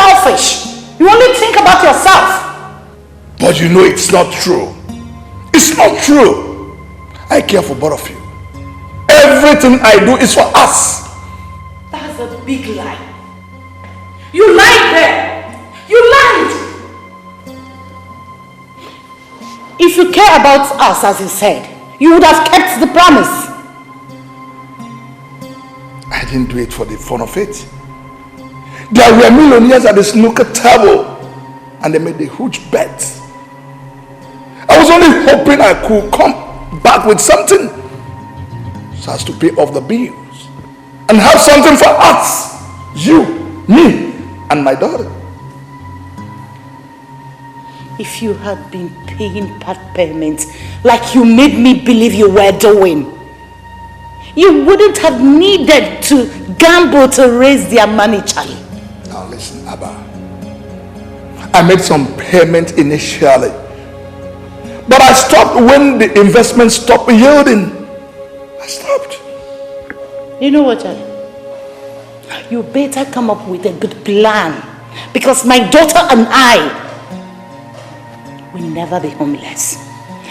selfish. You only think about yourself. But you know it's not true. It's not true. I care for both of you. Everything I do is for us. That's a big lie. You lied there. You lied. If you care about us, as you said, you would have kept the promise. I didn't do it for the fun of it. There were millionaires at the snooker table and they made a huge bet. I was only hoping I could come back with something so as to pay off the bills and have something for us, you, me, and my daughter. If you had been paying part payments like you made me believe you were doing, you wouldn't have needed to gamble to raise their money, Charlie. Now listen, Abba. I made some payment initially, but I stopped when the investment stopped yielding. I stopped. You know what, Charlie? You better come up with a good plan, because my daughter and I will never be homeless.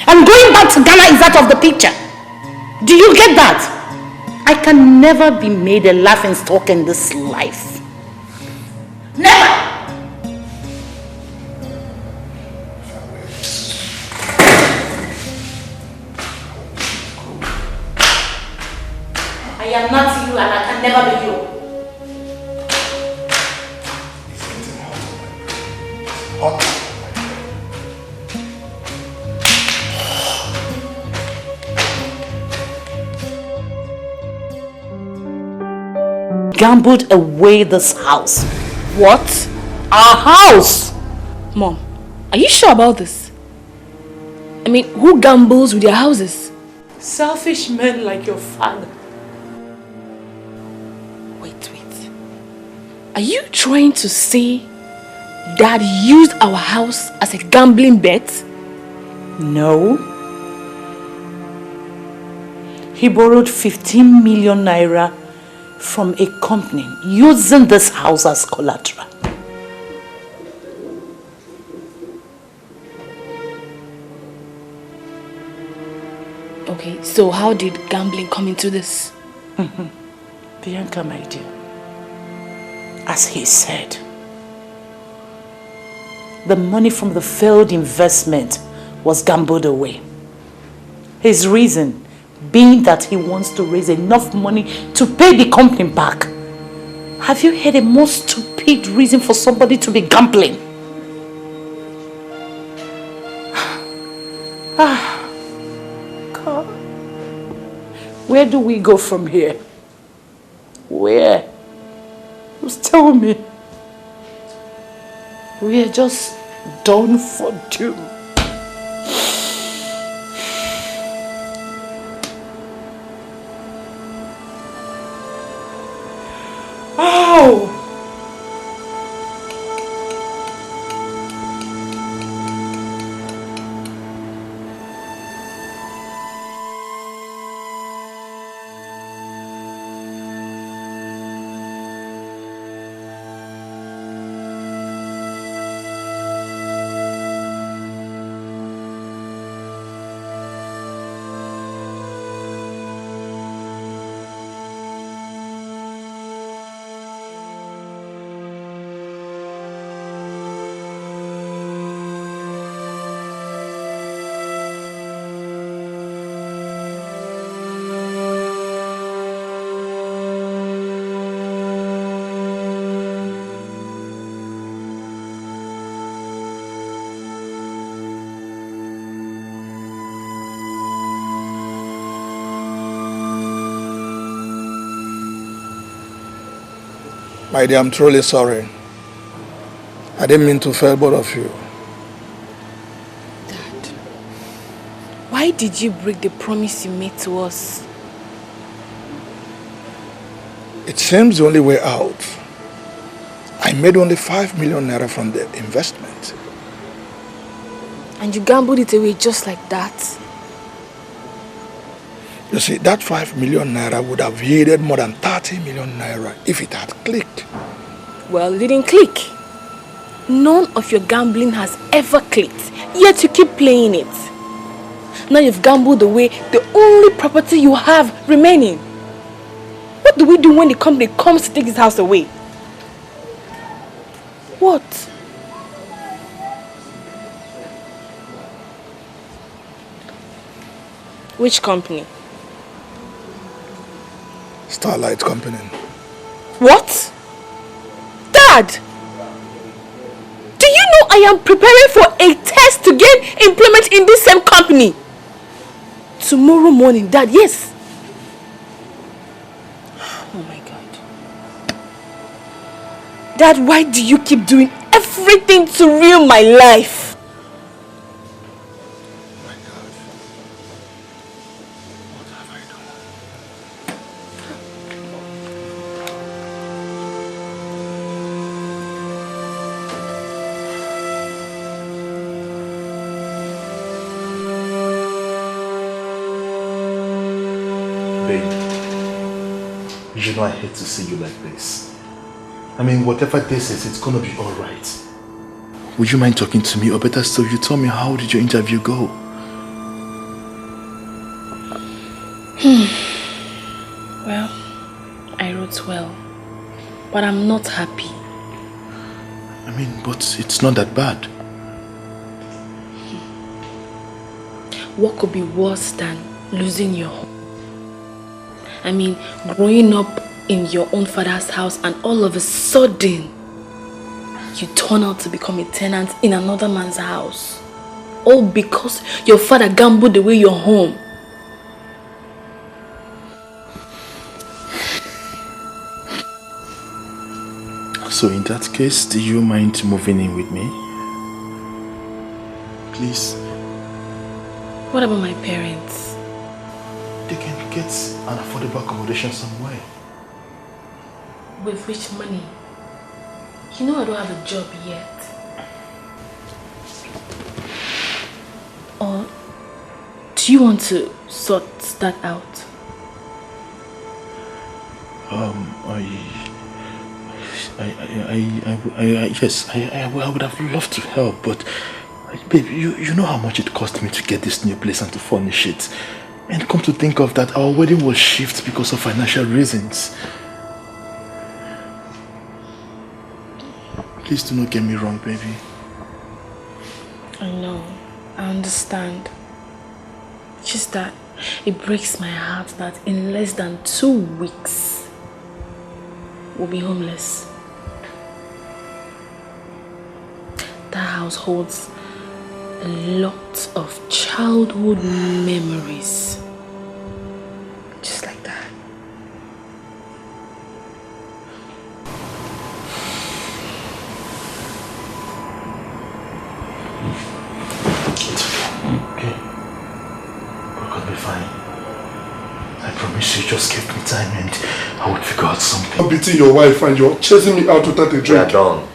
And going back to Ghana is out of the picture. Do you get that? I can never be made a laughing stock in this life. Never! I am not you and I can never be you. Gambled away this house. What? Our house! Mom, are you sure about this? I mean, who gambles with their houses? Selfish men like your father. Wait. Are you trying to say Dad used our house as a gambling bet? No. He borrowed 15 million naira from a company using this house as collateral. Okay, so how did gambling come into this? Bianca, my dear, as he said, the money from the failed investment was gambled away. His reason being that he wants to raise enough money to pay the company back. Have you heard a more stupid reason for somebody to be gambling? God. Where do we go from here? Where? Just tell me. We are just done for doom. Ow! My dear, I'm truly sorry. I didn't mean to fail both of you. Dad, why did you break the promise you made to us? It seems the only way out. I made only 5 million naira from the investment. And you gambled it away just like that? You see, that 5 million naira would have yielded more than 30 million naira if it had clicked. Well, it didn't click. None of your gambling has ever clicked, yet you keep playing it. Now you've gambled away the only property you have remaining. What do we do when the company comes to take this house away? What? Which company? Starlight Company. What? Dad! Do you know I am preparing for a test to gain employment in this same company? Tomorrow morning, Dad, yes. Oh my God. Dad, why do you keep doing everything to ruin my life? You know I hate to see you like this. I mean, whatever this is, it's gonna be alright. Would you mind talking to me? Or better still, you tell me, how did your interview go? Well, I wrote well, but I'm not happy. I mean, but it's not that bad. What could be worse than losing your home? I mean, growing up in your own father's house and all of a sudden, you turn out to become a tenant in another man's house. All because your father gambled away your home. So in that case, do you mind moving in with me? Please? What about my parents? They can get an affordable accommodation somewhere. With which money? You know I don't have a job yet. Or do you want to sort that out? Yes, I would have loved to help, but babe, you know how much it cost me to get this new place and to furnish it. And come to think of that, our wedding was shifted because of financial reasons. Please do not get me wrong, baby. I know, I understand. Just that it breaks my heart that in less than 2 weeks, we'll be homeless. That house holds a lot of childhood memories. Just like that. It's okay. We're gonna be fine. I promise you, just give me time and I will figure out something. You're beating your wife and you're chasing me out without a drink. We're done.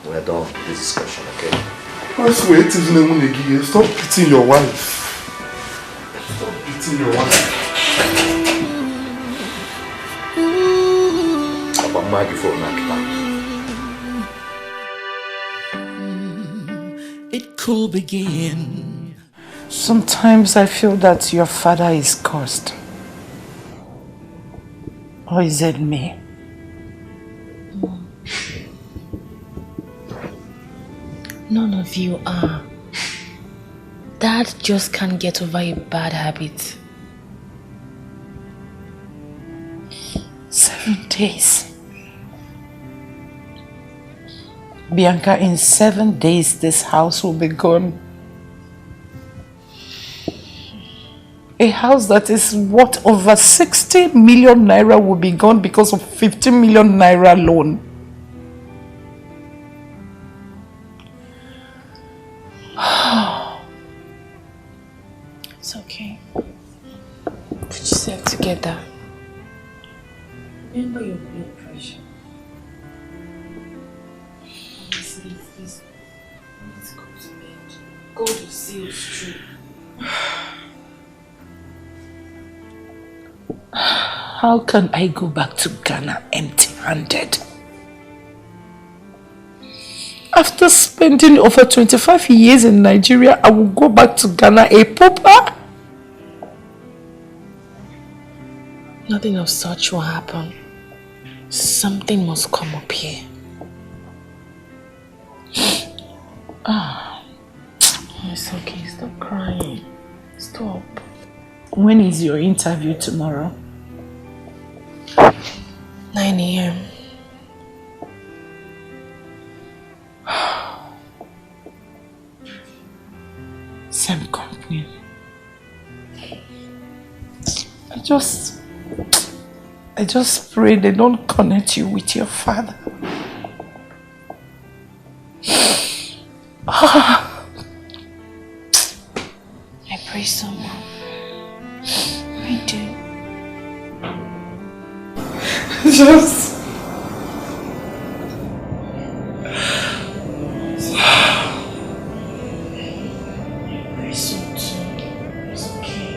We're done with this discussion, okay? Stop beating your wife. Stop beating your wife. Papa Maggie for Nakita. It could begin. Sometimes I feel that your father is cursed. Or is it me? None of you are. Dad just can't get over a bad habit. 7 days. Bianca, in 7 days this house will be gone. A house that is worth over 60 million naira will be gone because of 15 million naira loan. It's okay. Put yourself together. Remember your blood pressure. Please. Let's go to bed. God will see us through. How can I go back to Ghana empty-handed? After spending over 25 years in Nigeria, I will go back to Ghana a pauper? Nothing of such will happen. Something must come up here. It's okay, stop crying. Stop. When is your interview tomorrow? 9 a.m. Same company. I just pray they don't connect you with your father. I pray so much. I do. Just... I pray so too. It's okay.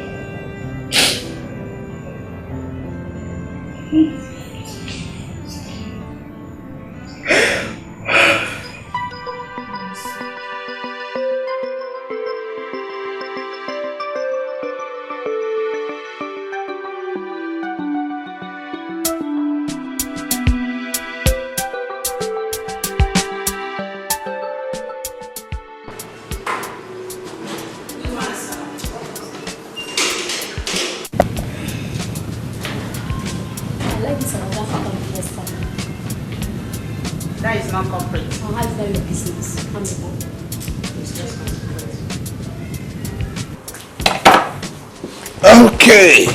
That is not corporate. Oh, how is that your business? I'm the boss. Okay.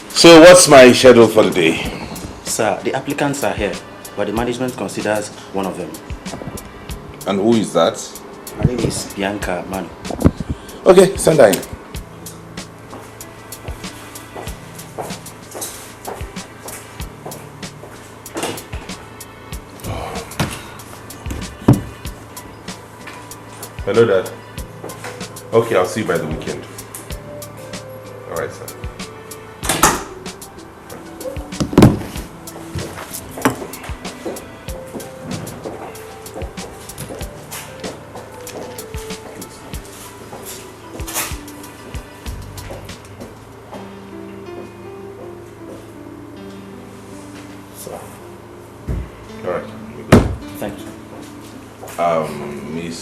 So what's my schedule for the day? Sir, the applicants are here, but the management considers one of them. And who is that? Her name is Bianca Manu. Okay, send her in. Hello, Dad. Okay, I'll see you by the weekend. All right, sir. All right, we're good. Thank you. Miss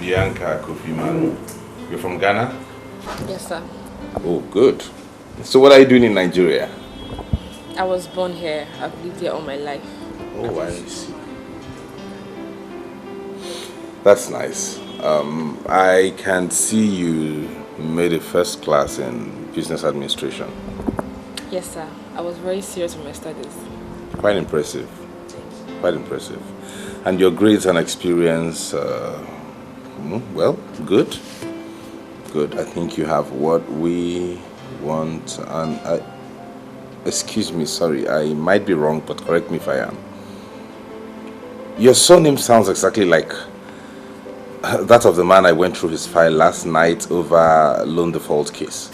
Bianca Kofiman, you're from Ghana? Yes, sir. Oh, good. So what are you doing in Nigeria? I was born here. I've lived here all my life. Oh, I see. That's nice. I can see you made a first class in business administration. Yes, sir. I was very serious with my studies. Quite impressive. Quite impressive. And your grades and experience, well, good. Good. I think you have what we want. And excuse me, sorry, I might be wrong, but correct me if I am. Your surname sounds exactly like that of the man I went through his file last night over loan default case.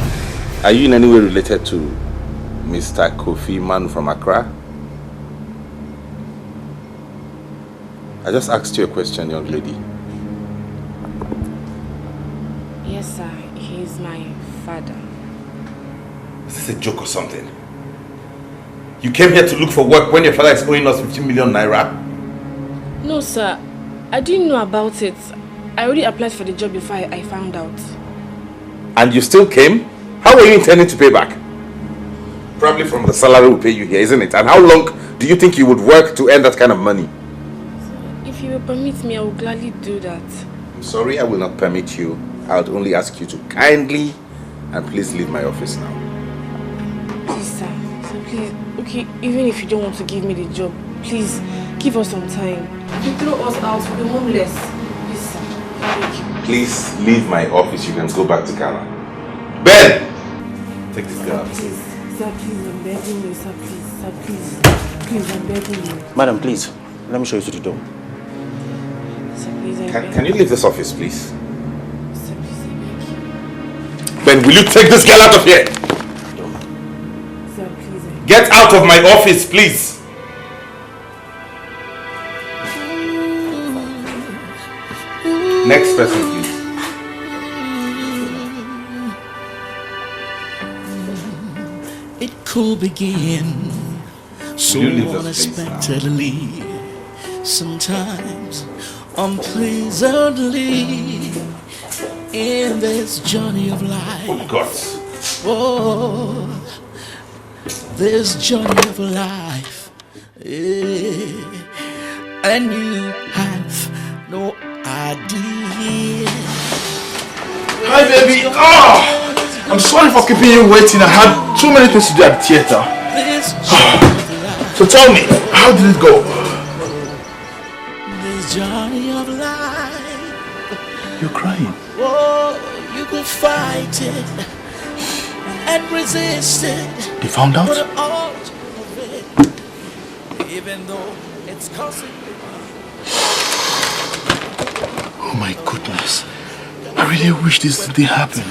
Are you in any way related to Mr. Kofi Man from Accra? I just asked you a question, young lady. Yes, sir. He's my father. Is this a joke or something? You came here to look for work when your father is owing us 15 million naira? No, sir. I didn't know about it. I already applied for the job before I found out. And you still came? How are you intending to pay back? Probably from the salary we pay you here, isn't it? And how long do you think you would work to earn that kind of money? If you will permit me, I will gladly do that. I'm sorry, I will not permit you. I would only ask you to kindly and please leave my office now. Please, sir. Sir, please. Okay, even if you don't want to give me the job, please give us some time. If you throw us out, we'll be homeless. Please, sir. Thank you. Please leave my office. You can go back to Ghana. Ben! Take this girl. Please. Sir, please, I'm begging you, sir, please. Sir, please. Please, I'm begging you. Madam, please, let me show you to the door. Sir, please, Can you leave this office, please? Sir, please, I beg you. Ben, will you take this girl out of here? Sir, please, Get out of my office, please. Next person, please. It could begin so unexpectedly, sometimes unpleasantly, in this journey of life. Oh God. Oh, this journey of life, and you have no idea. Hi, baby. Oh, I'm sorry for keeping you waiting. I had too many things to do at the theater. So tell me, how did it go? This journey of life. You're crying. Oh, you could fight it and resist it. They found out? But all of it, even though it's costing. Oh my goodness. I really wish this didn't happen.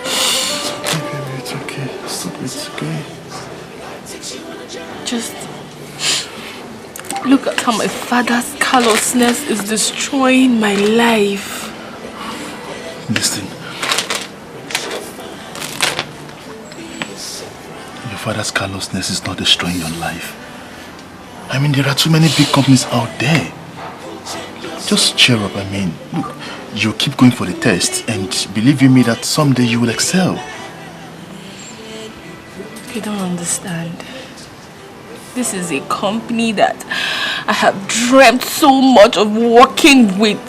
It's okay, baby. It's okay. It's okay. Just look at how my father's callousness is destroying my life. Listen. Your father's callousness is not destroying your life. I mean, there are too many big companies out there. Just cheer up, I mean. Look, you keep going for the test and believe you me that someday you will excel. You don't understand. This is a company that I have dreamt so much of working with.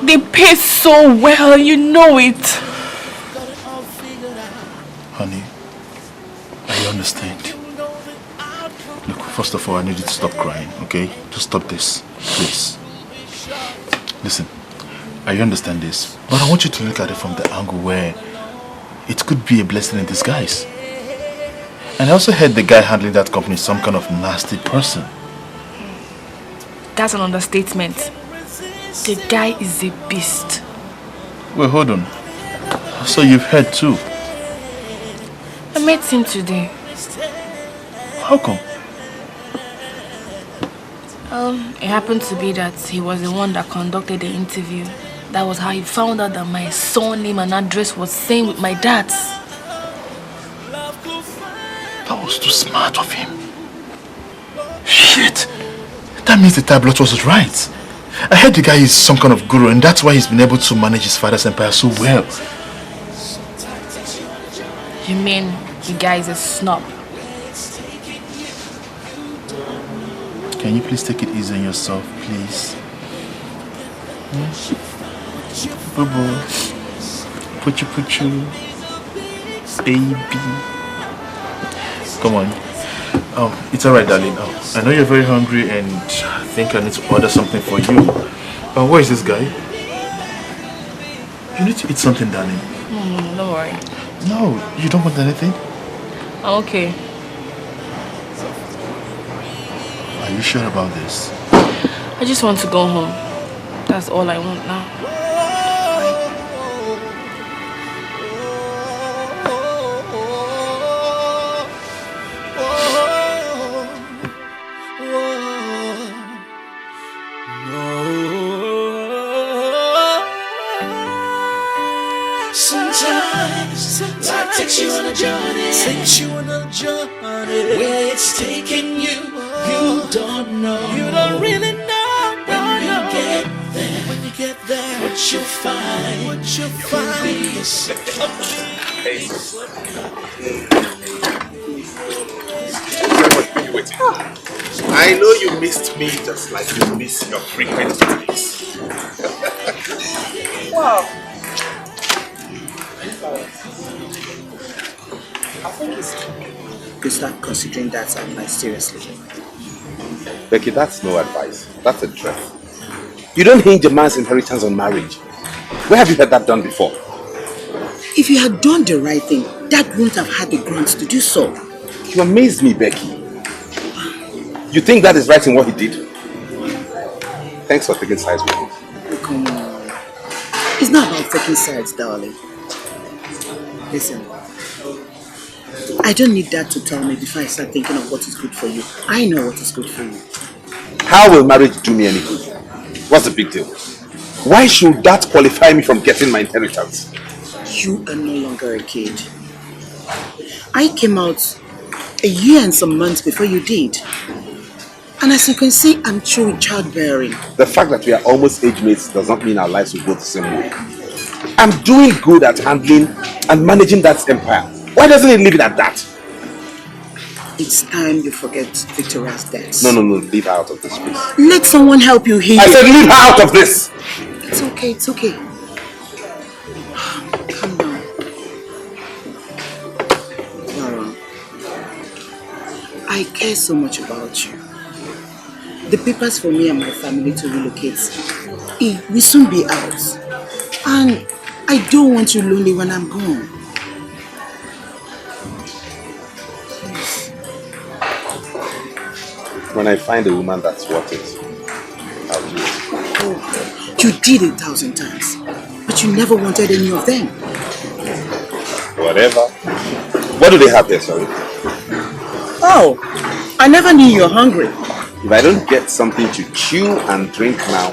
They pay so well, you know it. Honey, I understand. Look, first of all, I need you to stop crying, okay? Just stop this, please. Listen, I understand this, but I want you to look at it from the angle where it could be a blessing in disguise. And I also heard the guy handling that company is some kind of nasty person. That's an understatement. The guy is a beast. Wait, hold on. So you've heard too? I met him today. How come? It happened to be that he was the one that conducted the interview. That was how he found out that my surname and address was same with my dad's. That was too smart of him. Shit! That means the tablet was right. I heard the guy is some kind of guru and that's why he's been able to manage his father's empire so well. You mean the guy is a snob? Can you please take it easy on yourself, please? Boo-boo. Put-you, baby. Come on. It's alright, darling. I know you're very hungry and I think I need to order something for you. Where is this guy? You need to eat something, darling. No, don't worry. No, you don't want anything? I'm okay. Are you sure about this? I just want to go home. That's all I want now. Sometimes life takes you on a journey, where it's taking you. You don't know. You don't really know. When you get there, what you'll find. You'll be a I know you missed me just like you miss your frequent visits. Wow. I think it's time to start considering that advice seriously. Becky, that's no advice. That's a threat. You don't hinge a man's inheritance on marriage. Where have you heard that done before? If you had done the right thing, Dad wouldn't have had the grounds to do so. You amaze me, Becky. You think that is right in what he did? Thanks for taking sides with me. Come on. It's not about taking sides, darling. Listen. I don't need Dad to tell me before I start thinking of what is good for you. I know what is good for you. How will marriage do me any good? What's the big deal? Why should that qualify me from getting my inheritance? You are no longer a kid. I came out a year and some months before you did. And as you can see, I'm through with childbearing. The fact that we are almost age mates does not mean our lives will go the same way. I'm doing good at handling and managing that empire. Why doesn't it leave it at that? It's time you forget Victoria's death. No, leave her out of this, please. Let someone help you here. I said leave her out of this! It's okay, it's okay. Calm down. Laura, I care so much about you. The papers for me and my family to relocate will soon be out. And I don't want you lonely when I'm gone. When I find a woman that's worth it, I'll do it. Oh, you did 1,000 times, but you never wanted any of them. Whatever. What do they have here, sorry? Oh, I never knew you were hungry. If I don't get something to chew and drink now,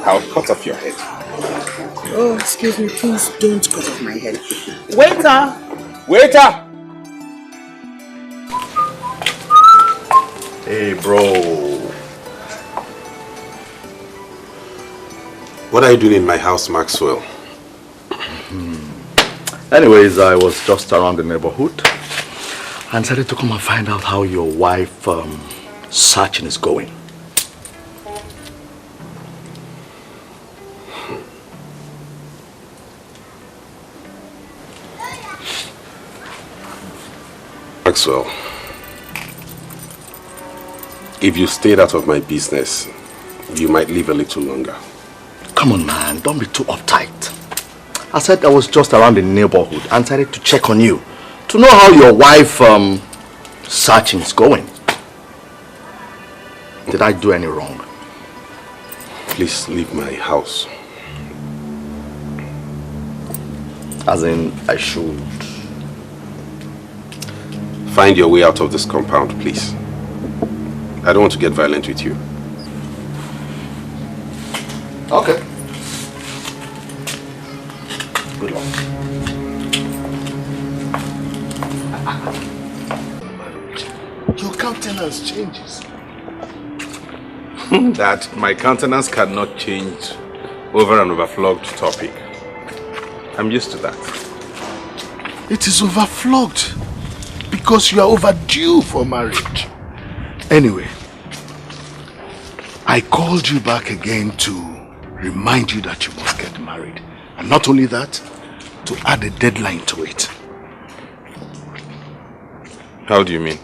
I'll cut off your head. Oh, excuse me, please don't cut off my head. Waiter! Waiter! Hey, bro. What are you doing in my house, Maxwell? Anyways, I was just around the neighborhood and decided to come and find out how your wife searching is going. Maxwell, if you stayed out of my business, you might live a little longer. Come on, man, don't be too uptight. I said I was just around the neighborhood and decided to check on you to know how your wife searching is going. Did I do any wrong? Please leave my house. As in, I should. Find your way out of this compound, please. I don't want to get violent with you. Okay. Good luck. Your countenance changes. That my countenance cannot change over an overflogged topic. I'm used to that. It is overflogged because you are overdue for marriage. Anyway, I called you back again to remind you that you must get married. And not only that, to add a deadline to it. How do you mean?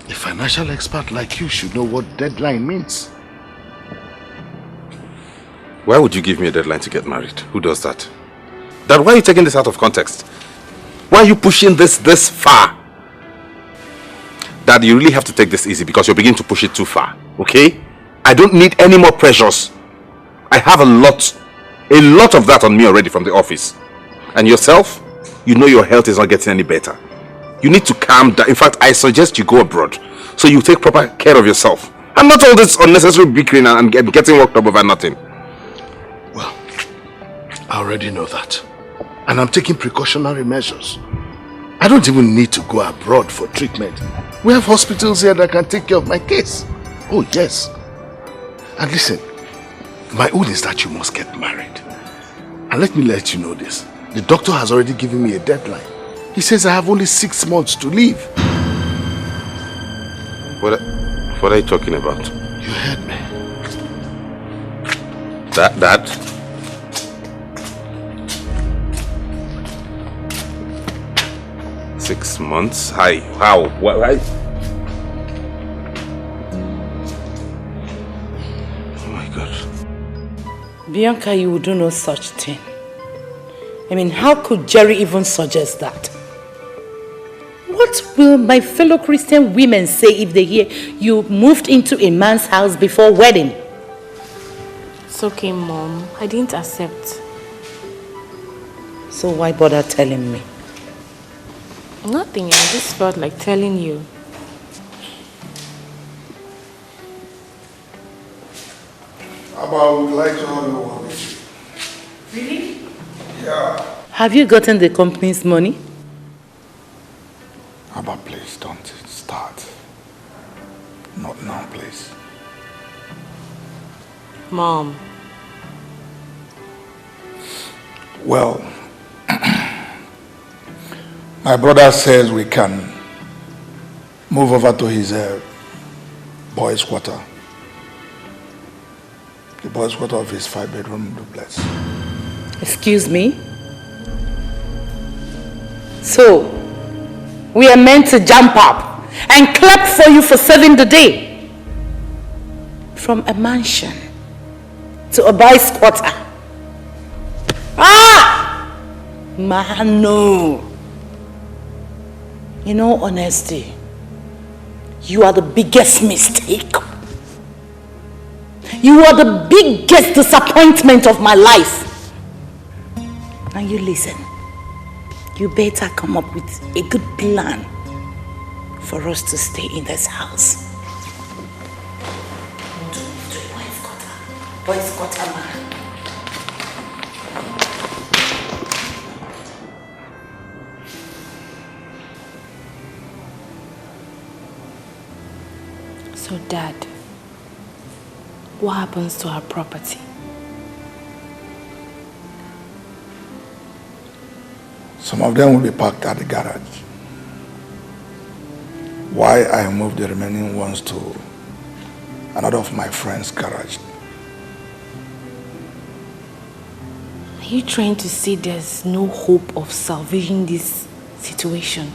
A financial expert like you should know what deadline means. Why would you give me a deadline to get married? Who does that? Dad, why are you taking this out of context? Why are you pushing this far? Dad, you really have to take this easy because you're beginning to push it too far, okay? I don't need any more pressures. I have a lot of that on me already from the office. And yourself, you know your health is not getting any better. You need to calm down. In fact, I suggest you go abroad so you take proper care of yourself. And not all this unnecessary bickering and getting worked up over nothing. Well, I already know that. And I'm taking precautionary measures. I don't even need to go abroad for treatment. We have hospitals here that can take care of my case. Oh, yes. And listen, my own is that you must get married. And let me let you know this. The doctor has already given me a deadline. He says I have only 6 months to live. What are you talking about? You heard me. Dad? 6 months? How? Why? Oh my God. Bianca, you would do no such thing. I mean, how could Jerry even suggest that? What will my fellow Christian women say if they hear you moved into a man's house before wedding? It's okay, Mom. I didn't accept. So why bother telling me? Nothing. I just felt like telling you. Abba, I would like to have a word with you. Really? Yeah. Have you gotten the company's money? Abba, please don't start. Not now, please. Mom. Well, my brother says we can move over to his boys' quarter. The boys' quarter of his 5-bedroom duplex. Excuse me? So, we are meant to jump up and clap for you for saving the day. From a mansion to a boys' quarter. Ah! Man, no. In all honesty, you are the biggest mistake. You are the biggest disappointment of my life. Now you listen. You better come up with a good plan for us to stay in this house. Boys' quarter, man. So, Dad, what happens to our property? Some of them will be parked at the garage. Why I moved the remaining ones to another of my friend's garage. Are you trying to say there's no hope of salvaging this situation?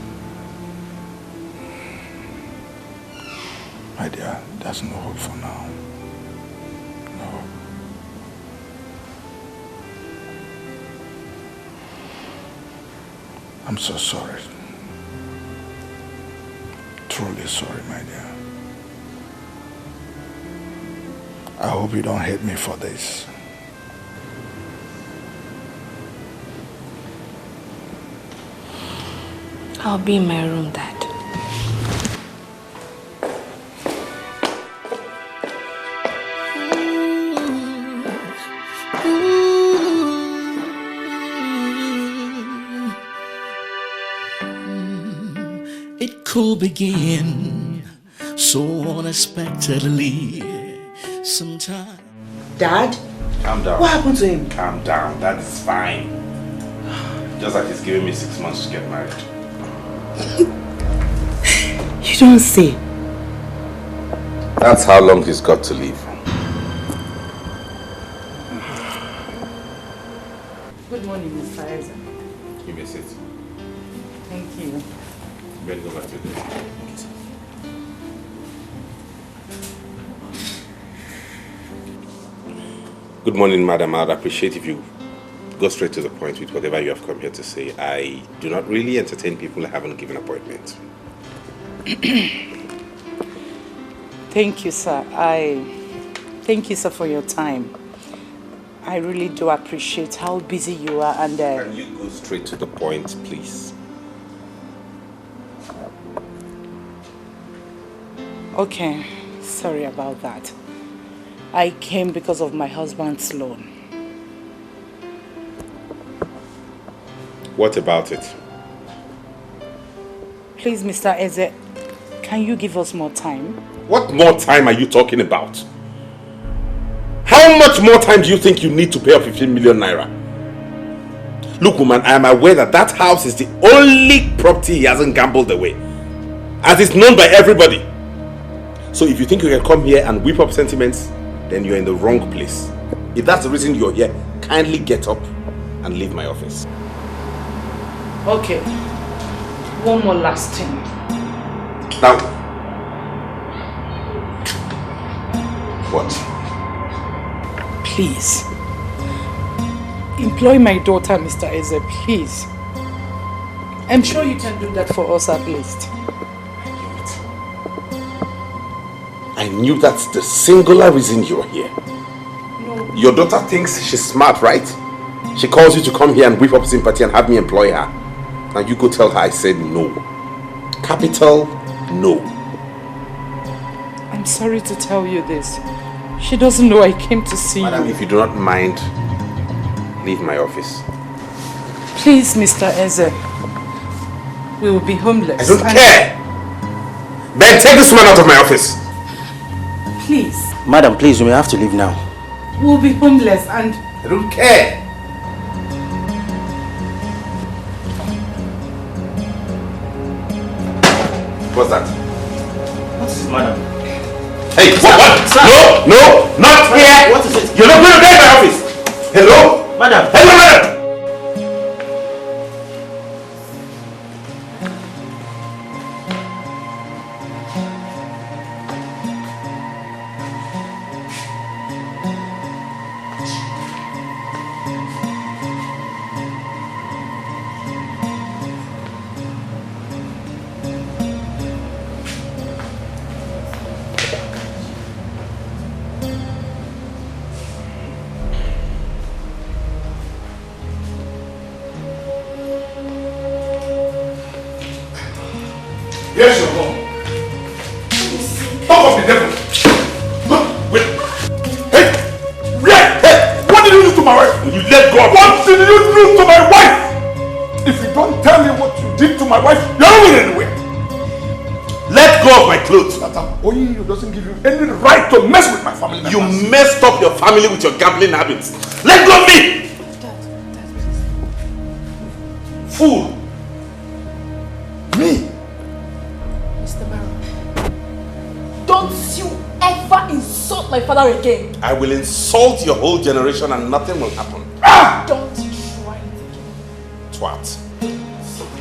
My dear, there's no hope for now. No hope. I'm so sorry. Truly sorry, my dear. I hope you don't hate me for this. I'll be in my room, Dad. It could begin so unexpectedly sometime. Dad? Calm down. What happened to him? Calm down. That is fine. Just like he's giving me 6 months to get married. You don't say. That's how long he's got to live. Good morning, Mr. Isaac. Give me a seat. Thank you. Better go back to the desk. Good morning, madam. I'd appreciate if you go straight to the point with whatever you have come here to say. I do not really entertain people I haven't given appointments. Thank you, sir. Thank you, sir, for your time. I really do appreciate how busy you are and... Can you go straight to the point, please? Okay, sorry about that. I came because of my husband's loan. What about it? Please, Mr. Eze, can you give us more time? What more time are you talking about? How much more time do you think you need to pay off 15 million naira? Look, woman, I am aware that that house is the only property he hasn't gambled away, as it's known by everybody. So if you think you can come here and whip up sentiments, then you're in the wrong place. If that's the reason you're here, kindly get up and leave my office. Okay. One more last thing. Now, what? Please. Employ my daughter, Mr. Eze, please. I'm sure you can do that for us at least. I knew that's the singular reason you're here. No. Your daughter thinks she's smart, right? She calls you to come here and whip up sympathy and have me employ her. Now you go tell her I said no. Capital no. I'm sorry to tell you this. She doesn't know I came to see Madam, you. if you do not mind, leave my office. Please, Mr. Eze. We will be homeless. I don't care! Ben, take this man out of my office! Please. Madam, please, you may have to leave now. We will be homeless and... I don't care! What's that? What is it, madam? Hey, what? Sir. No, not here! What is it? You're not going to get in my office! Hello? Madam! Hello, madam! Yes, your mom. Talk of the devil. Wait. Hey! Hey! What did you do to my wife? You let go of What did you do to my wife? If you don't tell me what you did to my wife, you're not going anywhere. Let go of my clothes. That I'm owing you doesn't give you any right to mess with my family members. You messed up your family with your gambling habits. Let go of me! Fool! Me? Mr. Baron, don't you ever insult my father again. I will insult your whole generation and nothing will happen. Don't try it again. Twat.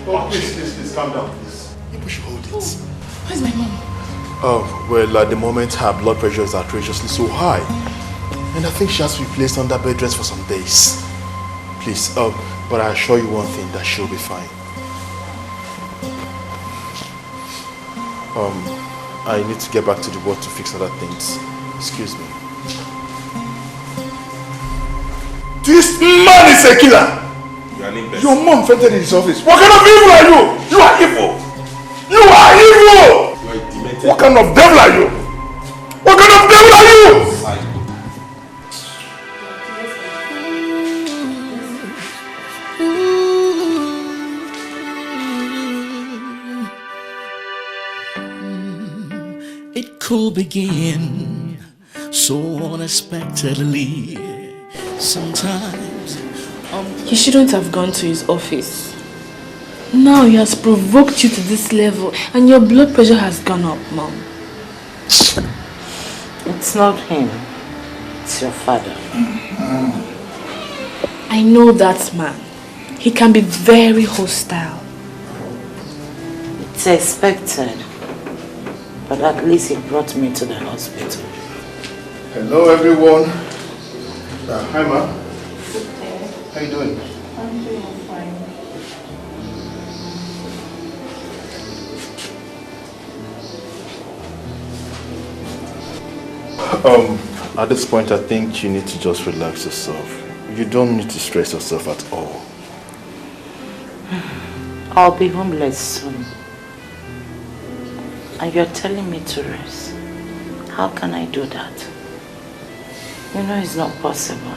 Oh, please, calm down, please. You should hold it. Where's my mom? Oh, well, at the moment, her blood pressure is outrageously so high. And I think she has to be placed under bed rest for some days. Please, but I assure you one thing, that she'll be fine. I need to get back to the ward to fix other things. Excuse me. This man is a killer. You are an imbecile. Your mom fainted in his office. What kind of evil are you? You are evil. You are evil. You are a demented. What kind of devil are you? What kind of devil are you? It could begin so unexpectedly. Sometimes He shouldn't have gone to his office. Now he has provoked you to this level and your blood pressure has gone up, Mom. It's not him. It's your father. I know that man. He can be very hostile. It's expected. But at least he brought me to the hospital. Hello, everyone. Hi, Ma. How you doing? I'm doing fine. At this point, I think you need to just relax yourself. You don't need to stress yourself at all. I'll be homeless soon. And you're telling me to rest. How can I do that? You know it's not possible.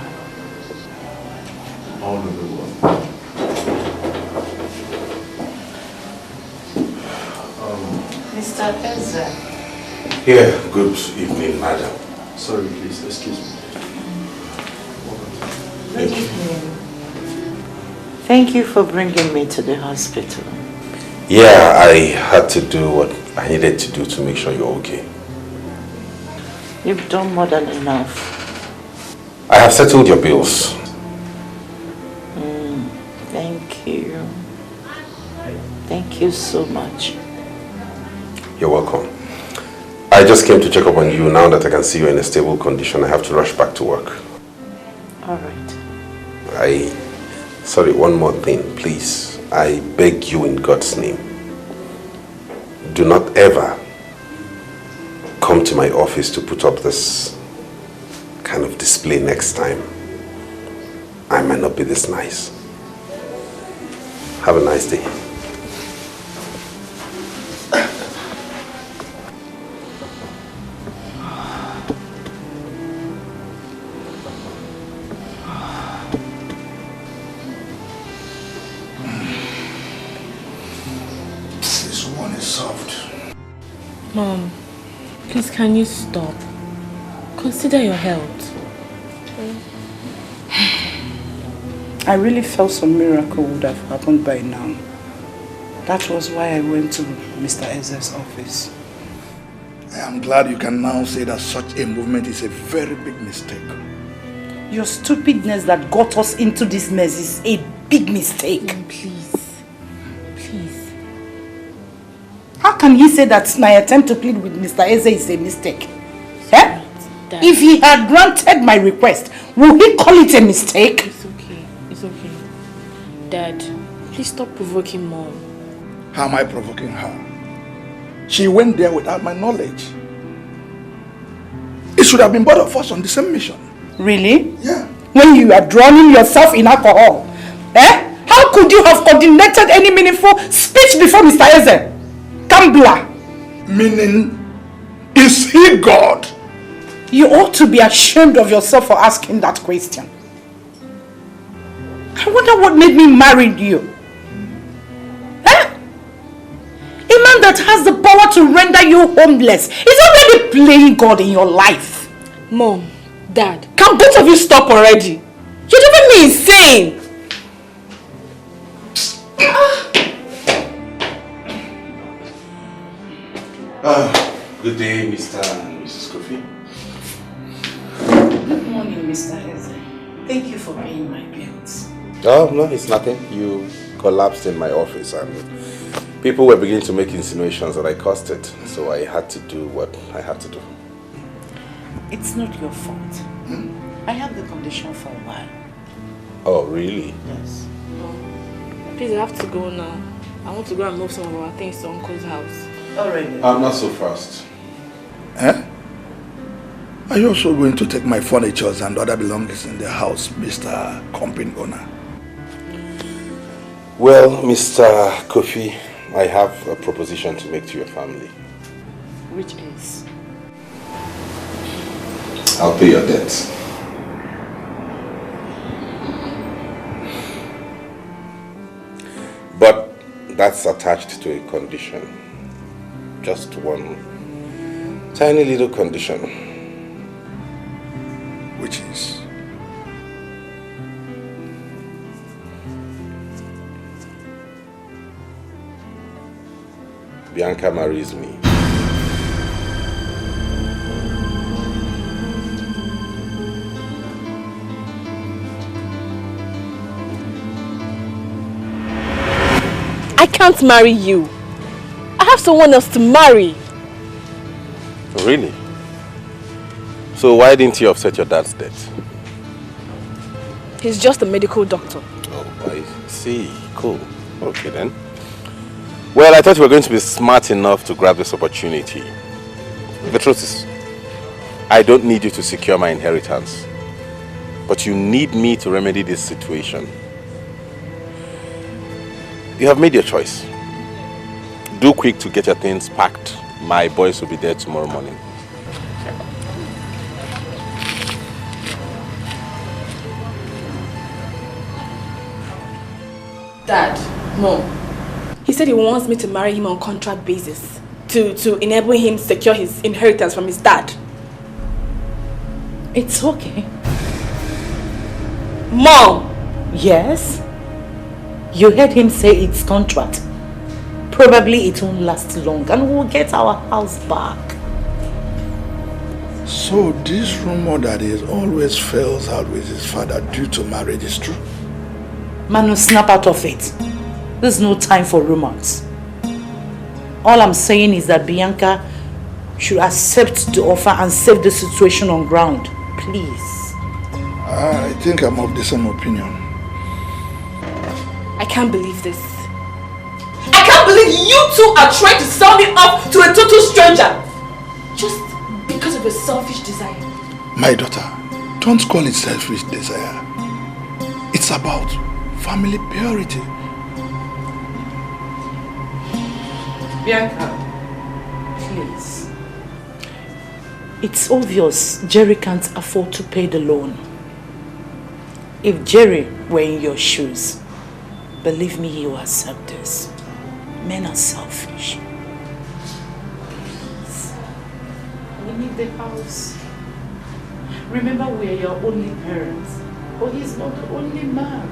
All will be well. Mr. Eze. Here, good evening, madam. Sorry, please, excuse me. Good evening. Thank you for bringing me to the hospital. Yeah, I had to do what I needed to do to make sure you're okay. You've done more than enough. I have settled your bills. Thank you. Thank you so much. You're welcome. I just came to check up on you. Now that I can see you're in a stable condition, I have to rush back to work. All right. Sorry, one more thing, please. I beg you in God's name. Do not ever come to my office to put up this kind of display next time. I might not be this nice. Have a nice day. Mom, please can you stop? Consider your health. I really felt some miracle would have happened by now. That was why I went to Mr. Eze's office. I am glad you can now say that such a movement is a very big mistake. Your stupidness that got us into this mess is a big mistake. Mom, please. Please. How can he say that my attempt to plead with Mr. Eze is a mistake? Eh? Dad. If he had granted my request, would he call it a mistake? It's okay. It's okay. Dad, please stop provoking Mom. How am I provoking her? She went there without my knowledge. It should have been both of us on the same mission. Really? Yeah. When you are drowning yourself in alcohol, eh? How could you have coordinated any meaningful speech before Mr. Eze? Gambler. Meaning, is he God? You ought to be ashamed of yourself for asking that question. I wonder what made me marry you. Eh? A man that has the power to render you homeless is already playing God in your life. Mom, Dad, can both of you stop already? You're driving me insane. Good day, Mr. and Mrs. Kofi. Good morning, Mr. Eze. Thank you for paying my bills. Oh, no, it's nothing. You collapsed in my office and people were beginning to make insinuations that I caused it. So I had to do what I had to do. It's not your fault. I have the condition for a while. Oh, really? Yes. Please, I have to go now. I want to go and move some of our things to Uncle's house. Already. I'm not so fast. Eh? Are you also going to take my furniture and other belongings in the house, Mr. Company owner? Well, Mr. Kofi, I have a proposition to make to your family. Which is? I'll pay your debts. But that's attached to a condition. Just one tiny little condition. Which is? Bianca marries me. I can't marry you. I have someone else to marry. Really? So why didn't you offset your dad's debt? He's just a medical doctor. Oh, I see. Cool. Okay then. Well, I thought you were going to be smart enough to grab this opportunity. The truth is, I don't need you to secure my inheritance. But you need me to remedy this situation. You have made your choice. Do quick to get your things packed. My boys will be there tomorrow morning. Dad, Mom, he said he wants me to marry him on contract basis to enable him secure his inheritance from his dad. It's okay. Mom! Yes? You heard him say it's contract. Probably it won't last long and we'll get our house back. So this rumor that he always fails out with his father due to marriage is true? Manu, snap out of it. There's no time for rumors. All I'm saying is that Bianca should accept the offer and save the situation on ground. Please. I think I'm of the same opinion. I can't believe this. I can't believe you two are trying to sell me off to a total stranger. Just because of a selfish desire. My daughter, don't call it selfish desire. It's about family purity. Bianca, please. It's obvious Jerry can't afford to pay the loan. If Jerry were in your shoes, believe me, he will accept this. Men are selfish. we need the house. Remember, we are your only parents. But he's not the only man.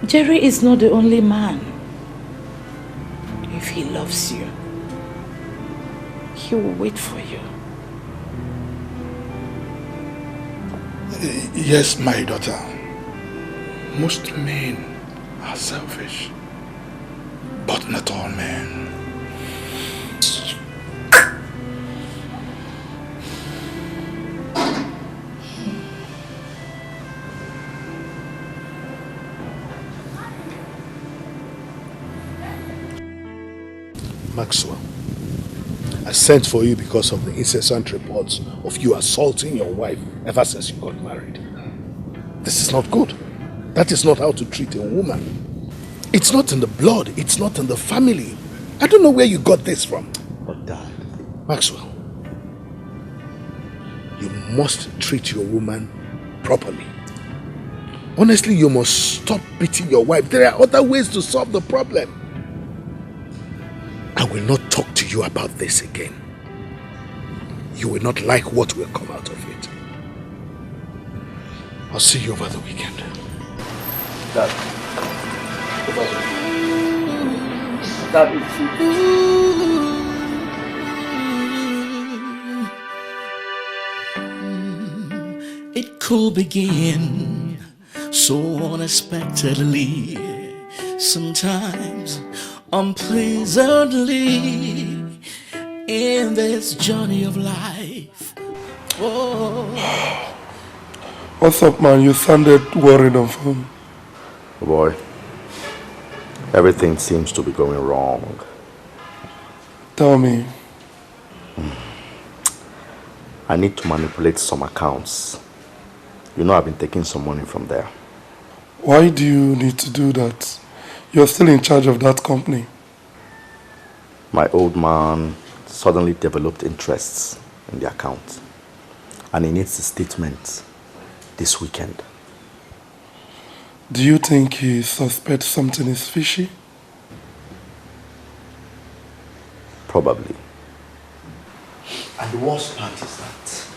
Jerry is not the only man. If he loves you, he will wait for you. Yes, my daughter. Most men are selfish, but not all men. Maxwell, I sent for you because of the incessant reports of you assaulting your wife ever since you got married. This is not good. That is not how to treat a woman. It's not in the blood. It's not in the family. I don't know where you got this from. But Dad... Maxwell, you must treat your woman properly. Honestly, you must stop beating your wife. There are other ways to solve the problem. I will not talk to you about this again. You will not like what will come out of it. I'll see you over the weekend. Dad. Dad, it could begin so unexpectedly, sometimes unpleasantly, in this journey of life. Oh. What's up, man? You sounded worried on phone. Boy, everything seems to be going wrong. Tell me. I need to manipulate some accounts. You know I've been taking some money from there. Why do you need to do that? You're still in charge of that company. My old man suddenly developed interests in the account, and he needs a statement this weekend. Do you think he suspects something is fishy? Probably. And the worst part is that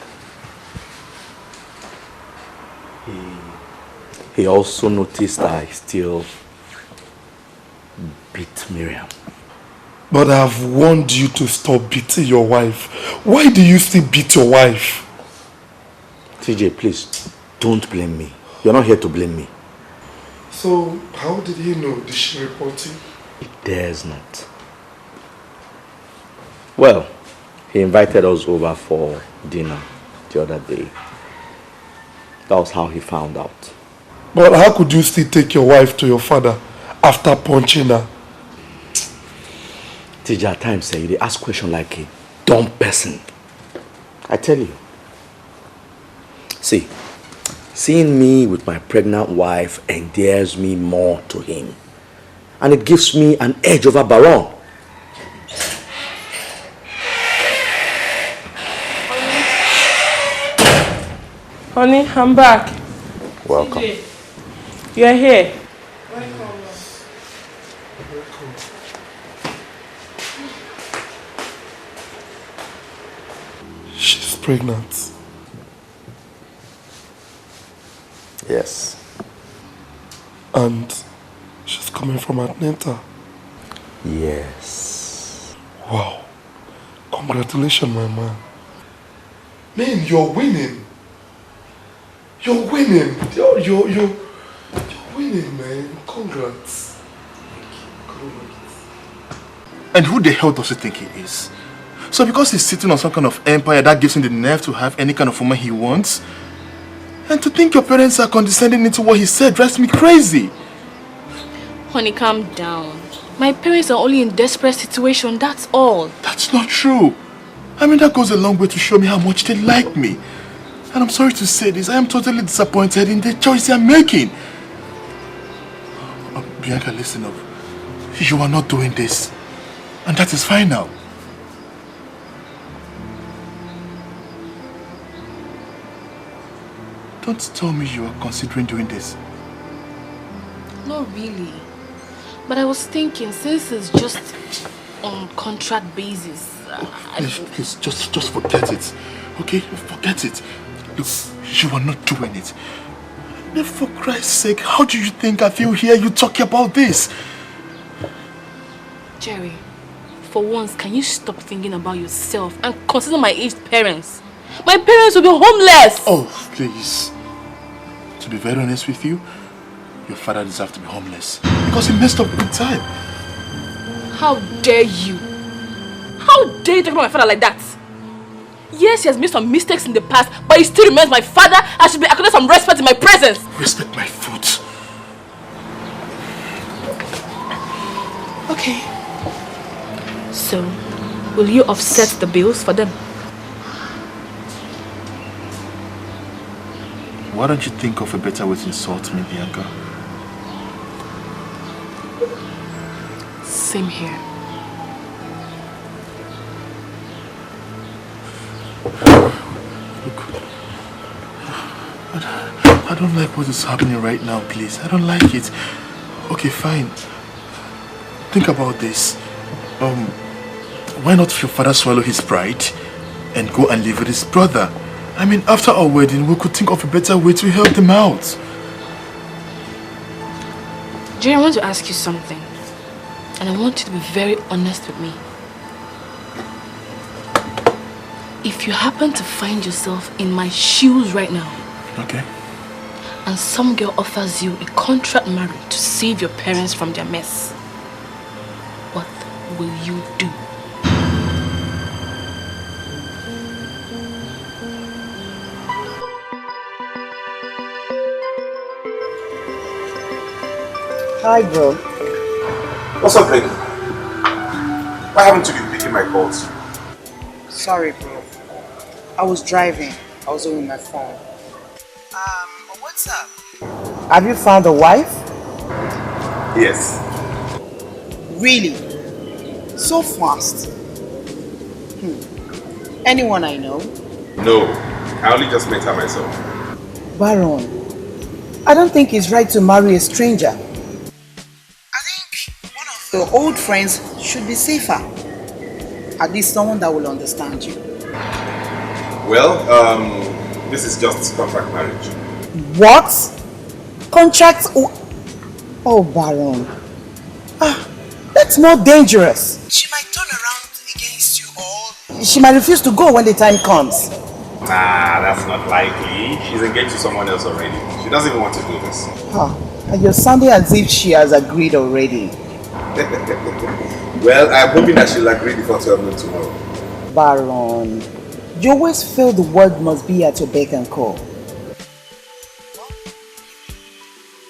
he also noticed that I still beat Miriam. But I've warned you to stop beating your wife. Why do you still beat your wife? TJ, please, don't blame me. You're not here to blame me. So, how did he know? Did she report you? He dares not. Well, he invited us over for dinner the other day. That was how he found out. But how could you still take your wife to your father after punching her? TJ, at times they ask questions like a dumb person. I tell you. See, seeing me with my pregnant wife endears me more to him. And it gives me an edge over Baron. Honey, I'm back. Welcome. You're here. She's pregnant. Yes. And she's coming from Atlanta. Yes. Wow. Congratulations, my man. Man, you're winning. You're winning. You're winning, man. Congrats. And who the hell does he think he is? So because he's sitting on some kind of empire that gives him the nerve to have any kind of woman he wants? And to think your parents are condescending into what he said drives me crazy. Honey, calm down. My parents are only in desperate situation, that's all. That's not true. I mean, that goes a long way to show me how much they like me. And I'm sorry to say this, I am totally disappointed in the choice they are making. Bianca, listen up. You are not doing this. And that is fine now. Don't tell me you are considering doing this. Not really. But I was thinking, since it's just on contract basis, Please, just forget it. Okay? Forget it. Look, you are not doing it. Then for Christ's sake, how do you think I feel here you talking about this? Jerry, for once, can you stop thinking about yourself and consider my aged parents? My parents will be homeless! Oh, please. To be very honest with you, your father deserves to be homeless because he messed up big time. How dare you? How dare you talk about my father like that? Yes, he has made some mistakes in the past, but he still remains my father. I should be accorded some respect in my presence. Respect my foot. Okay. So, will you offset the bills for them? Why don't you think of a better way to insult me, Bianca? Same here. Look, I don't like what is happening right now, please. I don't like it. Okay, fine. Think about this. Why not your father swallow his pride and go and live with his brother? I mean, after our wedding, we could think of a better way to help them out. Jerry, I want to ask you something. And I want you to be very honest with me. If you happen to find yourself in my shoes right now, okay, and some girl offers you a contract marriage to save your parents from their mess, what will you do? Hi, bro. What's up, baby? Why haven't you been picking my calls? Sorry, bro. I was driving. I was on my phone. What's up? Have you found a wife? Yes. Really? So fast? Anyone I know? No. I only just met her myself. Baron, I don't think it's right to marry a stranger. The old friends should be safer. At least someone that will understand you. Well, this is just contract marriage. What? Contract? Oh, Baron. That's more dangerous. She might turn around against you all. She might refuse to go when the time comes. Nah, that's not likely. She's engaged to someone else already. She doesn't even want to do this. And you're sounding as if she has agreed already. Well, I'm hoping that she'll agree before 12 noon tomorrow. Baron, you always feel the world must be at your beck and call.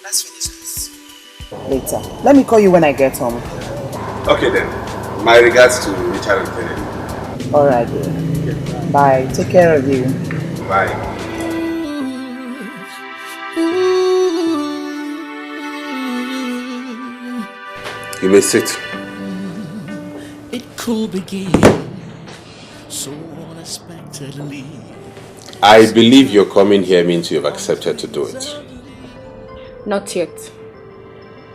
Let's finish this later. Let me call you when I get home. Okay then. My regards to Richard and Kennedy. Alright then. Bye. Take care of you. Bye. You may sit. It could begin so unexpectedly. I believe your coming here means you have accepted to do it. Not yet.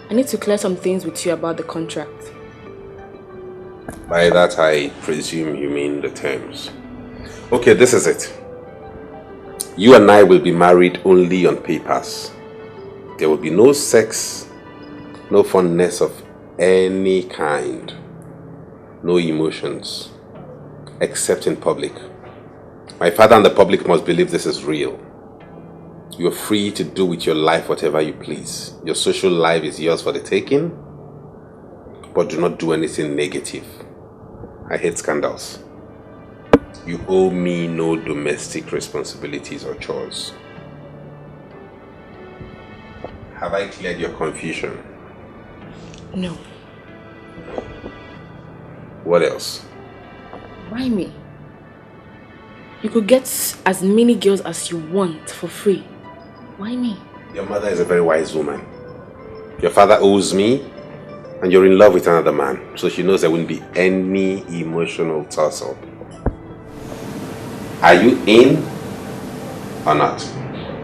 I need to clear some things with you about the contract. By that, I presume you mean the terms. Okay, this is it. You and I will be married only on papers. There will be no sex, no fondness of any kind, no emotions, except in public. My father and the public must believe this is real. You're free to do with your life whatever you please. Your social life is yours for the taking, but do not do anything negative. I hate scandals. You owe me no domestic responsibilities or chores. Have I cleared your confusion? No. What else? Why me? You could get as many girls as you want for free. Why me? Your mother is a very wise woman. Your father owes me, and you're in love with another man, so she knows there won't be any emotional tussle. Are you in or not?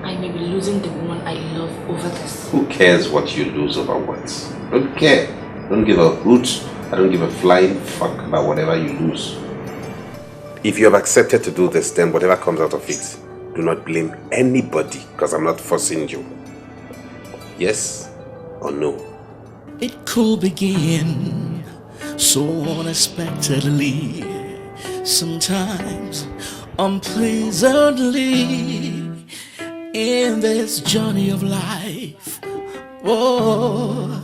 I may be losing the one I love over this. Who cares what you lose over what? Don't care. don't give a hoot. I don't give a flying fuck about whatever you lose. If you have accepted to do this, then whatever comes out of it, do not blame anybody, because I'm not forcing you. Yes or no? It could begin so unexpectedly, sometimes unpleasantly, in this journey of life. Oh,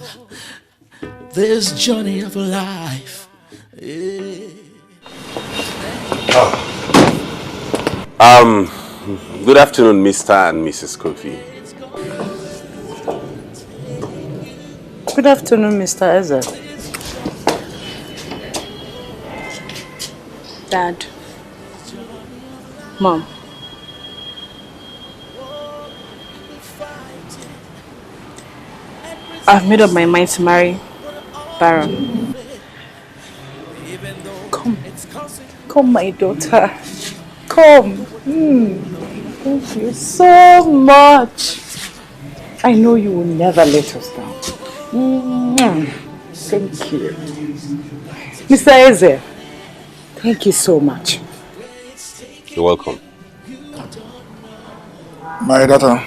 this journey of life. Yeah. Good afternoon, Mr. and Mrs. Kofi. Good afternoon, Mr. Eze. Dad. Mom. I've made up my mind to marry Baron. Come, my daughter. Come. Thank you so much. I know you will never let us down. Thank you. Mr. Eze, thank you so much. You're welcome. My daughter,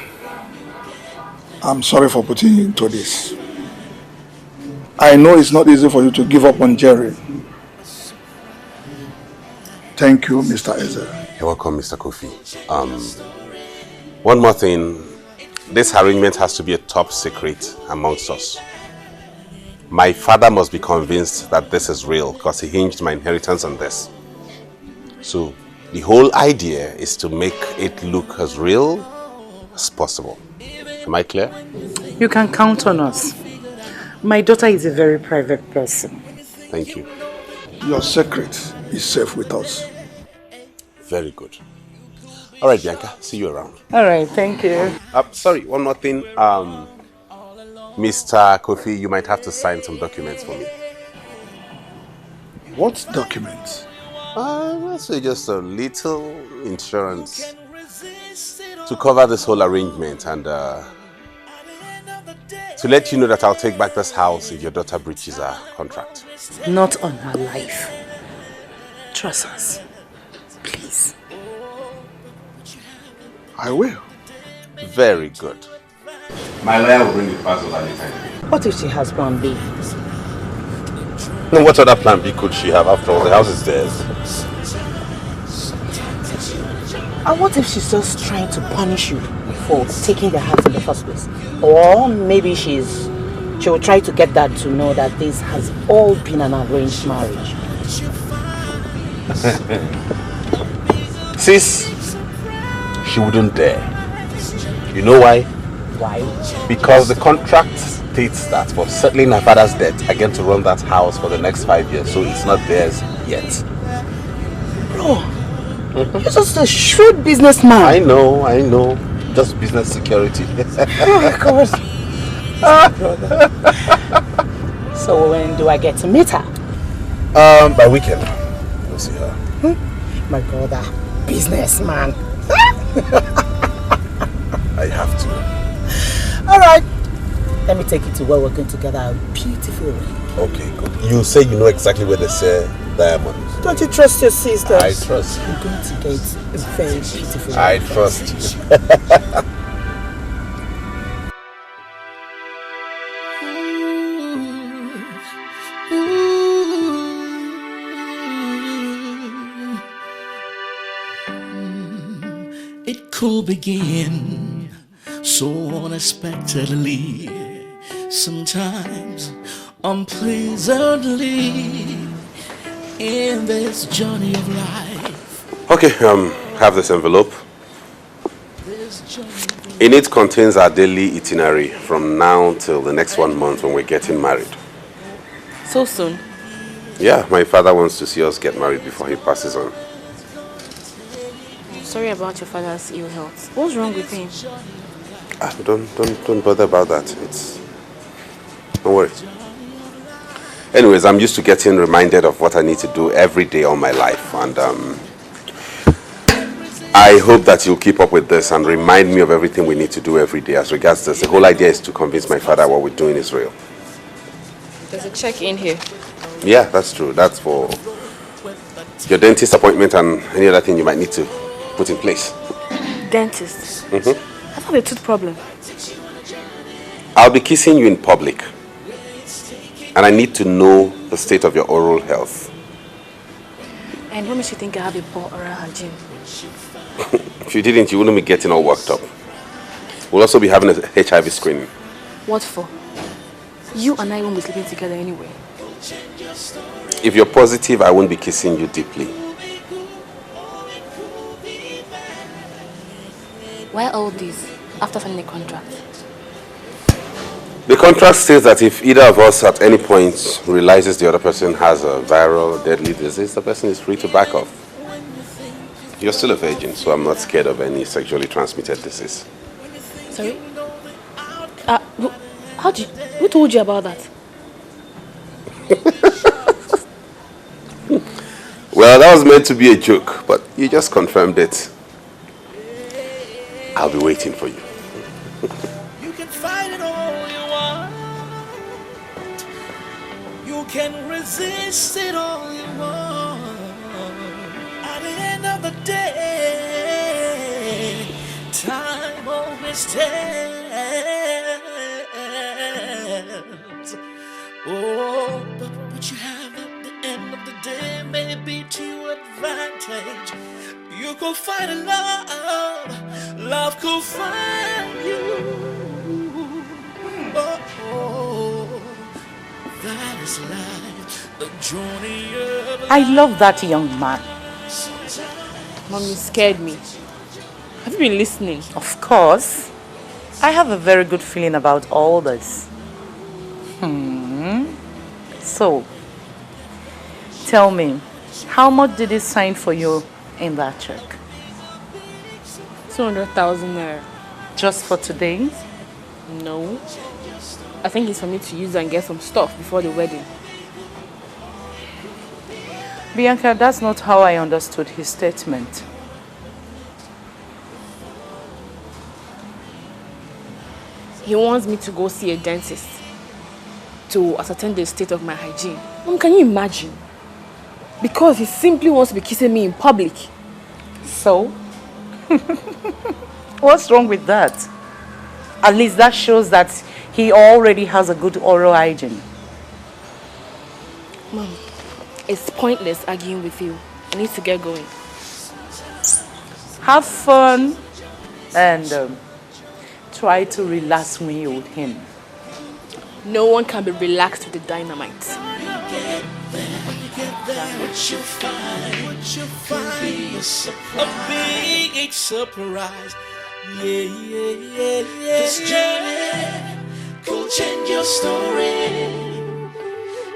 I'm sorry for putting you into this. I know it's not easy for you to give up on Jerry. Thank you, Mr. Eze. You're welcome, Mr. Kofi. One more thing. This arrangement has to be a top secret amongst us. My father must be convinced that this is real because he hinged my inheritance on this. So the whole idea is to make it look as real as possible. Am I clear? You can count on us. My daughter is a very private person. Thank you. Your secret is safe with us. Very good. All right, Bianca. See you around. All right, thank you. Sorry, one more thing. Mr. Kofi, you might have to sign some documents for me. What documents? Let's say just a little insurance to cover this whole arrangement and to let you know that I'll take back this house if your daughter breaches her contract. Not on her life. Trust us. Please. I will. Very good. My lawyer will bring the parcel anytime. What if she has plan B? No, what other plan B could she have? After all, the house is theirs. And what if she's just trying to punish you for taking the house in the first place? Or maybe she will try to get Dad to know that this has all been an arranged marriage. Sis, she wouldn't dare. You know why? Why? Because the contract states that for settling her father's debt, I get to run that house for the next 5 years, so it's not theirs yet. Bro, you're just a shrewd businessman. I know. Just business security. Oh, of course. So when do I get to meet her? By weekend. We'll see her. My brother, businessman. I have to. Alright. Let me take you to where we're going to get our beautiful ring. Okay, good. You say you know exactly where they sell diamonds. Don't you trust your sister? I trust you. You're going to get a very beautiful ring. I trust you. It could begin so unexpectedly, sometimes unpleasantly, in this journey of life. Okay, have this envelope. In it contains our daily itinerary from now till the next 1 month when we're getting married. So soon? Yeah, my father wants to see us get married before he passes on. Sorry about your father's ill health. What's wrong with him? Don't bother about that. Don't worry. Anyways, I'm used to getting reminded of what I need to do every day all my life, and I hope that you'll keep up with this and remind me of everything we need to do every day as regards this. The whole idea is to convince my father what we're doing is real. There's a check in here. Yeah, that's true. That's for your dentist appointment and any other thing you might need to put in place. Dentist? I thought a tooth problem. I'll be kissing you in public. And I need to know the state of your oral health. And what makes you think I have a poor oral hygiene? If you didn't, you wouldn't be getting all worked up. We'll also be having a HIV screening. What for? You and I won't be sleeping together anyway. If you're positive, I won't be kissing you deeply. Why all this after signing a contract? The contract says that if either of us at any point realizes the other person has a viral deadly disease, the person is free to back off. You're still a virgin, so I'm not scared of any sexually transmitted disease. Sorry? Who told you about that? Well, that was meant to be a joke, but you just confirmed it. I'll be waiting for you. You can fight it all you want. You can resist it all you want. At the end of the day, time always stands. Oh, but what you have at the end of the day may be to your advantage. You could find a love could find you. Oh, that is life, the journey of life. I love that young man. Mom, you scared me. Have you been listening? Of course. I have a very good feeling about all this. So, tell me, how much did he sign for you in that check? 200,000 naira. Just for today? No. I think it's for me to use and get some stuff before the wedding. Bianca, that's not how I understood his statement. He wants me to go see a dentist to ascertain the state of my hygiene. Mom, can you imagine? Because he simply wants to be kissing me in public. So? What's wrong with that? At least that shows that he already has a good oral hygiene. Mom, it's pointless arguing with you. I need to get going. Have fun and try to relax when you're with him. No one can be relaxed with the dynamite. What you find a big surprise. Yeah. This journey could change your story.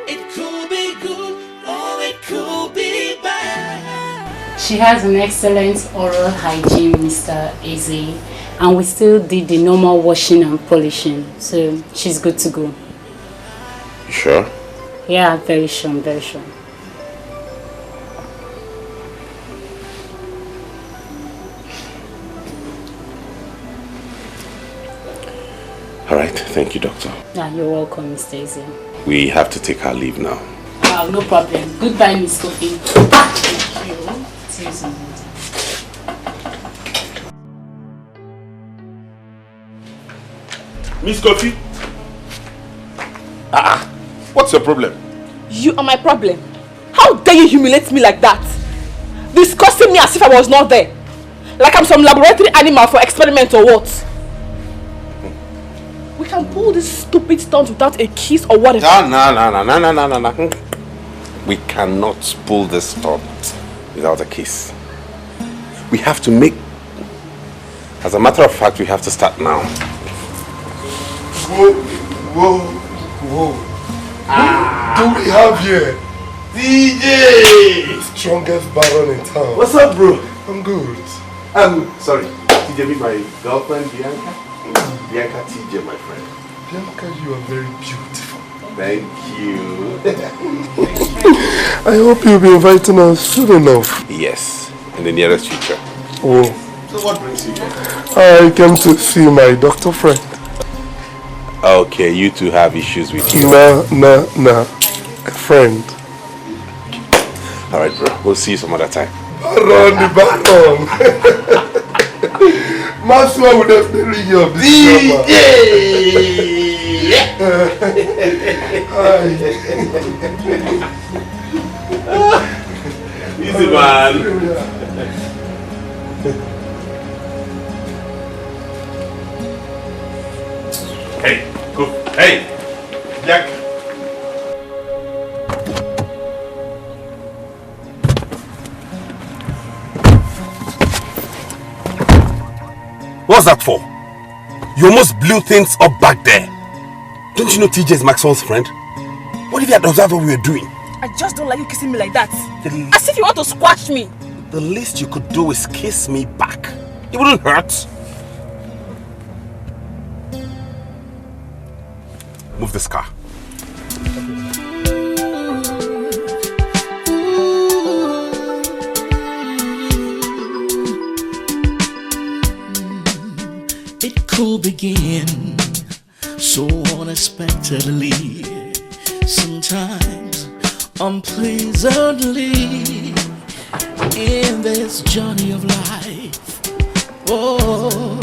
It could be good or it could be bad. She has an excellent oral hygiene, Mr. Eze, and we still did the normal washing and polishing, so she's good to go. You sure? Yeah, very sure, I'm very sure. All right, thank you, doctor. Yeah, you're welcome, Mr. Eze. We have to take our leave now. No problem. Goodbye, Miss Kofi. Thank you. See you soon. Miss Kofi? What's your problem? You are my problem. How dare you humiliate me like that? Discussing me as if I was not there. Like I'm some laboratory animal for experiment or what? We can pull this stupid stunt without a kiss or whatever. No. We cannot pull this stunt without a kiss. We have to make... As a matter of fact, we have to start now. Whoa. Who do we have here? DJ! Strongest baron in town. What's up, bro? I'm good. Sorry. TJ, be my girlfriend, Bianca? Bianca, TJ, my friend. Bianca, you are very beautiful. Thank you. I hope you'll be inviting us soon enough. Yes, in the nearest future. Oh. So what brings you here? I came to see my doctor friend. Okay, you two have issues with you. Nah. A friend. Alright, bro. We'll see you some other time. Run the baton. Maxwell would definitely ring you up this Easy, man. Hey, go. Hey, Jack. What's that for? You almost blew things up back there. Don't you know TJ is Maxwell's friend? What if you had observed what we were doing? I just don't like you kissing me like that. As if you want to squash me. The least you could do is kiss me back. It wouldn't hurt. Move this car. It could begin so unexpectedly, sometimes unpleasantly, in this journey of life. Oh,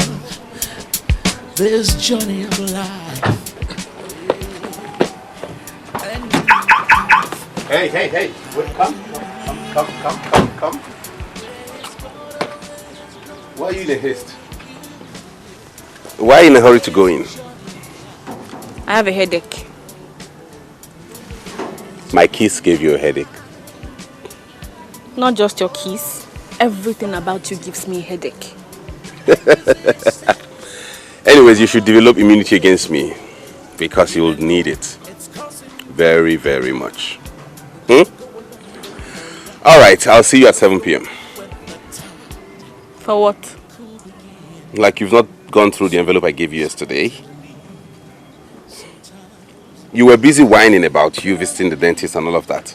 this journey of life. Hey, wait, come. Why are you in a haste? Why are you in a hurry to go in? I have a headache. My kiss gave you a headache. Not just your kiss. Everything about you gives me a headache. Anyways, you should develop immunity against me because you will need it. Very, very much. Alright, I'll see you at 7 p.m. For what? Like you've not gone through the envelope I gave you yesterday. You were busy whining about you visiting the dentist and all of that.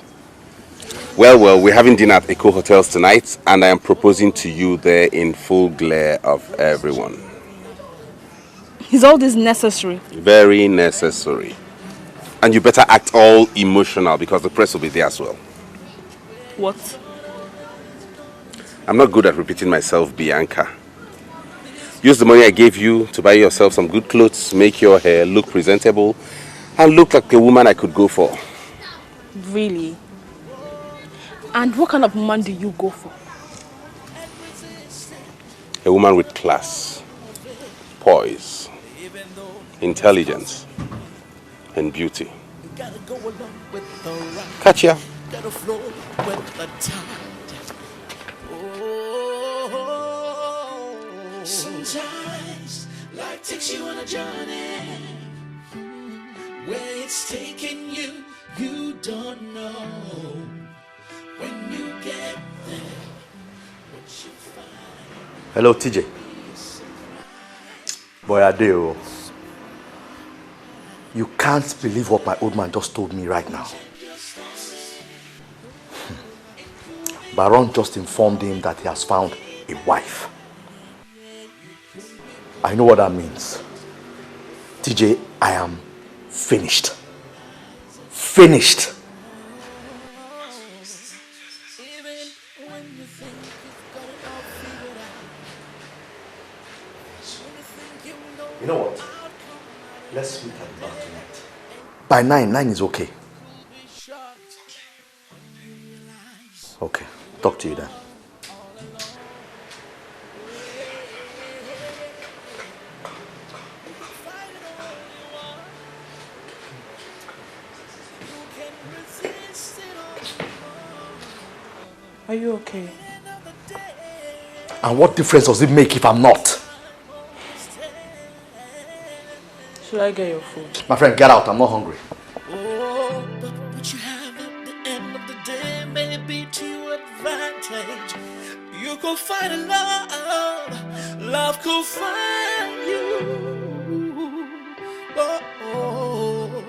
Well, we're having dinner at Eco Hotels tonight, and I am proposing to you there in full glare of everyone. Is all this necessary? Very necessary. And you better act all emotional because the press will be there as well. What? I'm not good at repeating myself, Bianca. Use the money I gave you to buy yourself some good clothes, make your hair look presentable, and look like a woman I could go for. Really? And what kind of woman do you go for? A woman with class, poise, intelligence, and beauty. Catch ya. Sometimes life takes you on a journey where it's taking you, you don't know. When you get there, what you find. Hello, TJ. Boy, Adeo. You can't believe what my old man just told me right now. Baron just informed him that he has found a wife. I know what that means. TJ, I am finished. Finished. You know what? Let's meet at the bar tonight. By 9 is okay. Okay, talk to you then. Are you okay? And what difference does it make if I'm not? Should I get your food? My friend, get out. I'm not hungry. Oh, but what you have at the end of the day may be to your advantage. You could find a love could find you. Oh,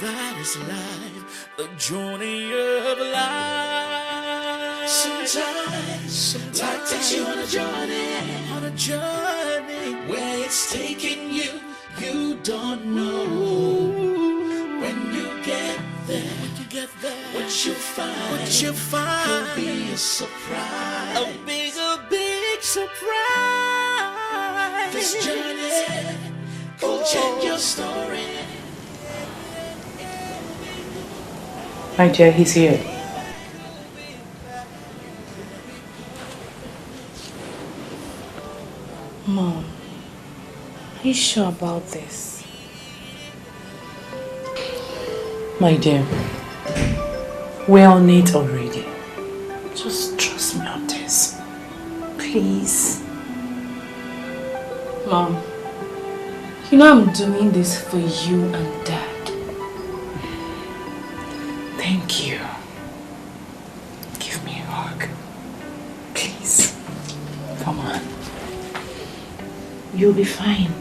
that is life, the journey of life. Sometimes life takes you on a journey where it's taking you, you don't know. When you get there, what you find will be a surprise. A big surprise. This journey will change your story. My dear, he's here. Mom, are you sure about this? My dear, we're on it already. Just trust me on this. Please. Mom, you know I'm doing this for you and Dad. Thank you. Give me a hug. Please. Come on. You'll be fine.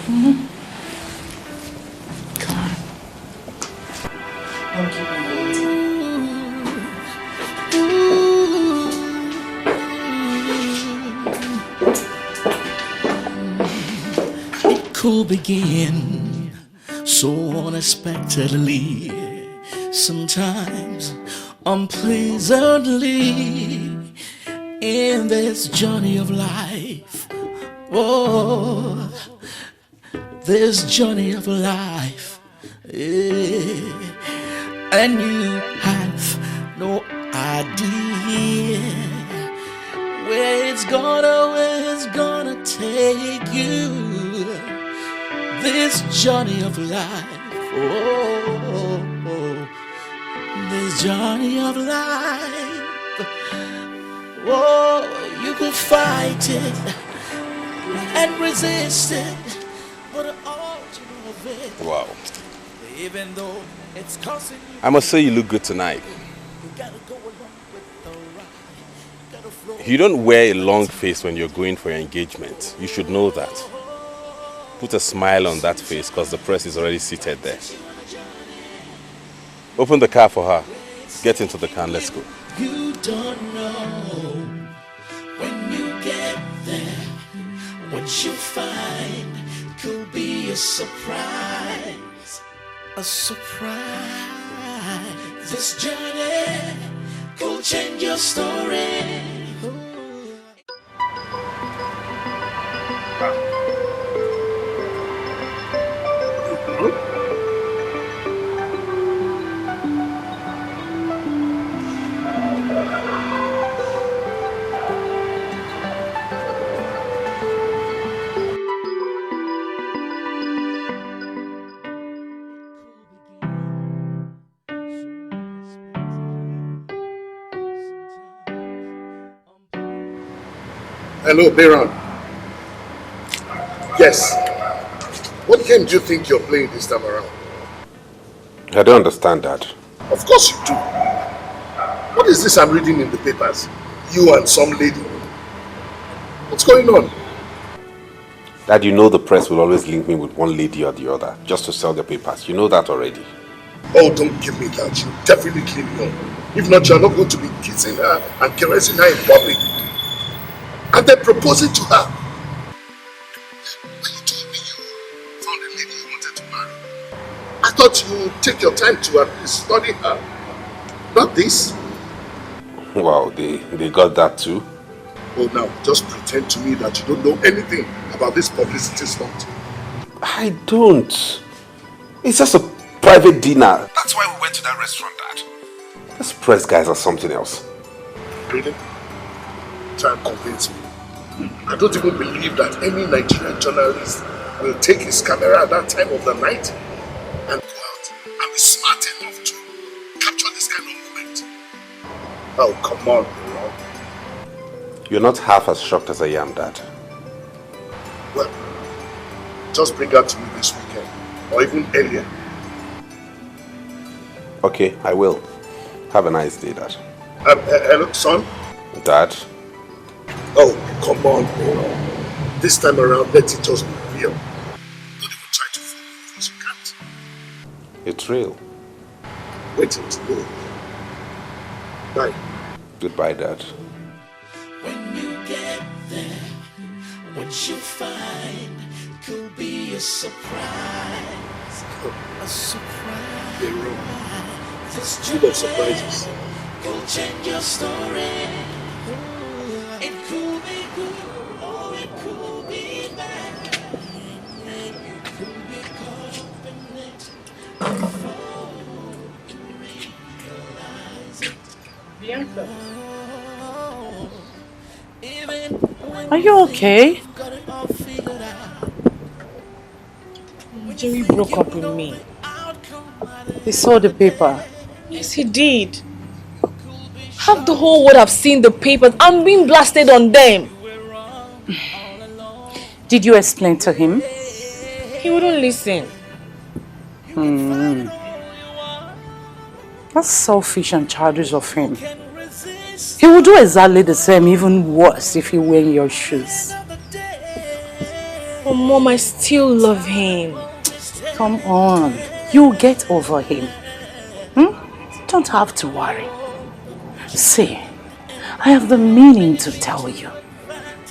Come on. Don't keep me waiting. It could begin so unexpectedly, sometimes unpleasantly, in this journey of life. Oh, this journey of life, yeah. And you have no idea where it's gonna take you. This journey of life, oh, this journey of life. Oh, you could fight it and resist it, but all you know of it. Wow. Even though it's costing you. I must say you look good tonight. You don't wear a long face when you're going for your engagement. You should know that. Put a smile on that face because the press is already seated there. Open the car for her. Get into the car and let's go. You don't know when you get there. What you find could be a surprise. A surprise. This journey could change your story. Hello, Baron. Yes. What game do you think you're playing this time around? I don't understand that. Of course you do. What is this I'm reading in the papers? You and some lady. What's going on? Dad, you know the press will always link me with one lady or the other just to sell their papers. You know that already. Oh, don't give me that. You definitely know. If not, you're not going to be kissing her and caressing her in public. And then proposing to her. When you told me you found a lady you wanted to marry, I thought you would take your time to at least study her. Not this. Wow, they got that too? Oh, now, just pretend to me that you don't know anything about this publicity stunt. I don't. It's just a private dinner. That's why we went to that restaurant, Dad. These press guys are something else. Really? Try and convince me. I don't even believe that any Nigerian journalist will take his camera at that time of the night and go out and be smart enough to capture this kind of moment. Oh, come on, bro. You're not half as shocked as I am, Dad. Well, just bring her to me this weekend, or even earlier. Okay, I will. Have a nice day, Dad. Hello, son? Dad? Oh, come on, bro. This time around, let it just be real. Don't even try to fool me because you can't. It's real. Wait till it's real. Bye. Goodbye, Dad. When you get there, what you find could could be a surprise. A surprise. You're wrong. This Full of surprises. could change your story. It could be good or it could be bad. You could be caught up in it before you realize it. Bianca. Even when Are you okay? you've got it all figured out. Jerry broke up with me. He saw the paper. Yes, he did. Half the whole world have seen the papers. I'm being blasted on them. Did you explain to him? He wouldn't listen. That's selfish and childish of him. He would do exactly the same, even worse, if he were in your shoes. But Mom, I still love him. Come on, you'll get over him. Don't have to worry. See, I have the meaning to tell you.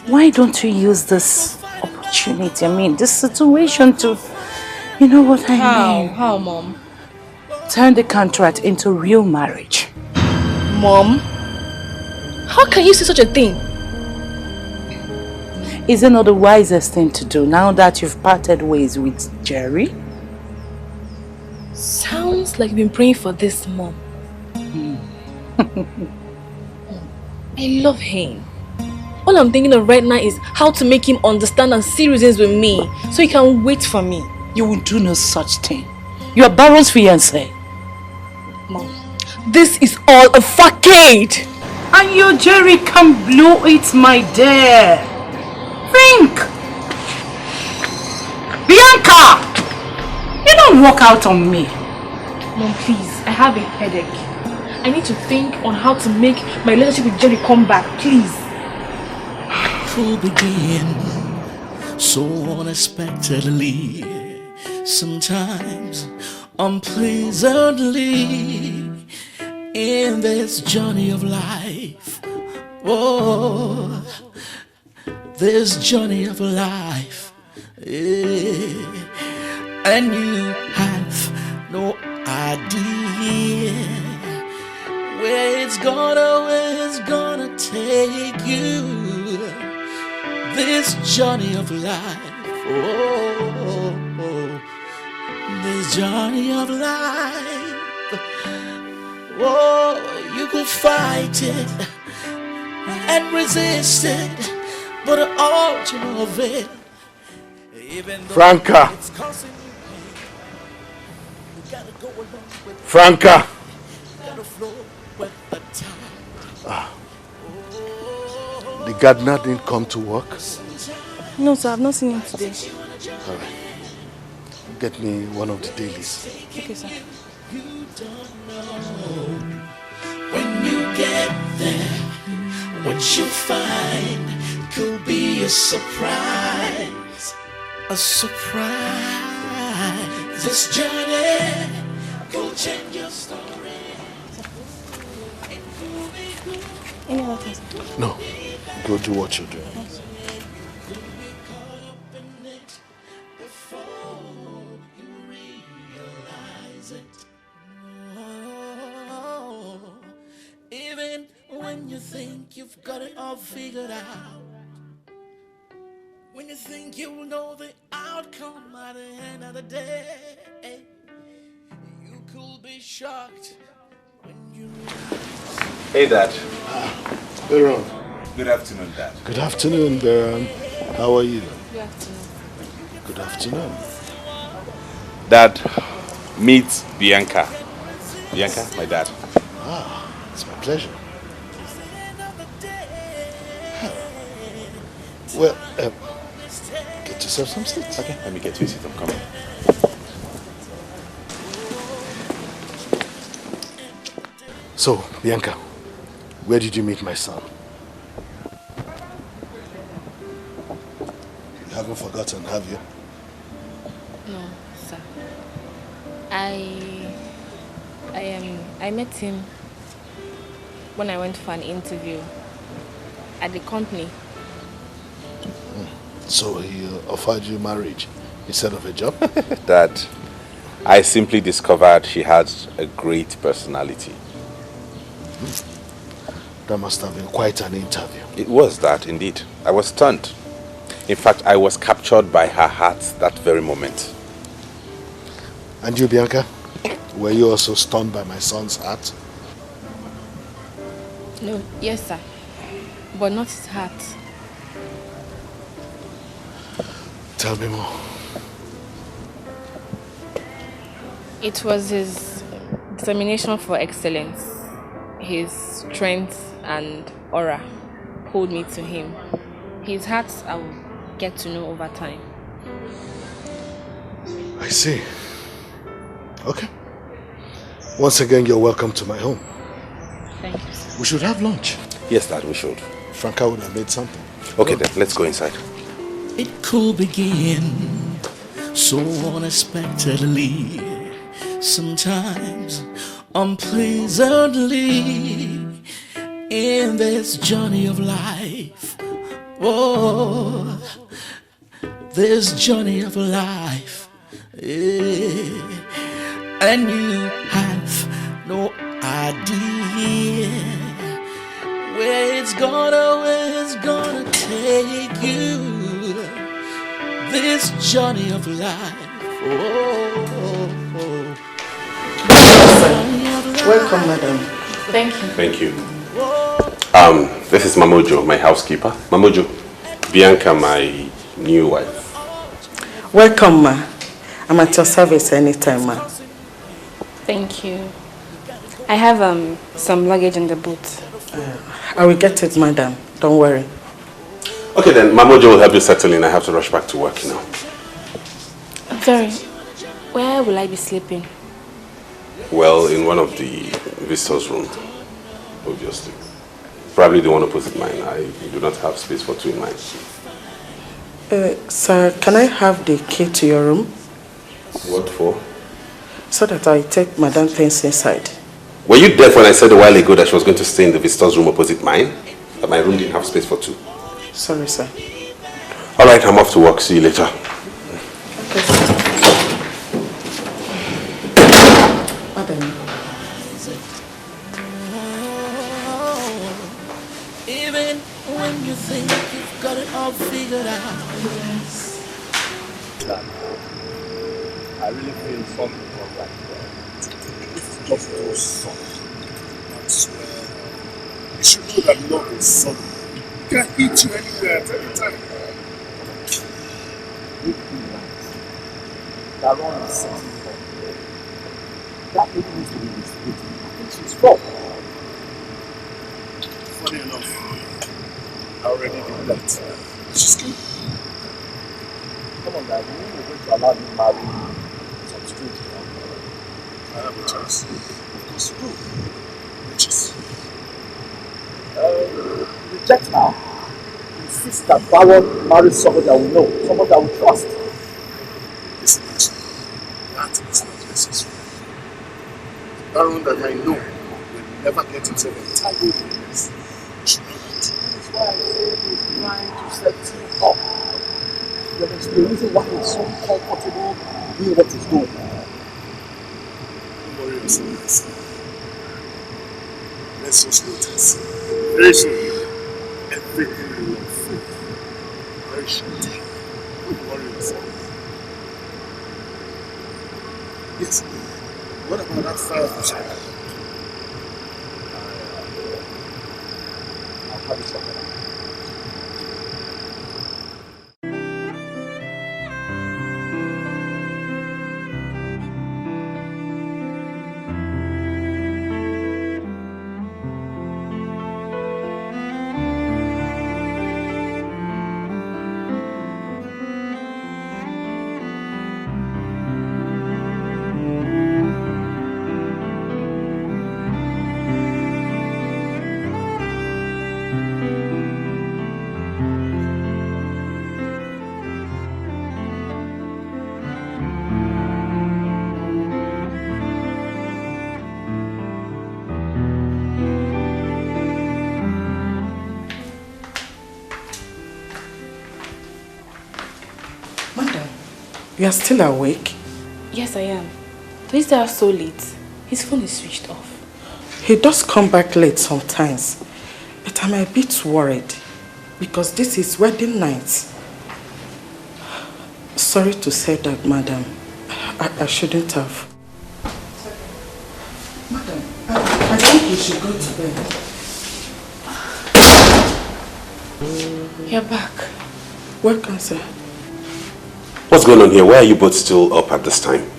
Why don't you use this opportunity, this situation to, you know what I mean? How, Mom? Turn the contract into real marriage. Mom? How can you say such a thing? Is it not the wisest thing to do now that you've parted ways with Jerry? Sounds like you've been praying for this, Mom. I love him. All I'm thinking of right now is how to make him understand and see reasons with me so he can wait for me. You will do no such thing. You are Baron's fiancé. Mom, this is all a facade. And your Jerry can blow it, my dear. Think! Bianca! You don't walk out on me. Mom, please, I have a headache. I need to think on how to make my relationship with Jerry come back, please. Could begin so unexpectedly, sometimes unpleasantly, in this journey of life. Oh, this journey of life, and you have no idea where it's gonna take you. This journey of life, this journey of life. Oh, you could fight it and resist it, but all to no avail. Franca! Franca! The gardener didn't come to work? No, sir, I've not seen him today. All right. Get me one of the dailies. Okay, sir. When you get there, what you find could be a surprise. A surprise. This journey could change your story. Any other things? No. Go do what you're doing. Even when you think you've got it all figured out, when you think you know the outcome at the end of the day, you could be shocked when you realize. Hey, Dad. Baron. Good afternoon, Dad. Good afternoon, Baron. How are you? Good afternoon. Good afternoon. Dad, meet Bianca. Bianca, my dad. Ah, it's my pleasure. Well, get yourself some seats. Okay, let me get you a seat. I'm coming. So, Bianca, where did you meet my son? You haven't forgotten, have you? No, sir. I met him when I went for an interview at the company. So he offered you marriage? instead of a job? Dad, I simply discovered she has a great personality. That must have been quite an interview. It was that, indeed. I was stunned. In fact, I was captured by her heart that very moment. And you, Bianca? Were you also stunned by my son's heart? No, yes, sir. But not his heart. Tell me more. It was his determination for excellence, his strength and aura pulled me to him. His heart I will get to know over time. I see. Okay. Once again, you're welcome to my home. Thank you, sir. We should have lunch. Yes, Dad, we should. Franca would have made something. Okay, then, let's go inside. It could begin so unexpectedly, sometimes unpleasantly, in this journey of life. Oh, this journey of life. Yeah. And you have no idea where it's gonna take you. This journey of life. Welcome, madam. Thank you. Thank you. This is Mamojo, my housekeeper. Mamojo, Bianca, my new wife. Welcome, ma. I'm at your service anytime, ma. Thank you. I have some luggage in the boot. I will get it, madam. Don't worry. Okay then, Mamojo will help you settle in. I have to rush back to work now. Sorry, where will I be sleeping? Well, in one of the visitors' room, obviously. Probably the one opposite mine. I do not have space for two in mine. Sir, can I have the key to your room? What for? So that I take madam things inside. Were you deaf when I said a while ago that she was going to stay in the visitors' room opposite mine? That my room didn't have space for two? Sorry, sir. All right, I'm off to work. See you later. Okay. Madam. Even when you think you've got it all figured out. I really feel something from that. It's just too soft. I swear. You should know that love is something. It can hit you anywhere at any time. That one is something. That lady needs to be respected. I think she's wrong. Funny enough, I already did that. She's good. Come on, guys. We're going to allow you to marry some strange girl. I have a chance. Of course you do. Which is reject her. Insist that Baron marries somebody that will know, somebody that will trust. Listen, that is not necessary. Baron that I know will never get himself entangled in this. You should know that. That's why I say he's trying to set you up. There is the reason why he's so comfortable doing what he's doing. Don't worry yourself. Let's just wait and see. Very soon, everything will be free. Very short time. Don't worry yourself. Yes. What about that fire fish? I'll have it shot. You are still awake? Yes, I am. Please stay out so late. His phone is switched off. He does come back late sometimes. But I'm a bit worried because this is wedding night. Sorry to say that, madam. I shouldn't have. Madam, I think we should go to bed. You're back. Welcome, sir. What's going on here? Why are you both still up at this time?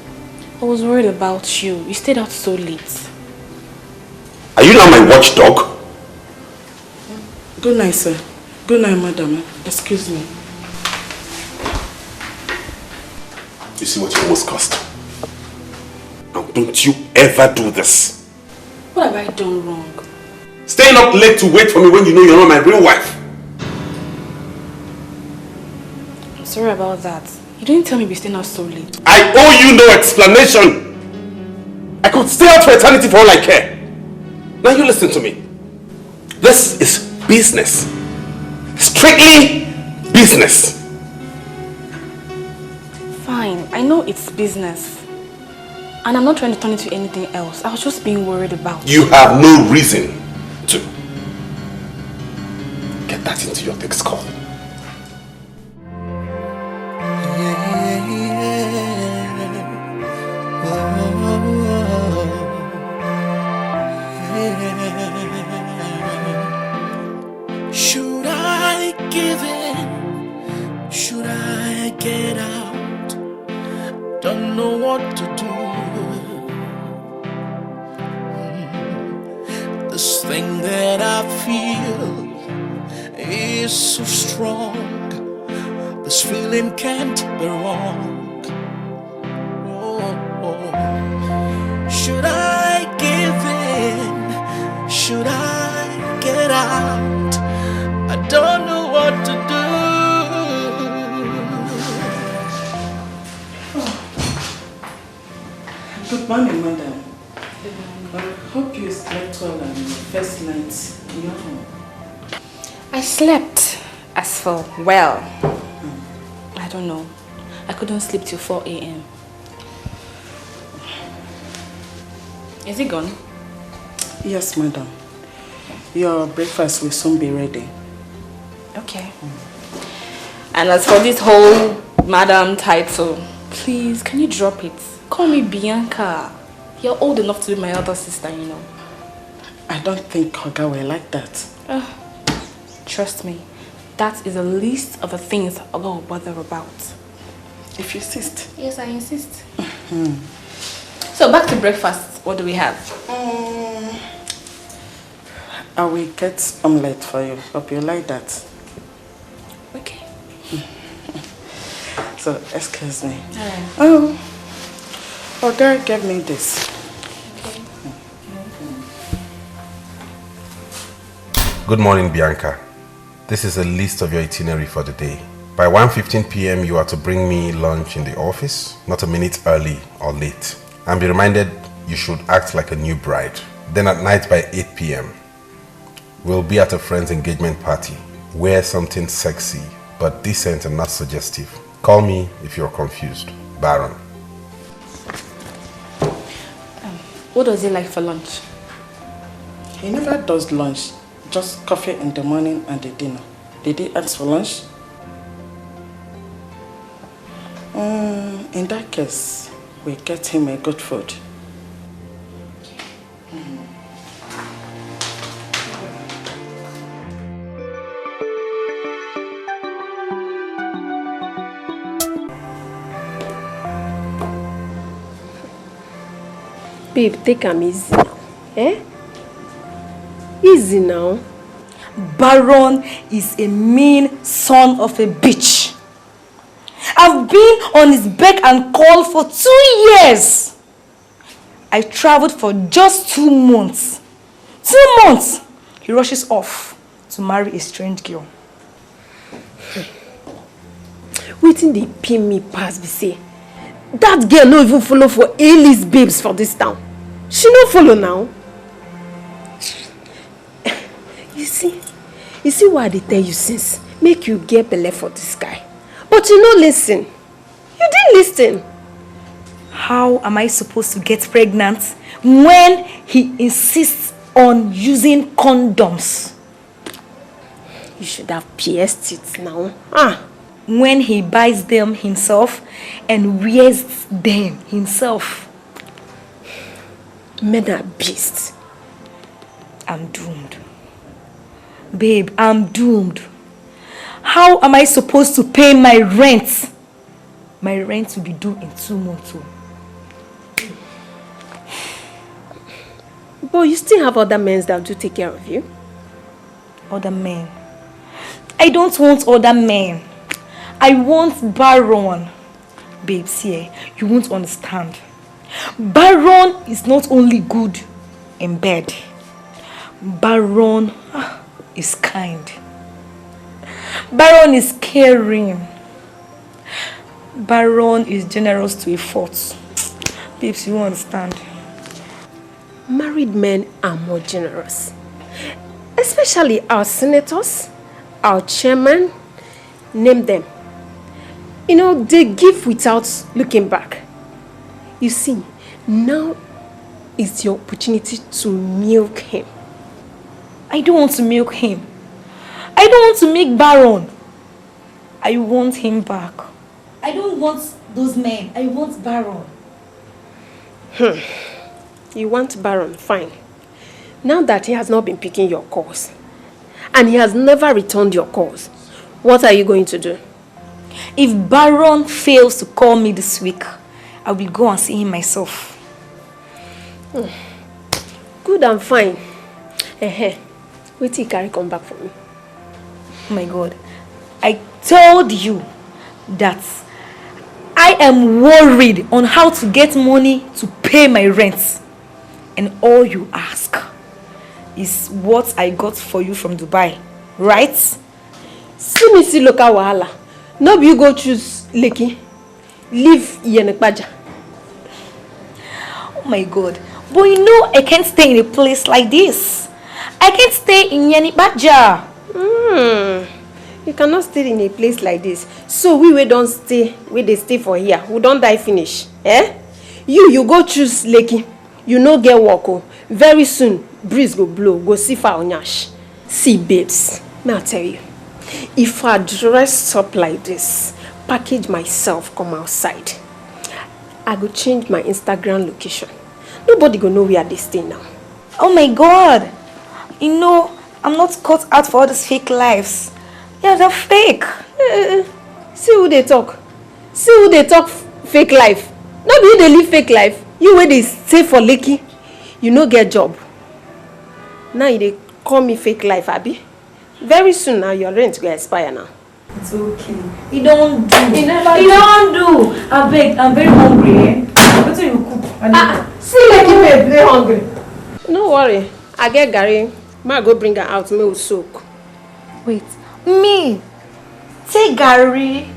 I was worried about you. You stayed out so late. Are you now my watchdog? Good night, sir. Good night, madam. Excuse me. You see what you almost cost? Now don't you ever do this. What have I done wrong? Staying up late to wait for me when you know you're not my real wife. I'm sorry about that. You didn't tell me you'd be staying out so late. I owe you no explanation. I could stay out for eternity for all I care. Now you listen to me. This is business. Strictly business. Fine, I know it's business. And I'm not trying to turn it to anything else. I was just being worried about You have no reason to. Get that into your thick skull. Should I give in? Should I get out? Don't know what to do. This thing that I feel is so strong. This feeling can't be wrong. Oh. Should I give in? Should I get out? I don't know what to do. Good morning, madam. I hope you slept well on your first night in your home. I slept as for well. I don't know. I couldn't sleep till 4 a.m. Is it gone? Yes, madam. Your breakfast will soon be ready. Okay. And as for this whole madam title, please, can you drop it? Call me Bianca. You're old enough to be my other sister, you know. I don't think Oga will like that. Trust me, that is a list of the things Oga will bother about. If you insist. Yes, I insist. So back to breakfast. What do we have? I will get omelette for you. Hope you like that. Okay. So, excuse me. Alright. Oh, Oga gave me this. Good morning, Bianca. This is a list of your itinerary for the day. By 1:15 p.m. you are to bring me lunch in the office, not a minute early or late. And be reminded you should act like a new bride. Then at night by 8 p.m. we'll be at a friend's engagement party. Wear something sexy, but decent and not suggestive. Call me if you're confused. Baron. What does he like for lunch? He never does lunch. Just coffee in the morning and the dinner. Did he ask for lunch? In that case, we get him a good food. Babe, take am easy now. Eh? Easy now. Baron is a mean son of a bitch. I've been on his beck and call for 2 years. I traveled for just 2 months. 2 months! He rushes off to marry a strange girl. Wetin dey pin me pass be say that girl no even follow for A-list babes for this town. She no follow now. You see why I dey tell you since make you get belle for this guy. But you no listen. You You didn't listen. How am I supposed to get pregnant when he insists on using condoms? You should have pierced it now. When he buys them himself and wears them himself. Men are beasts. I'm doomed. Babe, I'm doomed. How am I supposed to pay my rent? My rent will be due in 2 months. But you still have other men that do take care of you. Other men? I don't want other men. I want Baron. Babes, here, you won't understand. Baron is not only good in bed. Baron is kind. Baron is caring. Baron is generous to a fault. Babes, you won't understand. Married men are more generous. Especially our senators, our chairman, name them. You know, they give without looking back. You see, now is your opportunity to milk him. I don't want to milk him. I don't want to make Baron. I want him back. I don't want those men. I want Baron. You want Baron, fine. Now that he has not been picking your calls, and he has never returned your calls, what are you going to do? If Baron fails to call me this week, I will go and see him myself. Good and fine. Wait till Carrie come back for me. Oh my God. I told you that I am worried on how to get money to pay my rent. And all you ask is what I got for you from Dubai, right? See me see local wahala. No be you go choose Lekki. Leave Yenekbaja. Oh my God. But you know I can't stay in a place like this. I can't stay in Yenekbaja. You cannot stay in a place like this. So we don't stay, they stay for here. We don't die finish. You go choose Lekki. You no get work. Very soon, breeze go blow. Go see for Onyash. See, babes, may I tell you, if I dress up like this, package myself, come outside, I go change my Instagram location. Nobody go know where they stay now. Oh my God. You know, I'm not cut out for all these fake lives. Yeah, they're fake. See who they talk. See who they talk fake life. Not you they live fake life. You where they stay for Lekki, you no get job. Now they call me fake life, Abby. Very soon now your rent will expire now. It's okay. You don't do. You don't do. I beg, I'm very hungry. What do you cook? See Lekki babe, they hungry. No worry. I get Gary. Ma go bring her out, me will soak. Wait, me? Take Gary.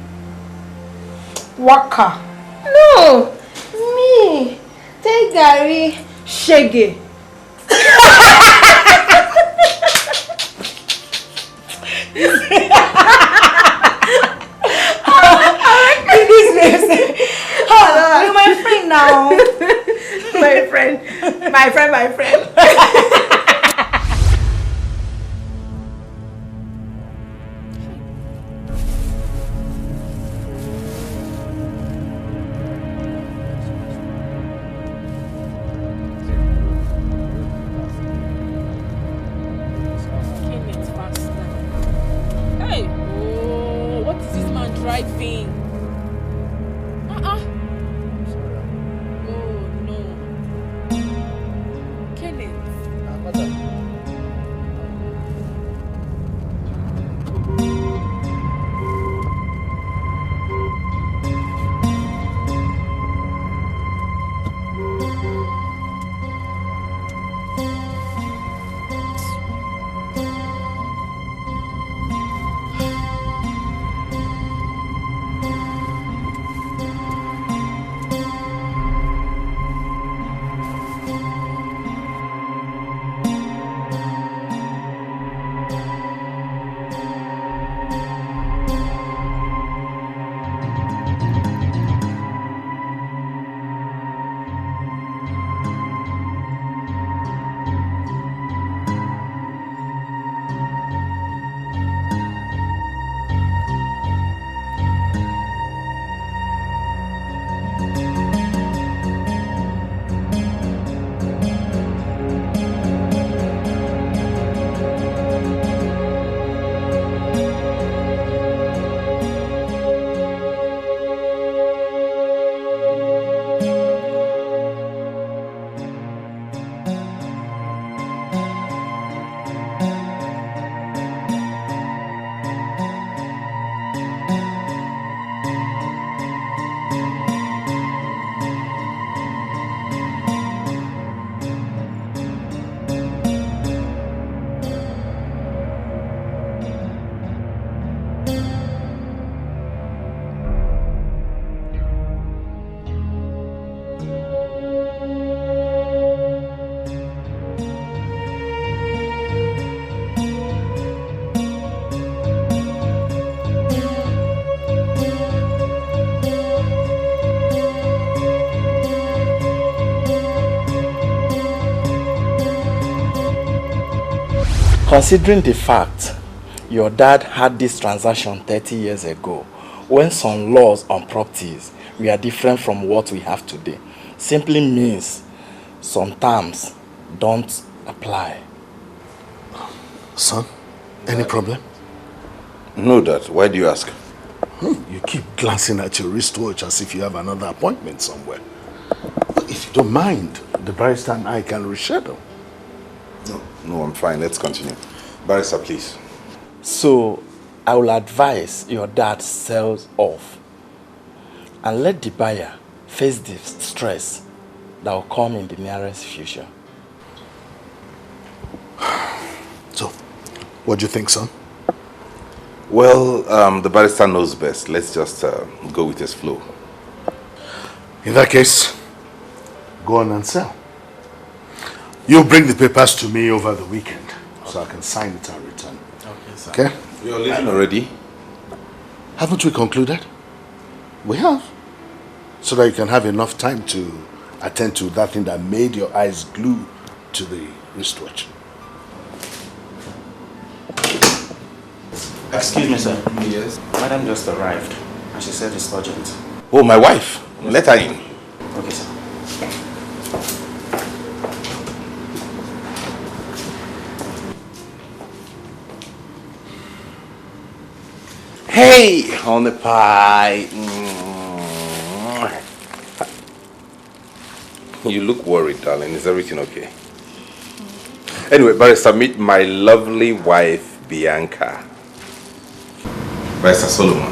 Waka. No, me. Take Gary. Shege. You're my friend now. My friend. Considering the fact your dad had this transaction 30 years ago, when some laws on properties were different from what we have today, simply means some terms don't apply. Son, any problem? No, Dad. Why do you ask? You keep glancing at your wristwatch as if you have another appointment somewhere. If you don't mind, the barrister and I can reschedule. No, I'm fine. Let's continue. Barrister, please. So, I will advise your dad sells off and let the buyer face the stress that will come in the nearest future. So, what do you think, son? Well, the barrister knows best. Let's just go with his flow. In that case, go on and sell. You bring the papers to me over the weekend so I can sign it and return. Okay, sir. Okay? You're leaving already? Haven't we concluded? We have. So that you can have enough time to attend to that thing that made your eyes glue to the wristwatch. Excuse me, sir. Yes? Madam just arrived, and she said it's urgent. Oh, my wife. Let her in. Okay, sir. Hey, on the pie. You look worried, darling. Is everything okay? Anyway, Barrister, meet my lovely wife, Bianca. Barrister Solomon.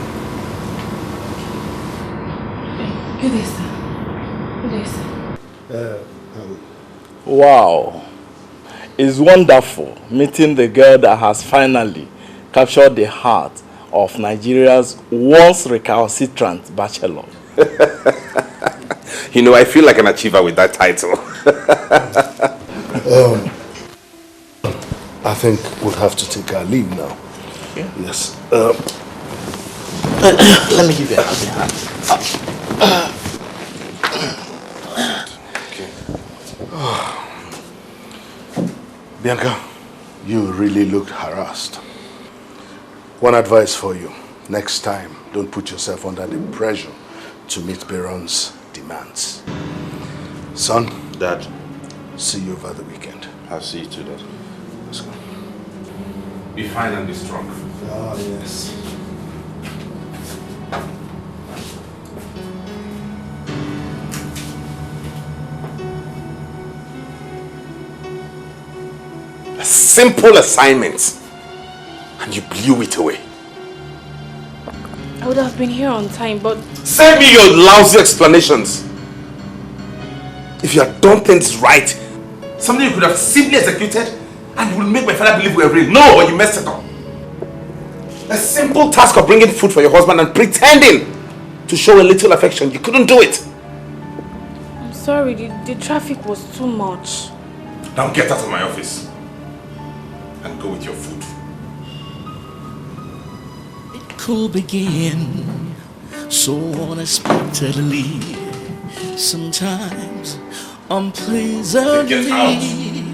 Good day, sir. Good day, sir. Wow. It's wonderful meeting the girl that has finally captured the heart of Nigeria's once recalcitrant bachelor. You know, I feel like an achiever with that title. I think we'll have to take our leave now. Okay. Yes. Let me give you a hand. Bianca, you really looked harassed. One advice for you. Next time, don't put yourself under the pressure to meet Baron's demands. Son. Dad. See you over the weekend. I'll see you too, Dad. Let's go. Be fine and be strong. Oh, yes. A simple assignment, and you blew it away. I would have been here on time, but... Save me your lousy explanations. If you had done things right, something you could have simply executed and would make my father believe we were real. No, but you messed it up. A simple task of bringing food for your husband and pretending to show a little affection. You couldn't do it. I'm sorry, the traffic was too much. Now get out of my office and go with your food. It could begin so unexpectedly, sometimes unpleasantly,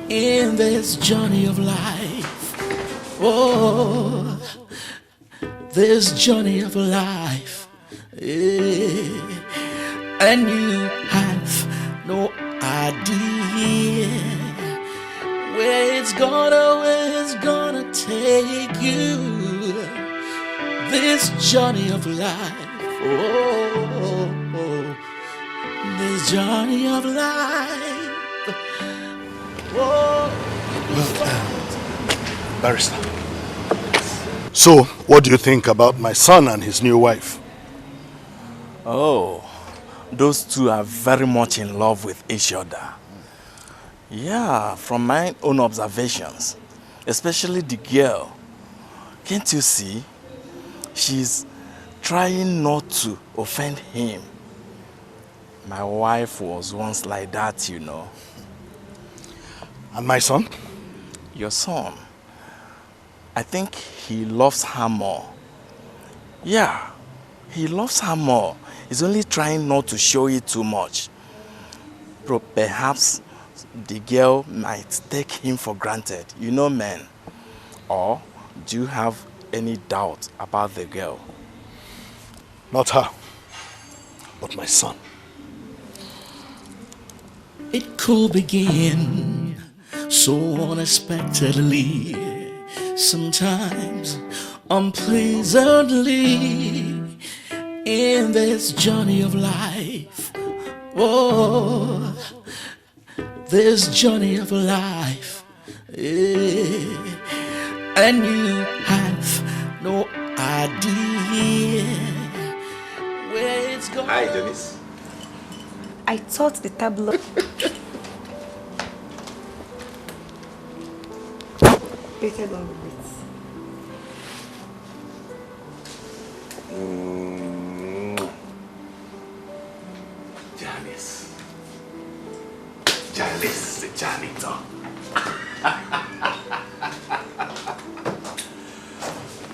in this journey of life. Oh, this journey of life, and you have no idea where it's gonna take you. This journey of life, oh, this journey of life. Oh. Barrister. So, what do you think about my son and his new wife? Oh, those two are very much in love with each other. Yeah, from my own observations, especially the girl. Can't you see? She's trying not to offend him. My wife was once like that, you know. And my son? Your son. I think he loves her more. Yeah, he loves her more. He's only trying not to show it too much. Perhaps the girl might take him for granted. You know men. Or do you have any doubt about the girl? Not her, but my son. It could begin so unexpectedly, sometimes unpleasantly, in this journey of life. Oh, this journey of life. And you have no idea where it's going. Hi, Janice. I thought the tableau. Better don't wait. Janice. Janice, the janitor.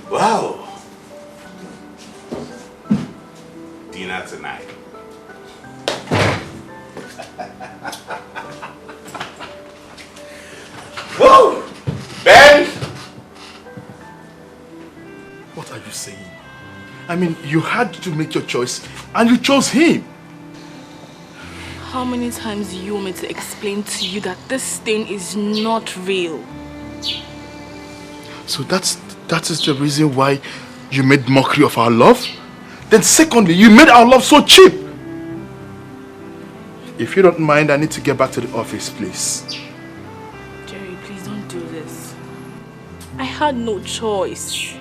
Wow. Dinner tonight. Whoa! Ben! What are you saying? I mean, you had to make your choice and you chose him. How many times do you want me to explain to you that this thing is not real? So that is the reason why you made mockery of our love? Then secondly, you made our love so cheap. If you don't mind, I need to get back to the office, please. Jerry, please don't do this. I had no choice.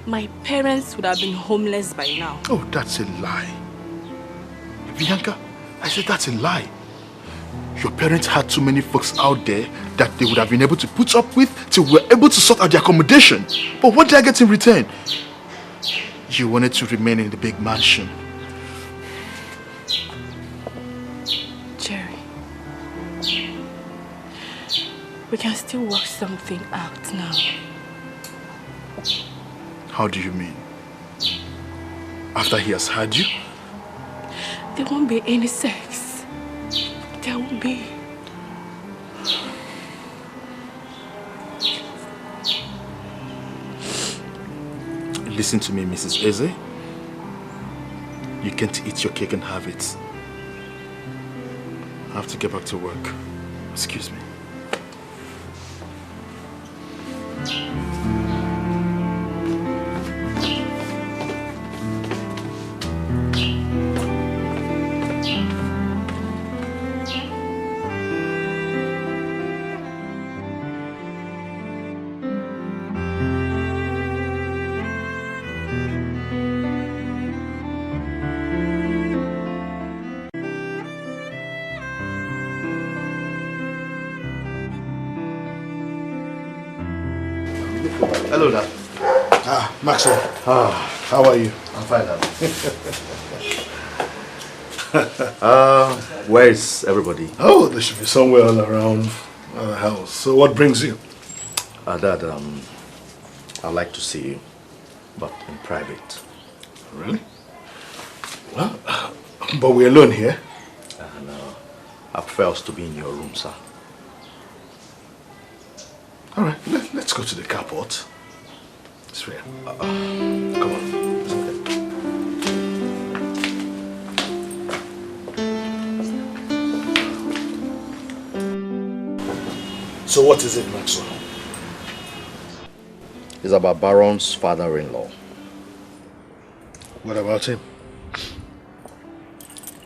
My parents would have been homeless by now. Oh, that's a lie. Bianca, I said that's a lie. Your parents had too many folks out there that they would have been able to put up with till we were able to sort out their accommodation. But what did I get in return? You wanted to remain in the big mansion. Jerry, we can still work something out now. How do you mean? After he has had you? There won't be any sex. There won't be. Listen to me, Mrs. Eze. You can't eat your cake and have it. I have to get back to work. Excuse me. Hello, Dad. Maxwell. How are you? I'm fine, Dad. Where is everybody? Oh, they should be somewhere all around the house. So what brings you? Dad, I'd like to see you, but in private. Really? Well, but we're alone here. No, I prefer us to be in your room, sir. All right, let's go to the carport. It's fair. Come on. It's okay. So what is it, Maxwell? It's about Baron's father-in-law. What about him?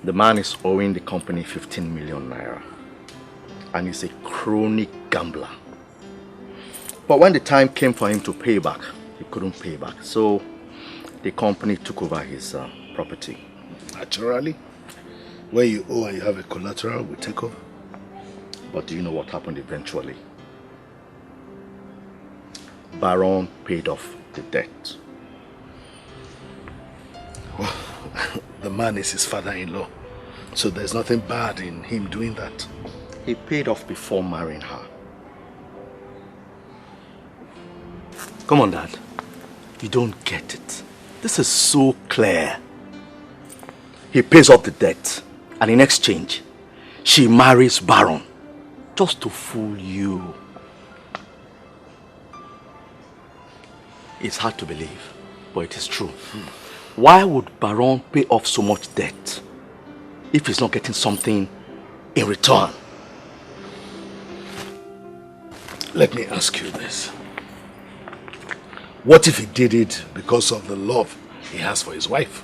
The man is owing the company 15 million naira. And he's a chronic gambler. But when the time came for him to pay back, he couldn't pay back. So the company took over his property. Naturally. When you owe and you have a collateral, we take over. But do you know what happened eventually? Baron paid off the debt. Well, the man is his father-in-law. So there's nothing bad in him doing that. He paid off before marrying her. Come on, Dad. You don't get it. This is so clear. He pays off the debt, and in exchange, she marries Baron. just to fool you. It's hard to believe, but it is true. Why would Baron pay off so much debt if he's not getting something in return? Let me ask you this. What if he did it because of the love he has for his wife?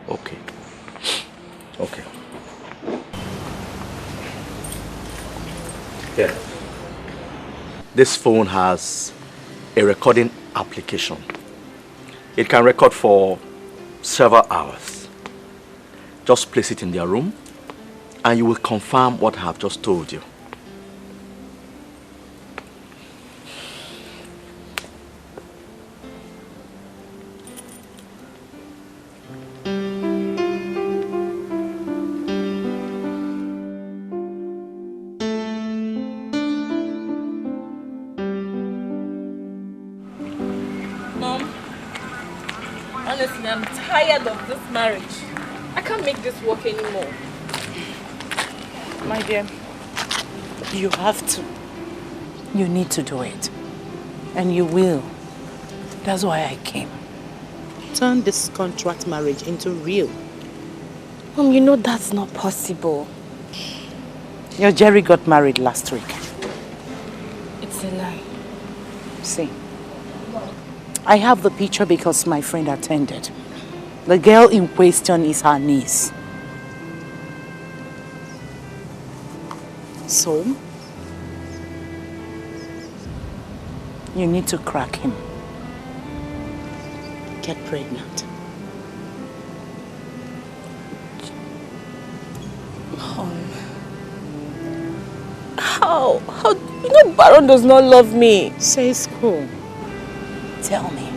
Okay. Okay. Here. This phone has a recording application. It can record for several hours. Just place it in their room and you will confirm what I have just told you. Honestly, I'm tired of this marriage. I can't make this work anymore. My dear, you have to. You need to do it. And you will. That's why I came. Turn this contract marriage into real. Mom, you know that's not possible. Your Jerry got married last week. It's a lie. See, I have the picture because my friend attended. The girl in question is her niece. So, you need to crack him. Get pregnant. How? You know Baron does not love me. Say school. Tell me,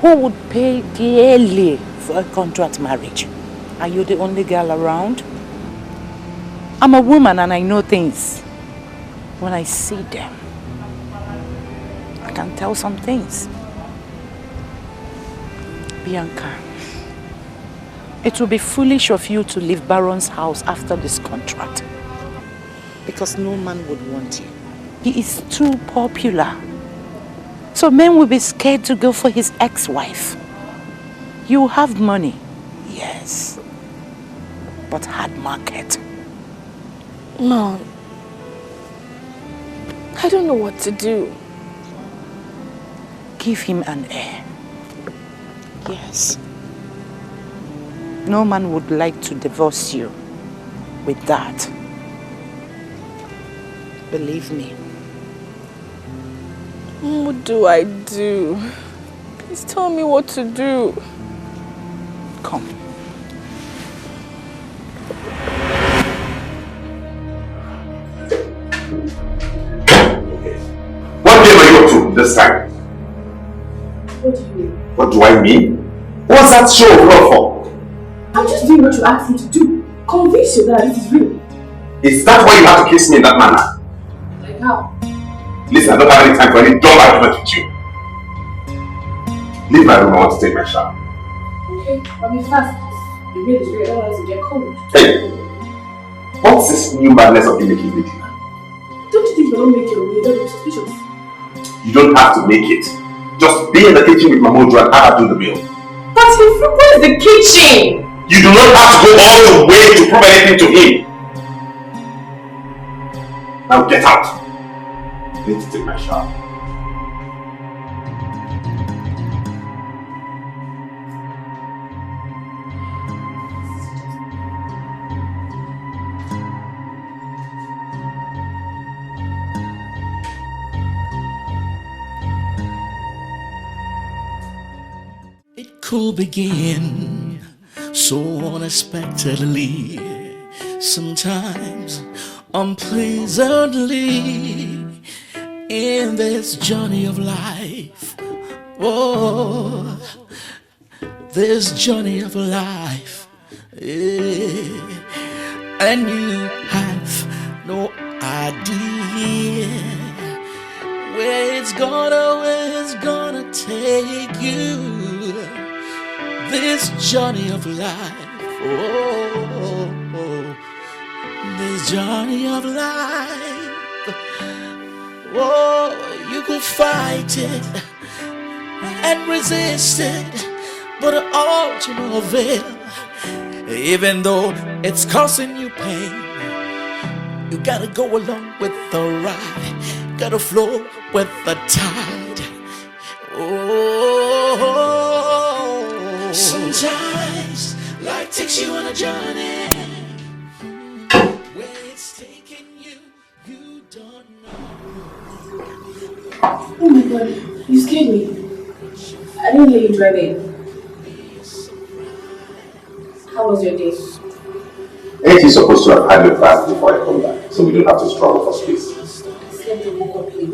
who would pay dearly for a contract marriage? Are you the only girl around? I'm a woman and I know things. When I see them, I can tell some things. Bianca, it will be foolish of you to leave Baron's house after this contract. Because no man would want you. He is too popular. So men will be scared to go for his ex-wife. You have money, yes, but hard market. Mom, I don't know what to do. Give him an heir. Yes. No man would like to divorce you with that. Believe me. What do I do? Please tell me what to do. Come. What game are you up to this time? What do you mean? What do I mean? What's that show of love for? I'm just doing what you asked me to do. Convince you that this is real. Is that why you have to kiss me in that manner? Like how? Listen, I don't have any time for any dumb argument with you. Leave my room, I want to take my shower. Okay, but be fast. The real is real, I don't want to get cold. Hey, what's this new madness of you making me dinner? Don't you think if I don't make your way, you're suspicious? You don't have to make it. Just be in the kitchen with Mamojo and have her do the meal. But where's the kitchen? You do not have to go all the way to prove anything to him. Now get out. I need to take my shower. It could begin so unexpectedly, sometimes unpleasantly, in this journey of life. Oh, this journey of life, yeah. And you have no idea where it's gonna take you. This journey of life, oh, this this journey of life. Oh, you could fight it and resist it, but all to no avail. Even though it's causing you pain, you gotta go along with the ride, gotta flow with the tide. Oh, sometimes life takes you on a journey where it's taking you, you don't know. Oh my god, you scared me. I didn't hear you driving. How was your day? Ain't you supposed to have had your bath before I come back, so we don't have to struggle for space? I slept and woke up late.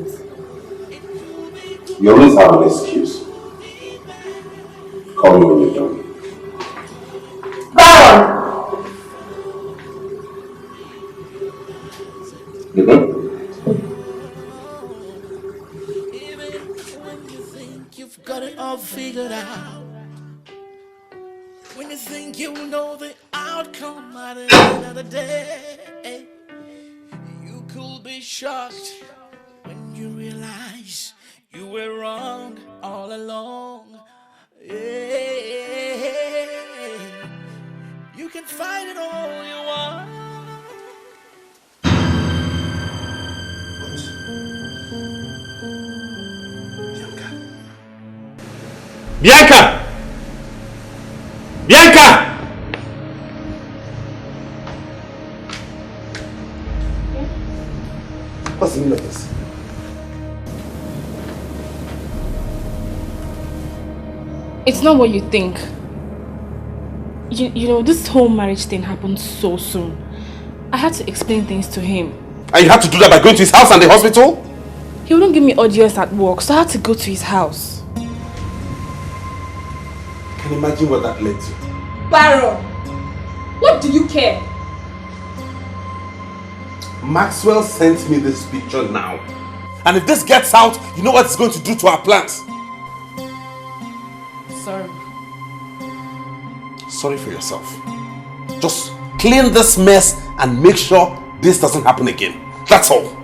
You always have an excuse. Call me when you're done. You've got it all figured out. When you think you know the outcome at the end of the day, you could be shocked when you realize you were wrong all along. Yeah. You can fight it all you want. Bianca! Bianca! What's the meaning of this? It's not what you think. You know, this whole marriage thing happened so soon. I had to explain things to him. And you had to do that by going to his house and the hospital? He wouldn't give me audience at work, so I had to go to his house. Can you imagine what that led to? Baron, what do you care? Maxwell sent me this picture now. And if this gets out, you know what it's going to do to our plans. Sorry. Sorry for yourself. Just clean this mess and make sure this doesn't happen again. That's all.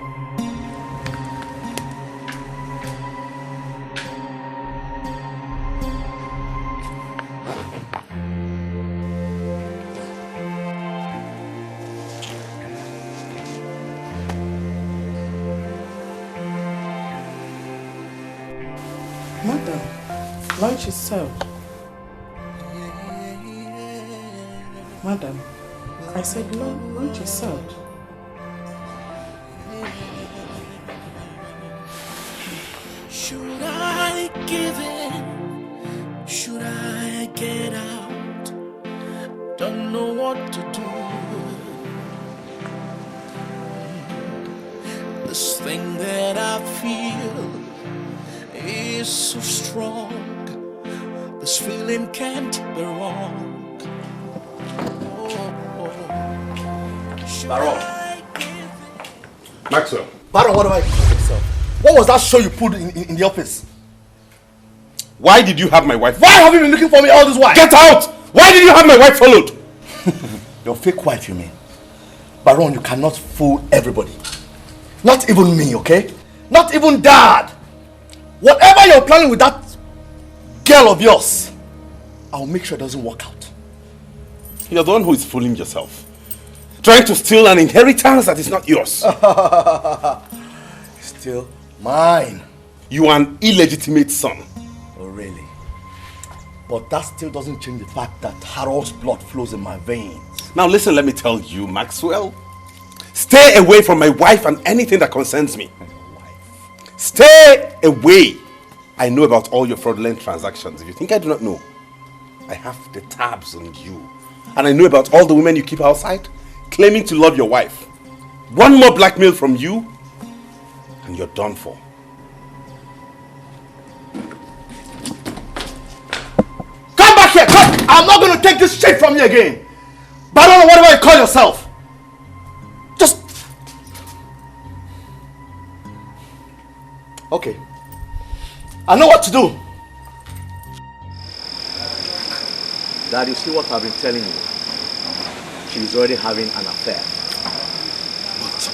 Madam, lunch is served. Madam, I said lunch is served. Should I give in? Should I get out? Don't know what to do. This thing that I feel is so strong. This feeling can't be wrong. Baron. Maxwell. Baron, what do I call yourself? What was that show you put in the office? Why did you have my wife? Why have you been looking for me all this while? Get out! Why did you have my wife followed? Your fake wife, you mean? Baron, you cannot fool everybody. Not even me, okay? Not even Dad. Whatever you're planning with that girl of yours, I'll make sure it doesn't work out. You're the one who is fooling yourself. Trying to steal an inheritance that is not yours. Still mine. You are an illegitimate son. Oh, really? But that still doesn't change the fact that Harold's blood flows in my veins. Now listen, let me tell you, Maxwell. Stay away from my wife and anything that concerns me. Stay away. I know about all your fraudulent transactions. If you think I do not know, I have the tabs on you. And I know about all the women you keep outside, claiming to love your wife. One more blackmail from you, and you're done for. Come back here! Come! I'm not going to take this shit from you again! Baron, or whatever you call yourself! Just... Okay. I know what to do. Dad, you see what I've been telling you? She's already having an affair.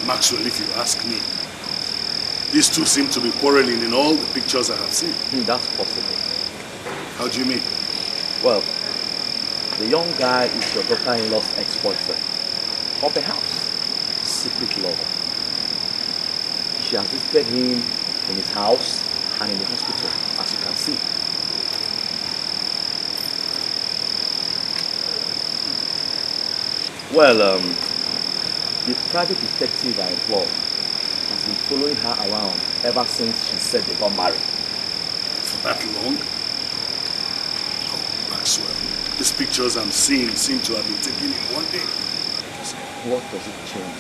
Maxwell, if you ask me, these two seem to be quarreling in all the pictures I have seen. That's possible. How do you mean? Well, the young guy is your daughter-in-law's ex-boyfriend. Or perhaps secret lover. She has visited him in his house and in the hospital, as you can see. Well, the private detective I employed has been following her around ever since she said they got married. For that long? Oh, Maxwell, these pictures I'm seeing seem to have been taken in one day. What does it change?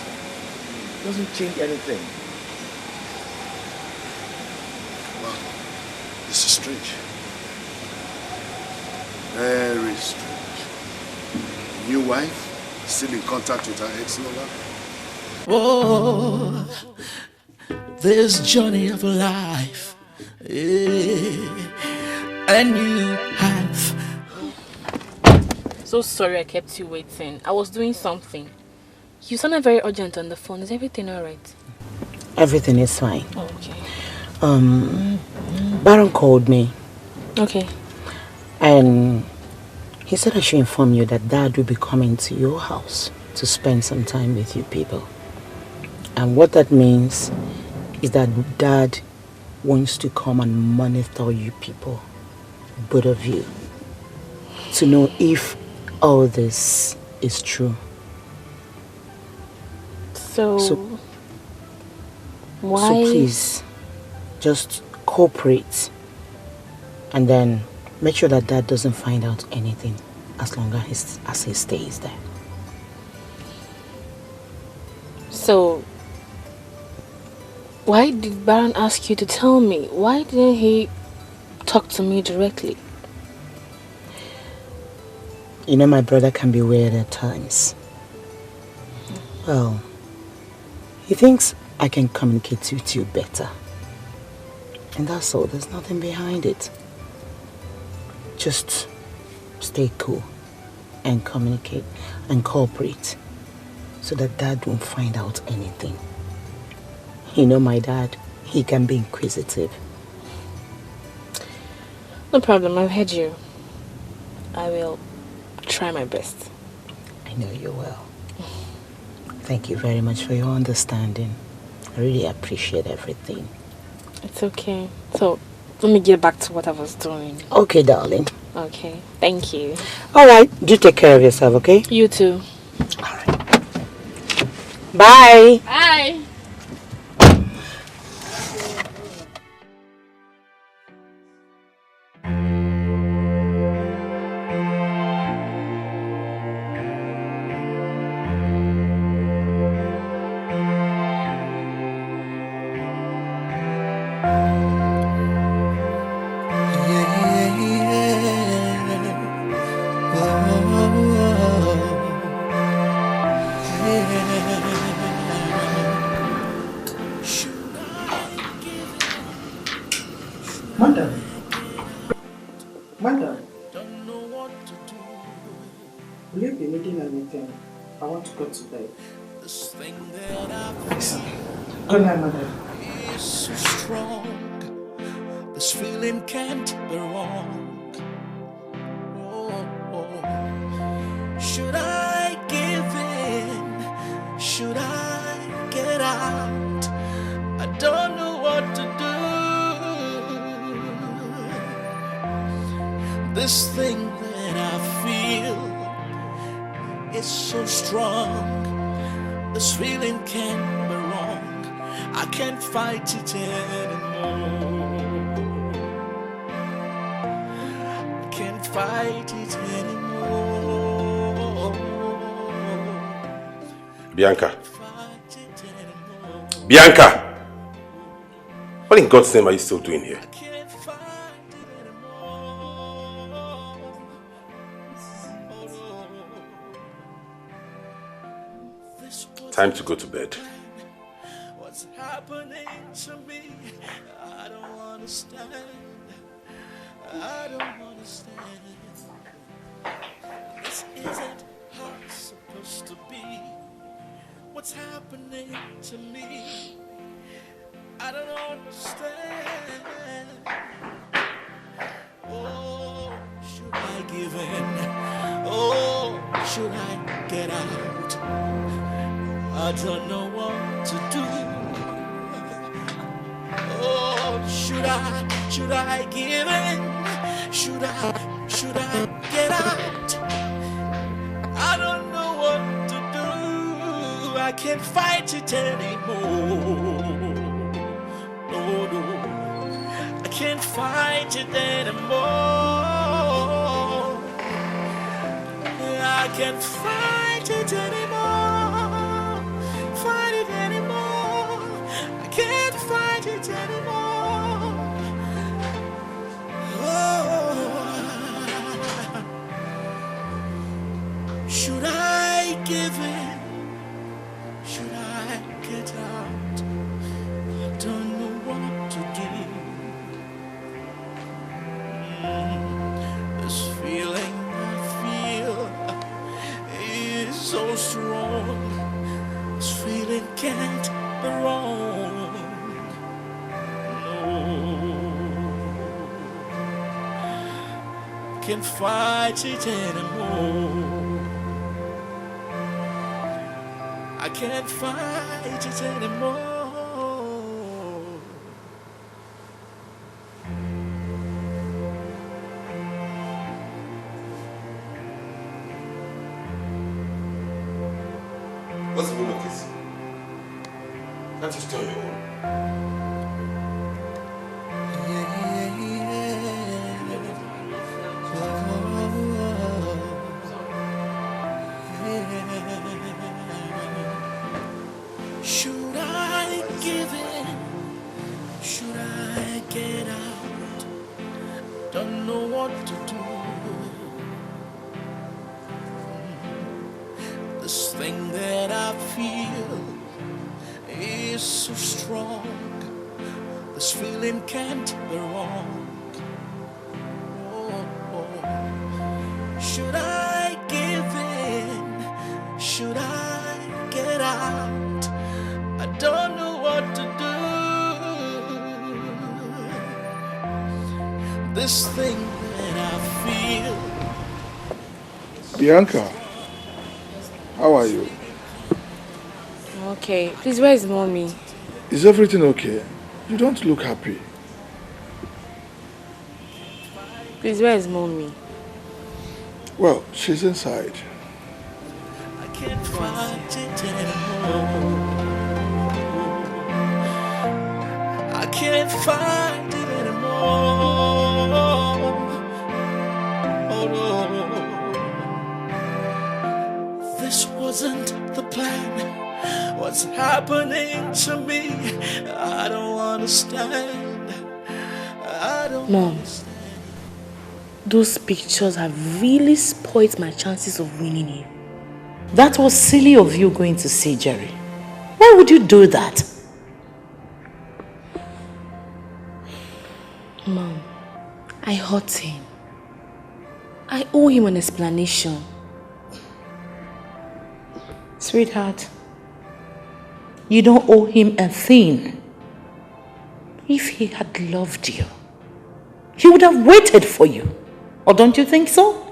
It doesn't change anything. Wow, this is strange. Very strange. New wife? Still in contact with her ex-lover? Oh, this journey of life, and you have. So sorry I kept you waiting. I was doing something. You sounded very urgent on the phone. Is everything alright? Everything is fine. Oh, okay. Baron called me. Okay. And he said I should inform you that Dad will be coming to your house to spend some time with you people. And what that means is that Dad wants to come and monitor you people, both of you, to know if all this is true. So why? So please, just cooperate and then make sure that Dad doesn't find out anything as long as he stays there. So why did Baron ask you to tell me? Why didn't he talk to me directly? You know, my brother can be weird at times. Well, he thinks I can communicate with you better. And that's all. There's nothing behind it. Just stay cool and communicate and cooperate so that Dad won't find out anything. You know my dad, he can be inquisitive. No problem, I've heard you. I will try my best. I know you will. Thank you very much for your understanding. I really appreciate everything. It's okay. So, let me get back to what I was doing. Okay, darling. Okay, thank you. Alright, do take care of yourself, okay? You too. Alright. Bye. Bye. Madam, will you be needing anything? I want to go to bed. Good night, madam. It's so strong. This feeling can't be wrong. Should I give in? Should I get out? I don't know what to do. This thing that I feel is so strong. This feeling can't be wrong. I can't fight it anymore. I can't fight it anymore. Bianca. Bianca! What in God's name are you still doing here? Time to go to bed. What's happening to me? I don't understand. I don't understand. This isn't how it's supposed to be. what's happening to me. I don't understand. Oh, should I give in? Oh, should I get out? I don't know what to do. Oh, should I give in? Should I get out? I don't know what to do. I can't fight it anymore. No, no, I can't fight it anymore. I can't fight it anymore. Fight it anymore. I can't fight it anymore. Oh, should I give in? Should I get out? I don't know what to do. This feeling I feel is so strong. This feeling can't be wrong. No, can't fight it anymore. I can't fight it anymore. What's the meaning of this? Can't you tell your own? Should I give in? Should I get out? Don't know what to do. This thing that I feel is so strong. This feeling can't be wrong. Oh. Should I give in? Should I get out? I don't know what to do. This thing that I feel. Bianca, how are you? Okay, please, where is mommy? Is everything okay? You don't look happy. Please, where is mommy? Well, she's inside. I can't fight it anymore. I can't fight it anymore. Oh no, this wasn't the plan. What's happening to me? I don't understand. I don't Mom, understand. those pictures have really spoiled my chances of winning you. That was silly of you going to see Jerry. Why would you do that? Mom, I hurt him. I owe him an explanation. Sweetheart, you don't owe him a thing. If he had loved you, he would have waited for you. Or don't you think so?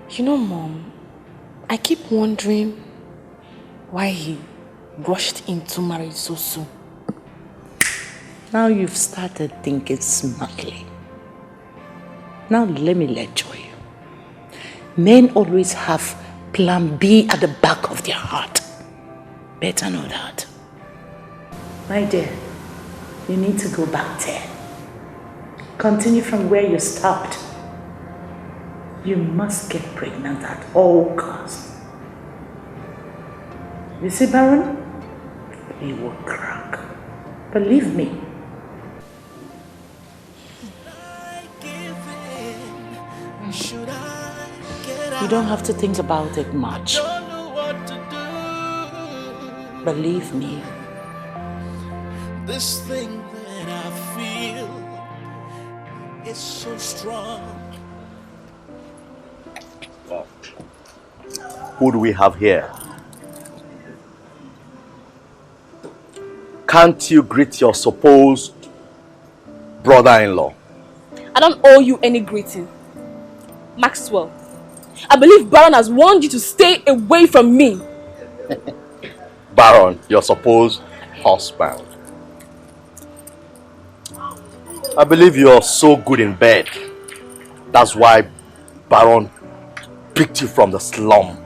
You know, Mom, I keep wondering why he rushed into marriage so soon. Now you've started thinking smartly. Now let me lecture you. Men always have plan B at the back of their heart. Better know that. My dear, you need to go back there. Continue from where you stopped. You must get pregnant at all costs. You see, Baron? He will crack. Believe me. You don't have to think about it much. Believe me. This thing that I feel is so strong. Who do we have here? Can't you greet your supposed brother-in-law? I don't owe you any greeting. Maxwell, I believe Baron has warned you to stay away from me. Baron, your supposed husband. I believe you're so good in bed. That's why Baron picked you from the slum.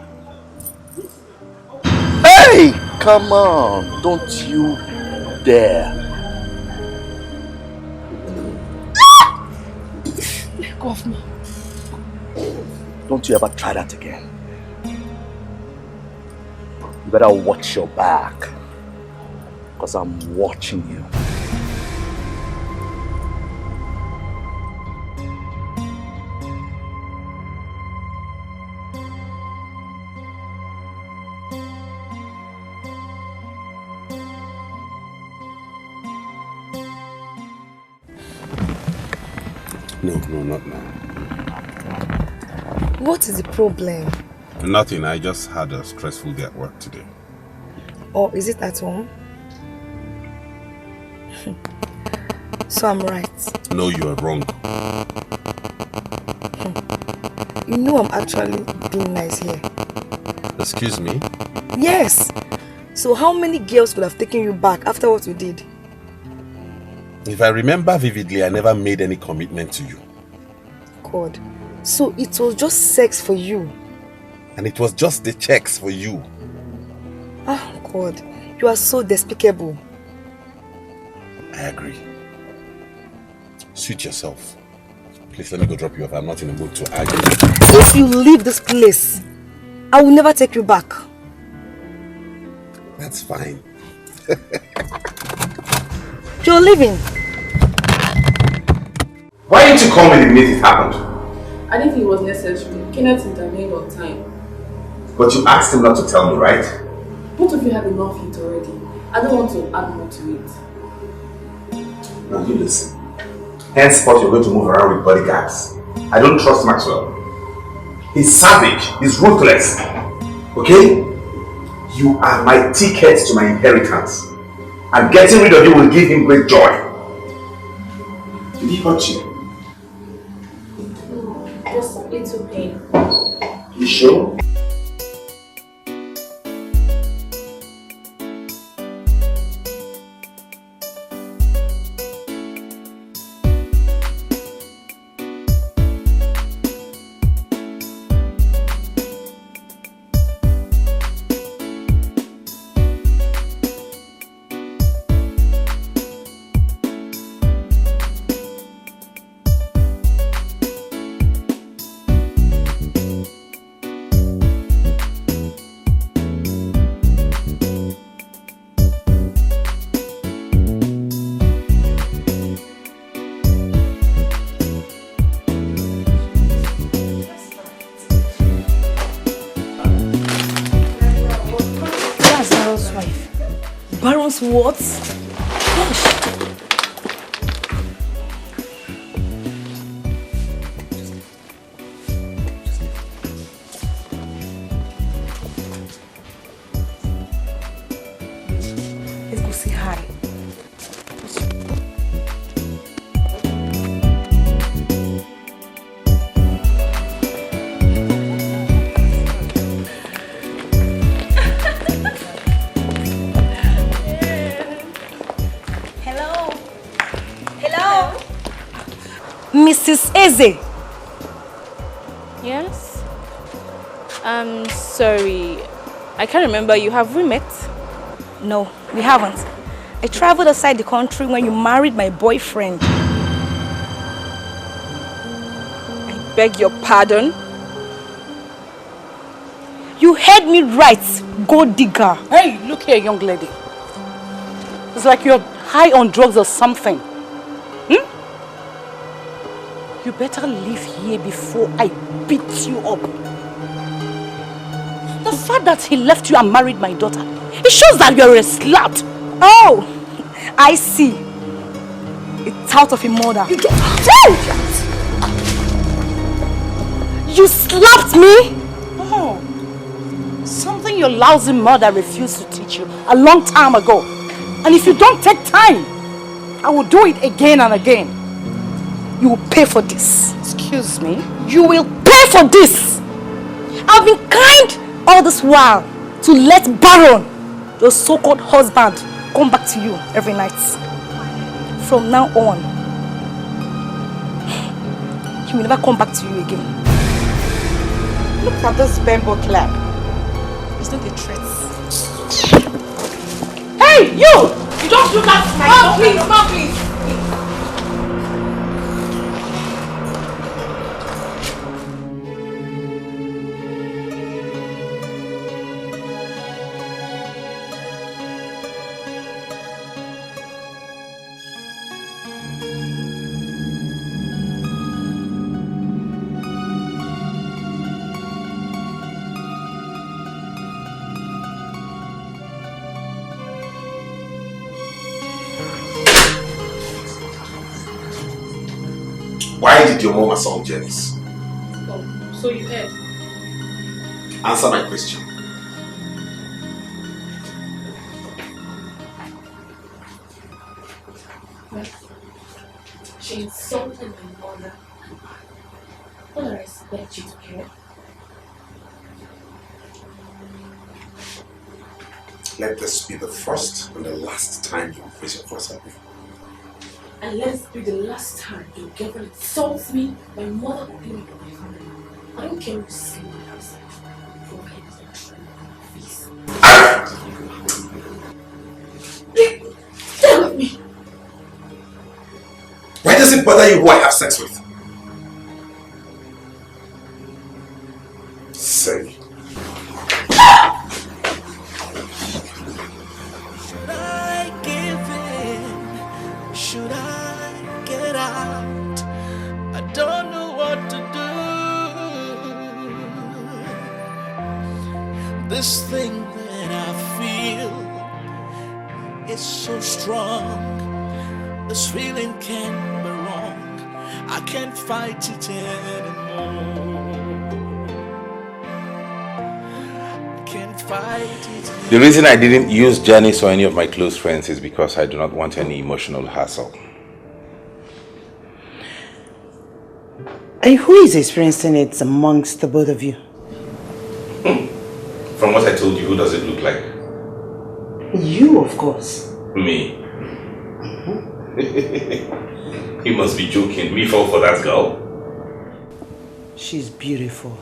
Hey! Come on, don't you dare. Let go of me. Don't you ever try that again. You better watch your back, because I'm watching you. No, not now. What is the problem? Nothing, I just had a stressful day at work today. Or is it at home? So I'm right. No, you are wrong. You know I'm actually being nice here. Excuse me? Yes! So how many girls could have taken you back after what you did? If I remember vividly, I never made any commitment to you. God. So it was just sex for you? And it was just the checks for you. Oh God. You are so despicable. I agree. Suit yourself. Please let me go drop you off. I'm not in the mood to argue. If you leave this place, I will never take you back. That's fine. You're leaving. Why didn't you call me the minute it happened? I didn't think it was necessary. Kenneth intervened on time. But you asked him not to tell me, right? Both of you have enough heat already. I don't want to add more to it. Now you listen. Henceforth you're going to move around with bodyguards. I don't trust Maxwell. He's savage. He's ruthless. Okay? You are my ticket to my inheritance. And getting rid of you will give him great joy. Did he hurt you? Just a little pain. You sure? Baron's what? Gosh. Let's go say hi. Mrs. Eze. Yes? I'm sorry. I can't remember you. Have we met? No, we haven't. I traveled outside the country when you married my boyfriend. I beg your pardon? You heard me right, gold digger. Hey, look here, young lady. It's like you're high on drugs or something. You better leave here before I beat you up. The fact that he left you and married my daughter, it shows that you're a slut. Oh, I see. It's out of a mother. You slapped me? Oh. your lousy mother refused to teach you a long time ago. And if you don't take time, I will do it again and again. You will pay for this. Excuse me. You will pay for this. I've been kind all this while to let Baron, your so-called husband, come back to you every night. From now on, he will never come back to you again. Look at this bamboo clap. It's not a threat. Hey, you! You don't look at my Mom, please, Mom, please. Why did your mom assault Janice? Oh, so you heard? Answer my question. She insulted my mother. Well, I expect you to care. Let this be the first and the last time you face your first help. And let this be the last time you ever insult me, my mother, or any of my family. I don't care if you see me outside. Stay with me. Why does it bother you who I have sex with? Say. Should I get out? I don't know what to do. This thing that I feel is so strong. This feeling can't be wrong. I can't fight it anymore. I can't fight it. The reason I didn't use Janice or any of my close friends is because I do not want any emotional hassle. And who is experiencing it amongst the both of you? From what I told you, who does it look like? You, of course. Me. You must be joking. Me fall for that girl? She's beautiful.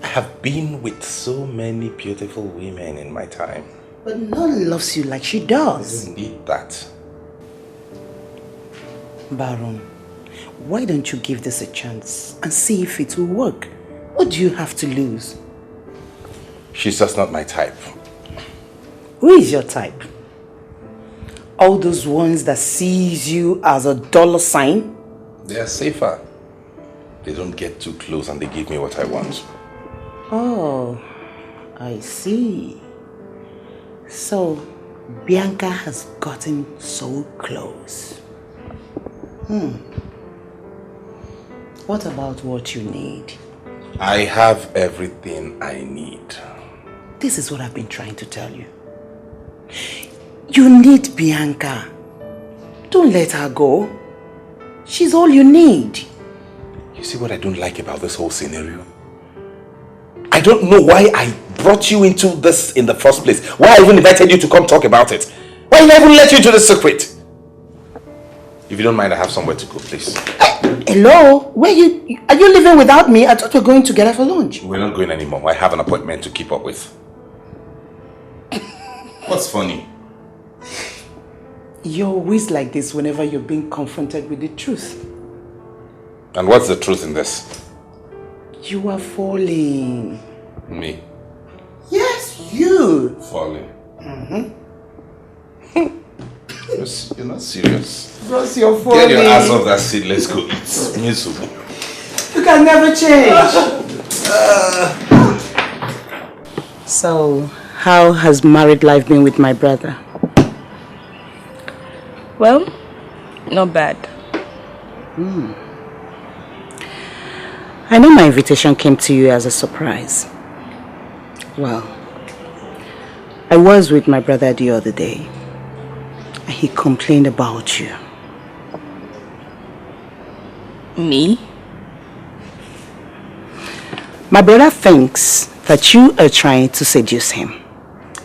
I have been with so many beautiful women in my time. But no one loves you like she does. I don't need that. Baron, why don't you give this a chance and see if it will work? What do you have to lose? She's just not my type. Who is your type? All those ones that sees you as a dollar sign? They are safer. They don't get too close and they give me what I want. Oh, I see. So, Bianca has gotten so close. What about what you need? I have everything I need. This is what I've been trying to tell you. You need Bianca. Don't let her go. She's all you need. You see what I don't like about this whole scenario? I don't know why I brought you into this in the first place. Why I even invited you to come talk about it. Why did I even let you into the secret? If you don't mind, I have somewhere to go, please. Hello? Are you leaving without me? I thought we were going together for lunch. We're not going anymore. I have an appointment to keep up with. What's funny? You're always like this whenever you're being confronted with the truth. And what's the truth in this? You are falling. Me? Yes, you. Falling? You're not serious. Because you're falling. Get your ass off that seat. Let's go eat. Miserable. You can never change. So, how has married life been with my brother? Well, not bad. I know my invitation came to you as a surprise. Well, I was with my brother the other day. And he complained about you. Me? My brother thinks that you are trying to seduce him,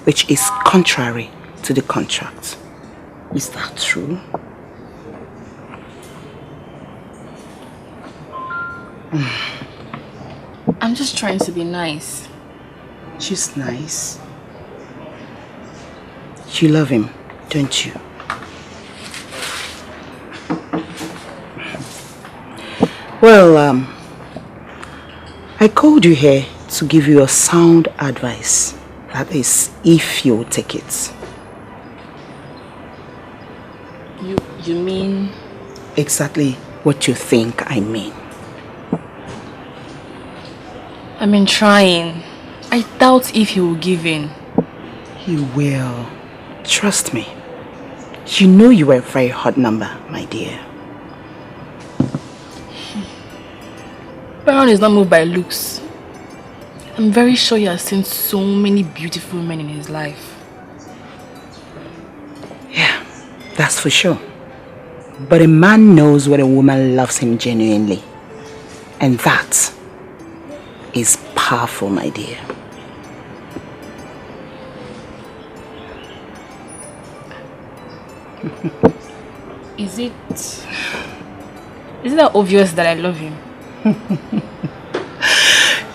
which is contrary to the contract. Is that true? I'm just trying to be nice. Just nice? You love him, don't you? Well, I called you here to give you a sound advice. That is, if you will take it. You mean? Exactly what you think I mean. I've been trying. I doubt if he will give in. He will. Trust me. You know you are a very hot number, my dear. Baron is not moved by looks. I'm very sure he has seen so many beautiful men in his life. Yeah, that's for sure. But a man knows when a woman loves him genuinely. And that is powerful, my dear. Is it that obvious that I love him?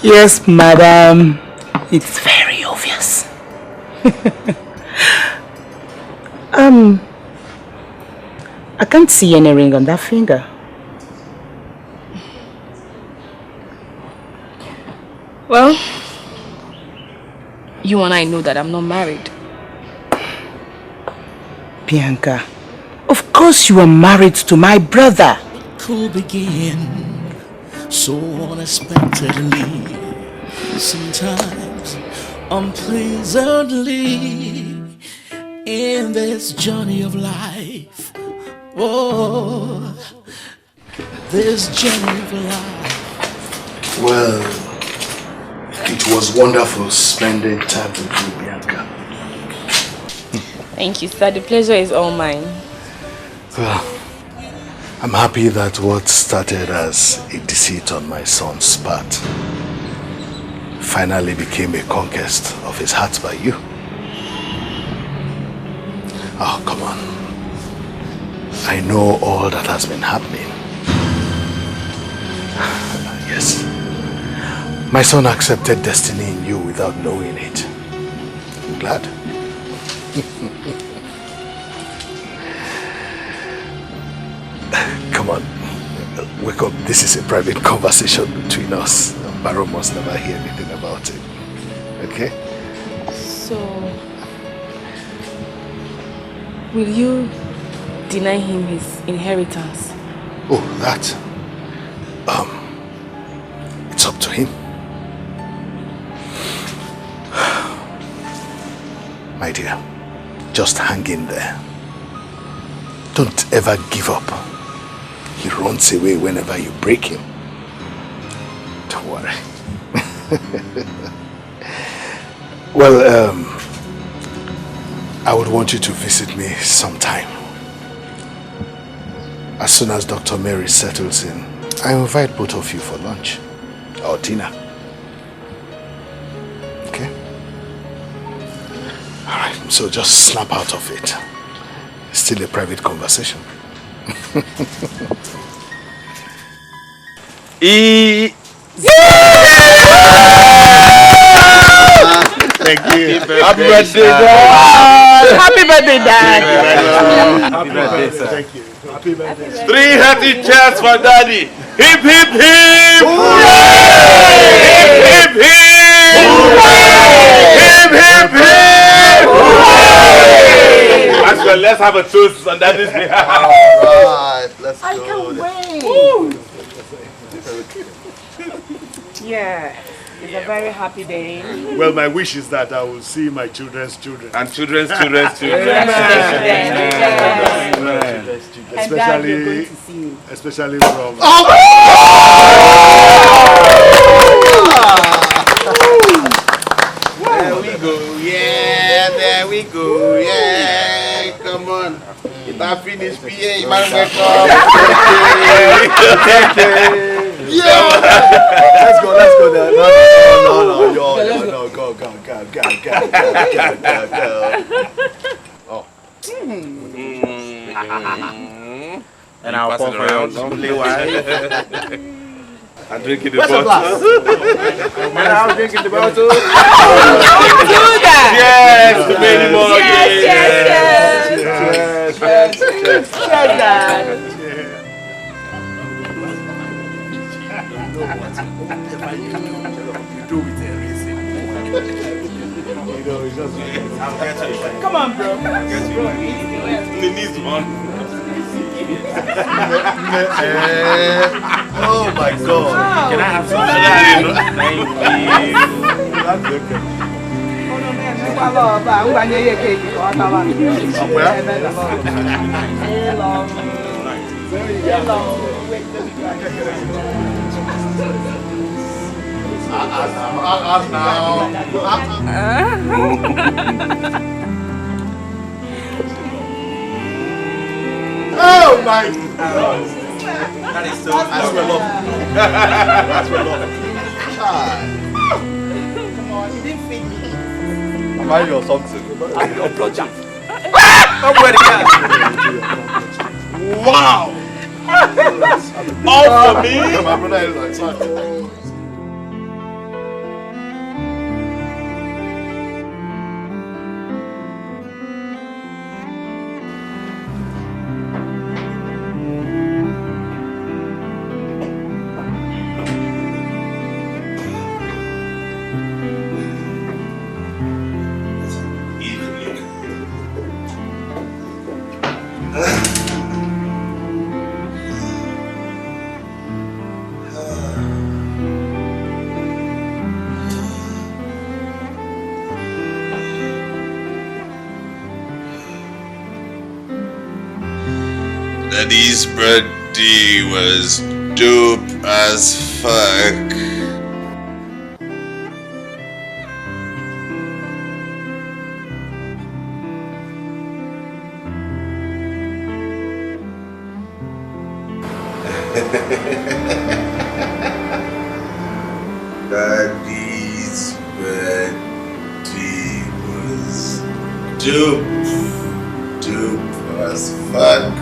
Yes, madam. It's very obvious. I can't see any ring on that finger. Well, you and I know that I'm not married. Bianca, of course you are married to my brother. Could begin so unexpectedly, sometimes unpleasantly, in this journey of life. Oh, this journey of life. Well, it was wonderful spending time with you, Bianca. Thank you, sir. The pleasure is all mine. Well, I'm happy that what started as a deceit on my son's part finally became a conquest of his heart by you. Oh, come on. I know all that has been happening. Yes. My son accepted destiny in you without knowing it. I'm glad. Come on, wake up. This is a private conversation between us. Baron must never hear anything about it. Okay? So, will you deny him his inheritance? Oh, that. It's up to him. My dear, just hang in there. Don't ever give up. He runs away whenever you break him. Don't worry. Well, I would want you to visit me sometime. As soon as Dr. Mary settles in, I invite both of you for lunch or dinner. Okay? Alright, so just snap out of it. It's still a private conversation. Thank you. Happy birthday, Dad! Happy birthday, Dad! Happy birthday, sir. Thank you. Happy birthday. 3 hearty cheers for Daddy! Hip, hip, hip! Hooray! Hip, hip, hip! Hooray! Hip, hip, hip! Hooray! Maxwell, let's have a toast on Daddy's behalf. Alright, let's go. I can't wait! Yeah, it's a very happy day. Well, my wish is that I will see my children's children. And children's children's children. Especially from... There we go. Yeah, there we go. Yeah, come on. It a finish, PA, man, welcome. Yeah. Let's go there. No, go. Oh. And I'll pour for your lovely wife. I'm drinking the Where's the bottle. glass? And I'm drinking the bottle. Don't do that. Yes, to many more. Yes. Dad. Come on, bro. He needs one. Oh my God. Can I have some? Thank you. Oh my God. That is so That's my love. That's my love. Come on, you didn't feed me. Am I your something? I'm your project. I'm ready. Wow. All for me. My brother is like, Daddy's birthday was dope as fuck. Daddy's birthday was dope as fuck.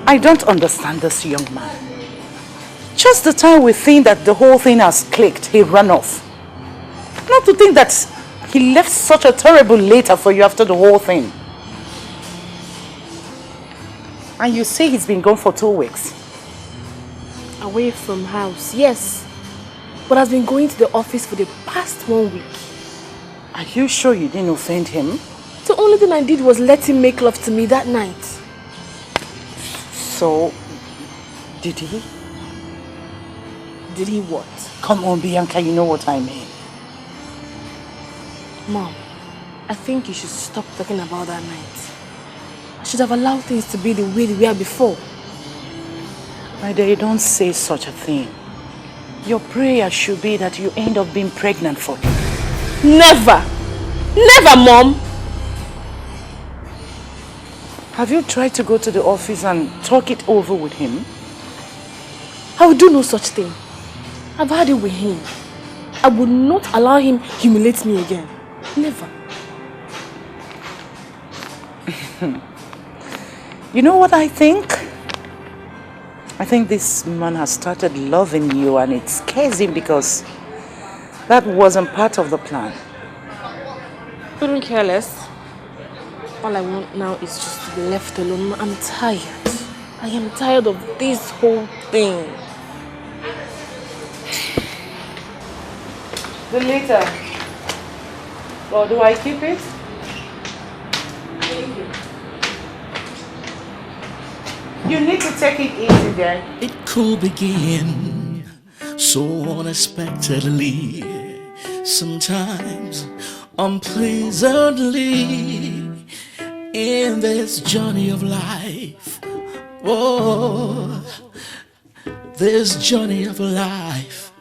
I don't understand this young man. Just the time we think that the whole thing has clicked, he ran off. Not to think that he left such a terrible letter for you after the whole thing. And you say he's been gone for 2 weeks. Away from house, yes. But has been going to the office for the past 1 week. Are you sure you didn't offend him? The only thing I did was let him make love to me that night. So, did he? Did he what? Come on, Bianca, you know what I mean. Mom, I think you should stop talking about that night. I should have allowed things to be the way they were before. My dear, don't say such a thing. Your prayer should be that you end up being pregnant for him. Never! Never, Mom! Have you tried to go to the office and talk it over with him? I will do no such thing. I've had it with him. I would not allow him humiliate me again. Never. You know what I think? I think this man has started loving you and it scares him because that wasn't part of the plan. Couldn't care less. All I want now is just to be left alone. I'm tired. I am tired of this whole thing. The letter. Or do I keep it? Thank you. You need to take it easy there. It could begin so unexpectedly, sometimes unpleasantly, in this journey of life. Oh, this journey of life.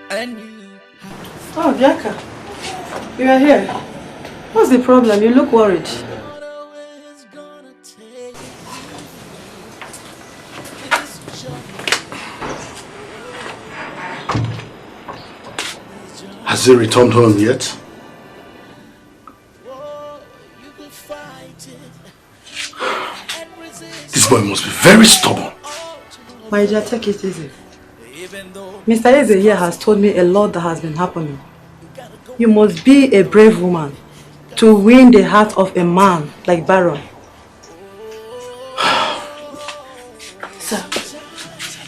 And oh, Bianca, you are here. What's the problem? You look worried. Has he returned home yet? This boy must be very stubborn. My dear, take it easy. Mr. Eze here has told me a lot that has been happening. You must be a brave woman to win the heart of a man like Baron. Sir,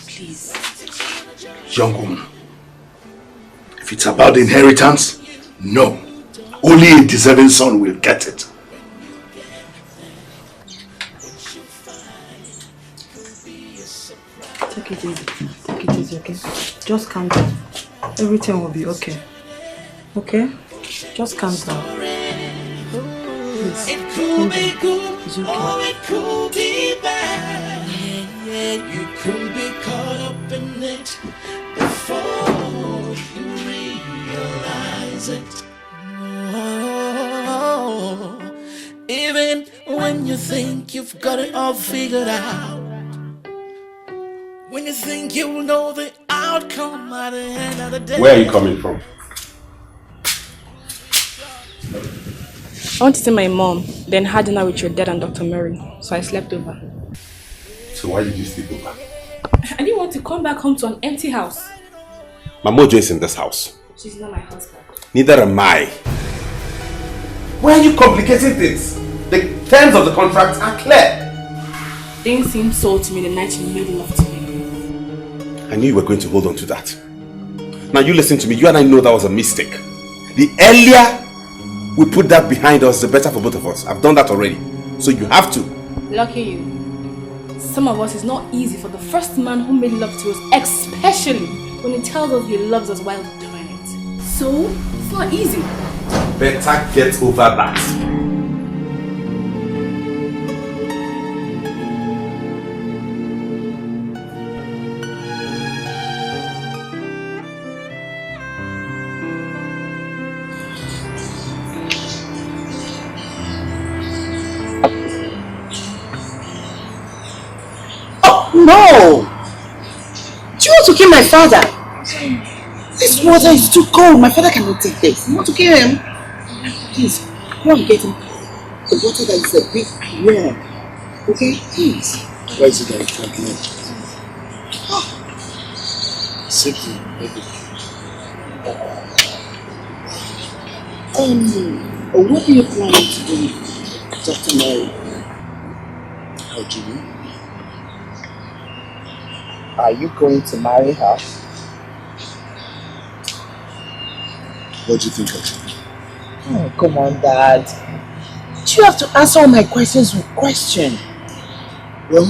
please. Young woman, if it's about the inheritance, no. Only a deserving son will get it. Take it easy. Take it easy, okay? Just calm down. Everything will be okay. Okay? Just calm down. Please. it could be good, It's okay. or it could be bad. You could be caught up in it before you realize it. Oh, even when you think you've got it all figured out, when you think you know the outcome at the end of the day. Where are you coming from? I want to see my mom, then had dinner with your dad and Dr. Mary. So I slept over. So why did you sleep over? I didn't want to come back home to an empty house. My mojo is in this house. She's not my husband. Neither am I. Why are you complicating things? The terms of the contract are clear. Things seemed so to me the night you made love to me. I knew you were going to hold on to that. Now you listen to me. You and I know that was a mistake. The earlier we put that behind us, the better for both of us. I've done that already. So you have to. Lucky you. Some of us, it's not easy for the first man who made love to us, especially when he tells us he loves us while doing it. So, it's not easy. Better get over that. No! Do you want to kill my father? This water is too cold. My father cannot take this. You want to kill him? Please, go and get him the water that is a bit warm. Okay, please. Why is it that you can't learn? Simply, maybe. What are you planning to do after marriage? How do you mean? Are you going to marry her? What do you think I should do? Oh, come on, Dad. You have to answer all my questions with question. Well,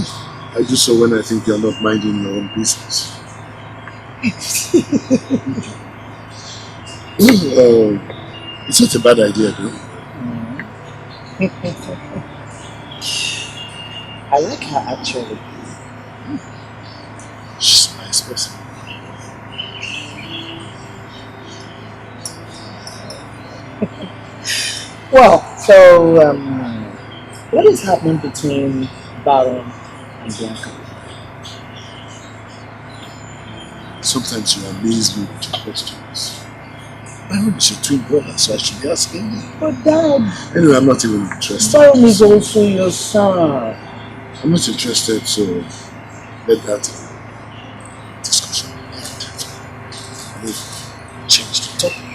I do so when I think you're not minding your own business. It's not a bad idea, though. I like her actually. She's a nice person. Well, so what is happening between Baron and Bianca? Sometimes you amaze me with your questions. Baron is your twin brother, so I should be asking you. But Dad... Anyway, I'm not even interested. Baron is also your son. I'm not interested, so let that discussion move. Change the topic.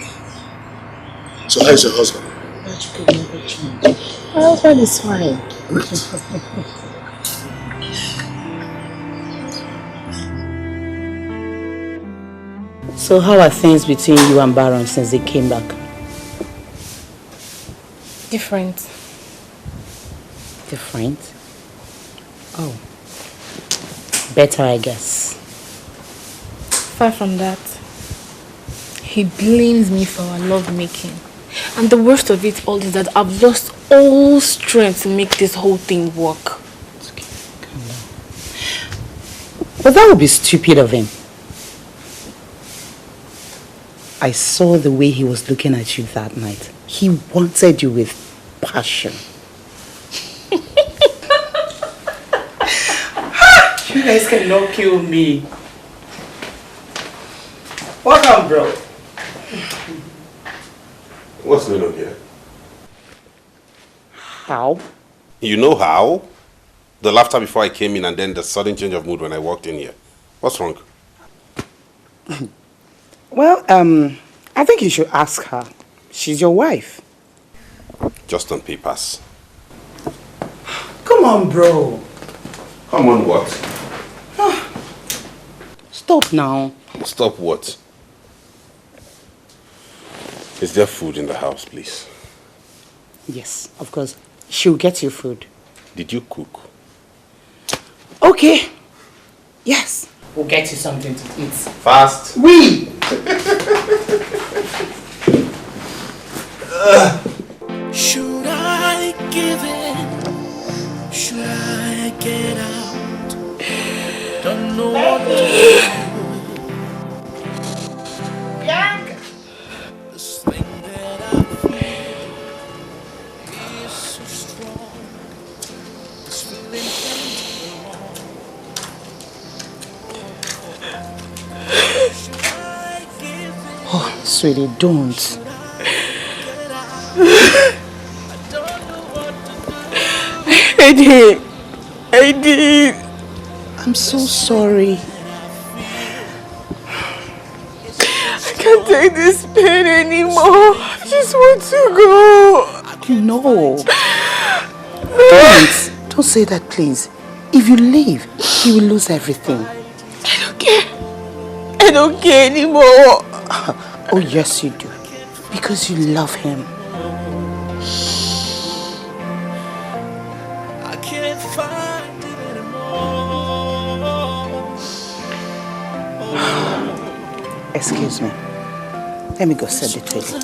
So how's your husband? My husband is fine. So how are things between you and Baron since they came back? Different. Different? Oh. Better, I guess. Far from that, he blames me for our love making. And the worst of it all is that I've lost all strength to make this whole thing work. It's okay. Calm down. But that would be stupid of him. I saw the way he was looking at you that night. He wanted you with passion. You guys cannot kill me. Welcome, bro. What's going on here? How? You know how? The laughter before I came in and then the sudden change of mood when I walked in here. What's wrong? Well, I think you should ask her. She's your wife. Just on papers. Come on, bro. Come on, what? Stop now. Stop what? Is there food in the house, please? Yes, of course. She'll get you food. Did you cook? Okay. Yes. We'll get you something to eat. Fast. We. Should I give in? Should I get out? Don't know what to do. This thing that I feel is so strong. This feeling can't go on. Should I give in? Oh, sweetie, don't. I did. I'm so sorry. I can't take this pain anymore. I just want to go. No. Don't say that, please. If you leave, he will lose everything. I don't care. I don't care anymore. Oh, yes, you do. Because you love him. I can't find it anymore. Excuse me. Let me go set the table.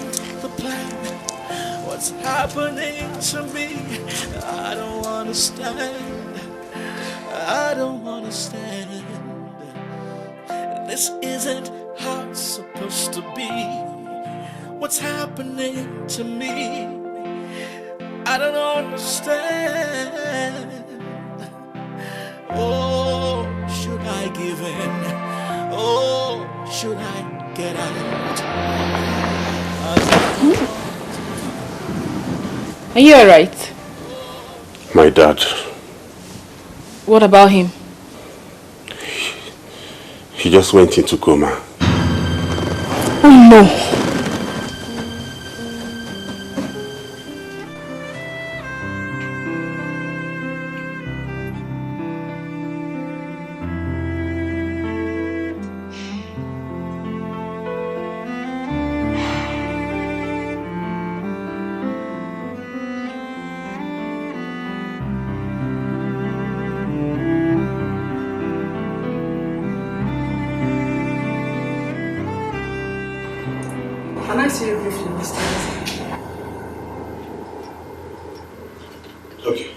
What's happening to me? I don't understand. I don't understand. This isn't how it's supposed to be. What's happening to me? I don't understand. Oh, should I give in? Oh, should I get out? Are you alright? My dad What about him? He just went into coma. Oh no. Can I see you briefly, Mr. Okay.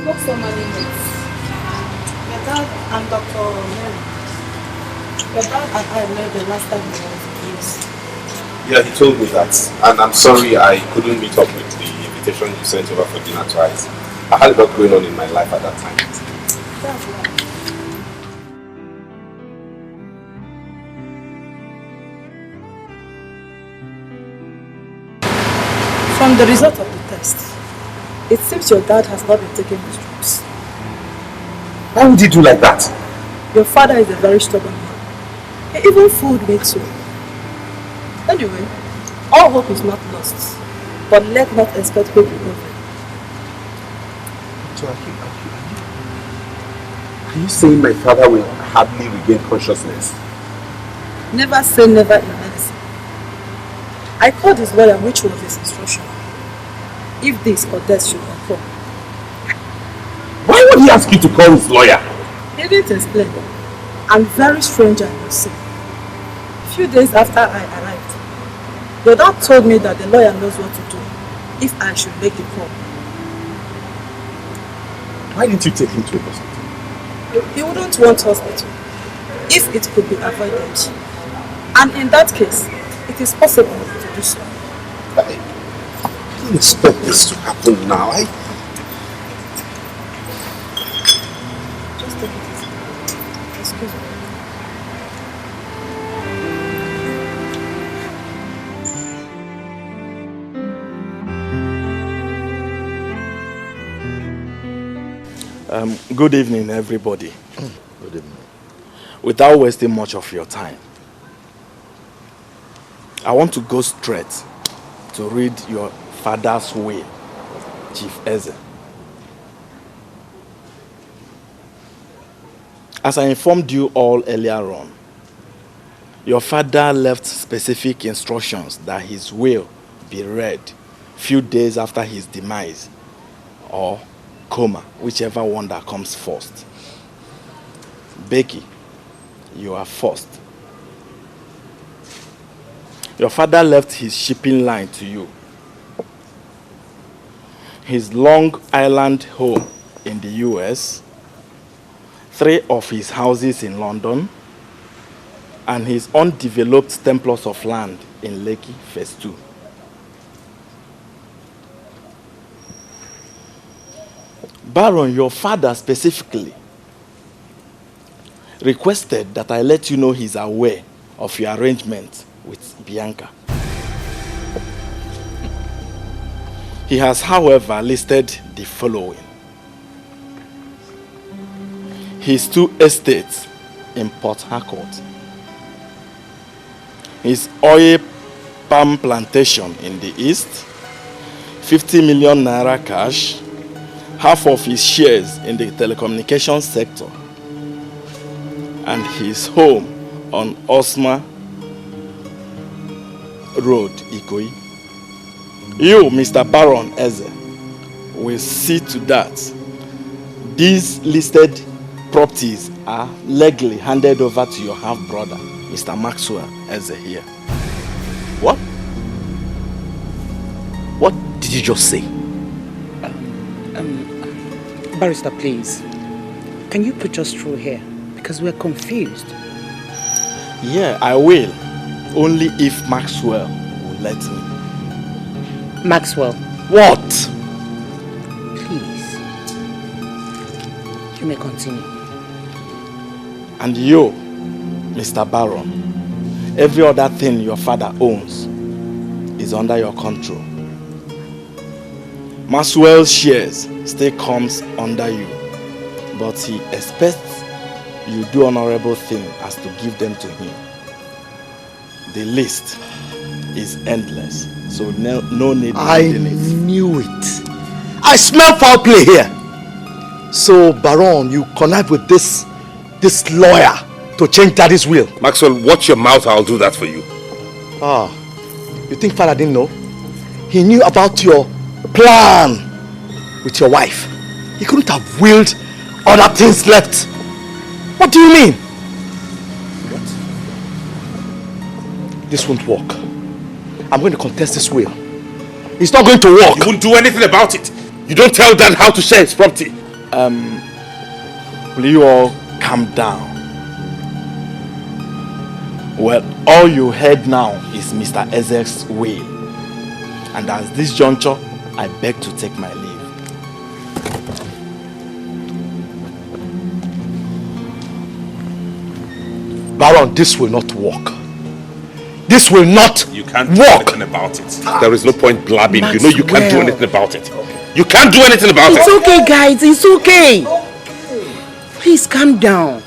What's so many minutes? Your dad and Dr. Mary. Your dad and I met the last time we were kids. Yeah, he told me that. And I'm sorry I couldn't meet up with the invitation you sent over for dinner twice. I had a lot going on in my life at that time. That's right. From the result of the test, it seems your dad has not been taking his drugs. Why would he do like that? Your father is a very stubborn man. Even food makes you. Anyway, all hope is not lost, but let not expect hope recovery. So are you saying my father will hardly regain consciousness? Never say never in medicine. I called his lawyer, which was his instruction. If this or death should occur. Why would he ask you to call his lawyer? He didn't explain. I'm very strange, I must say. A few days after I arrived, your dad told me that the lawyer knows what to do if I should make the call. Why didn't you take him to a hospital? He wouldn't want hospital if it could be avoided. And in that case, it is possible to do so. I can't expect this to happen now. Just take it easy. Excuse me. Good evening, everybody. Good evening. Without wasting much of your time, I want to go straight to read your father's will, Chief Eze. As I informed you all earlier on, your father left specific instructions that his will be read few days after his demise, or coma, whichever one that comes first. Becky, you are first. Your father left his shipping line to you, his Long Island home in the US, 3 of his houses in London, and his undeveloped 10 plots of land in Lekki Phase 2. Baron, your father specifically requested that I let you know he's aware of your arrangement with Bianca. He has, however, listed the following: his 2 estates in Port Harcourt, his oil palm plantation in the east, 50 million naira cash, half of his shares in the telecommunications sector, and his home on Osma Road, Ikoyi. You, Mr. Baron Eze, will see to that these listed properties are legally handed over to your half-brother, Mr. Maxwell Eze here. What? What did you just say? Barrister, please. Can you put us through here? Because we're confused. Yeah, I will. Only if Maxwell will let me. Maxwell. What? Please. You may continue. And you, Mr. Baron, every other thing your father owns is under your control. Maxwell's shares still comes under you, but he expects you do honorable thing as to give them to him. The list is endless, so no need reading it. I knew it. I smell foul play here. So, Baron, you connive with this lawyer to change Daddy's will. Maxwell, watch your mouth. I'll do that for you. Ah, you think Father didn't know? He knew about your plan with your wife. He couldn't have willed other things left. What do you mean? What? This won't work. I'm going to contest this will. It's not going to work. You won't do anything about it. You don't tell Dad how to share his property. Will you all calm down? Well, all you heard now is Mr. Ezek's will. And at this juncture, I beg to take my leave. Baron, this will not work. This will not You can't do work. anything about it. There is no point blabbing. Maxwell. You know you can't do anything about it. You can't do anything about it. It's okay, guys. It's okay. Please calm down.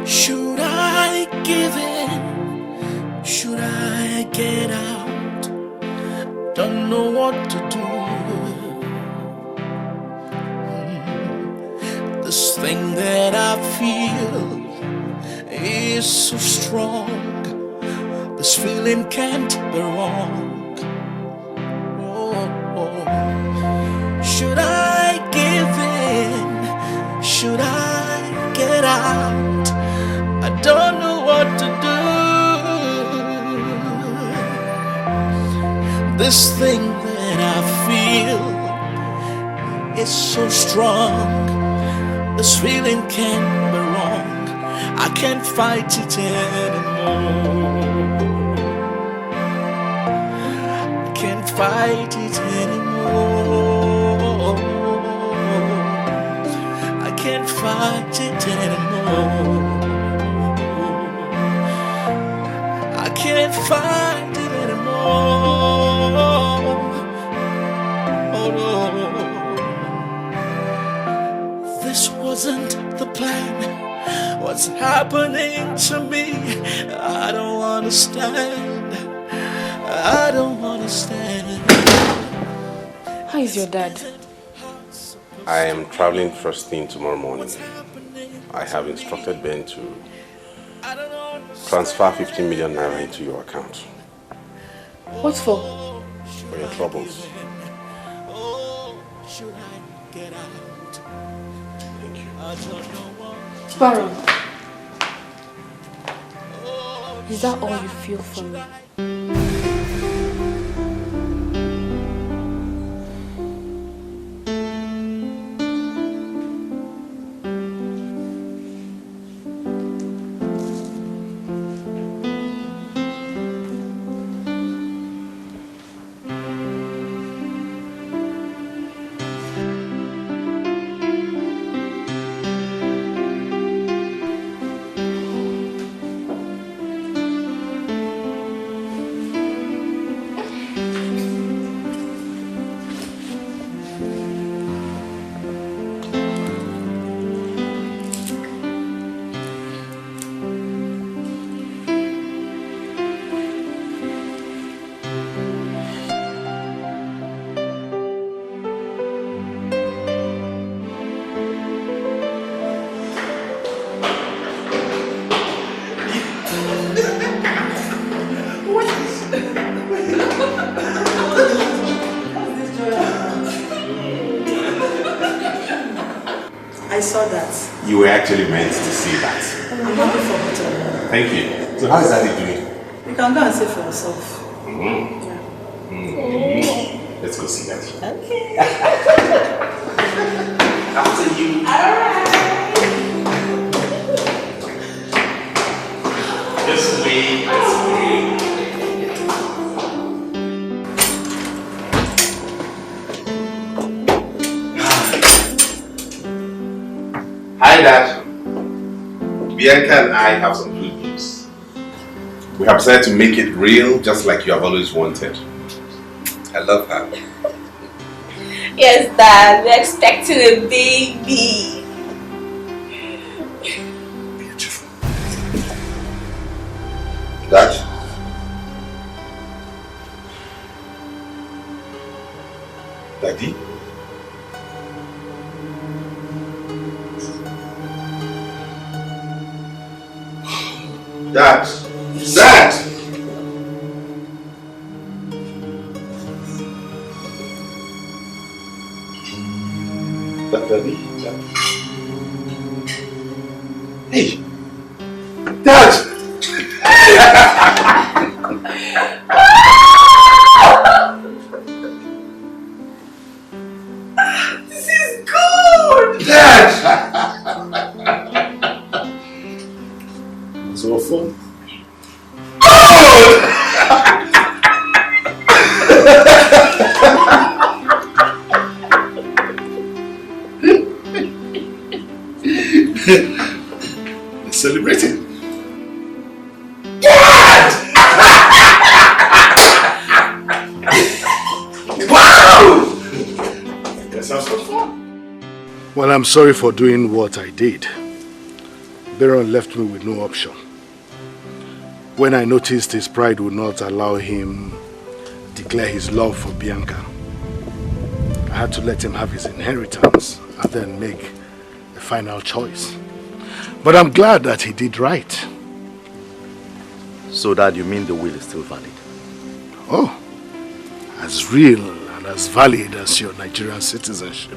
Should I give in? Should I get out? Don't know what to do. This thing that I feel is so strong. This feeling can't be wrong. Should I give in? Should I get out? I don't know what to do. This thing that I feel is so strong. This feeling can't be wrong. I can't fight it anymore. I can't fight it anymore. I can't fight it anymore. I can't fight it anymore. Oh no. This wasn't the plan. What's happening to me? I don't understand. I don't understand. How is your dad? I am traveling first thing tomorrow morning. I have instructed Ben to transfer 15 million naira into your account. What for? For your troubles. Thank you. Baron, is that all you feel for me? saw that. You were actually meant to see that. I'm happy for both of you. Thank you. So how is Daddy doing? You can go and see for yourself. Let's go see Daddy. Okay. After you. Alright. This way, this way. Hi, Dad. Bianca and I have some good news. We have decided to make it real, just like you have always wanted. I love her. Yes, Dad. We're expecting a baby. Beautiful. Dad? Daddy? Dad! Dad! Daddy? Dad? Hey! Dad! This is good! Dad! So fun. Let's celebrate it. Dad! Wow! That sounds so fun. Well, I'm sorry for doing what I did. Baron left me with no option. When I noticed his pride would not allow him declare his love for Bianca, I had to let him have his inheritance and then make a final choice. But I'm glad that he did right. So Dad, you mean the will is still valid? Oh, as real and as valid as your Nigerian citizenship.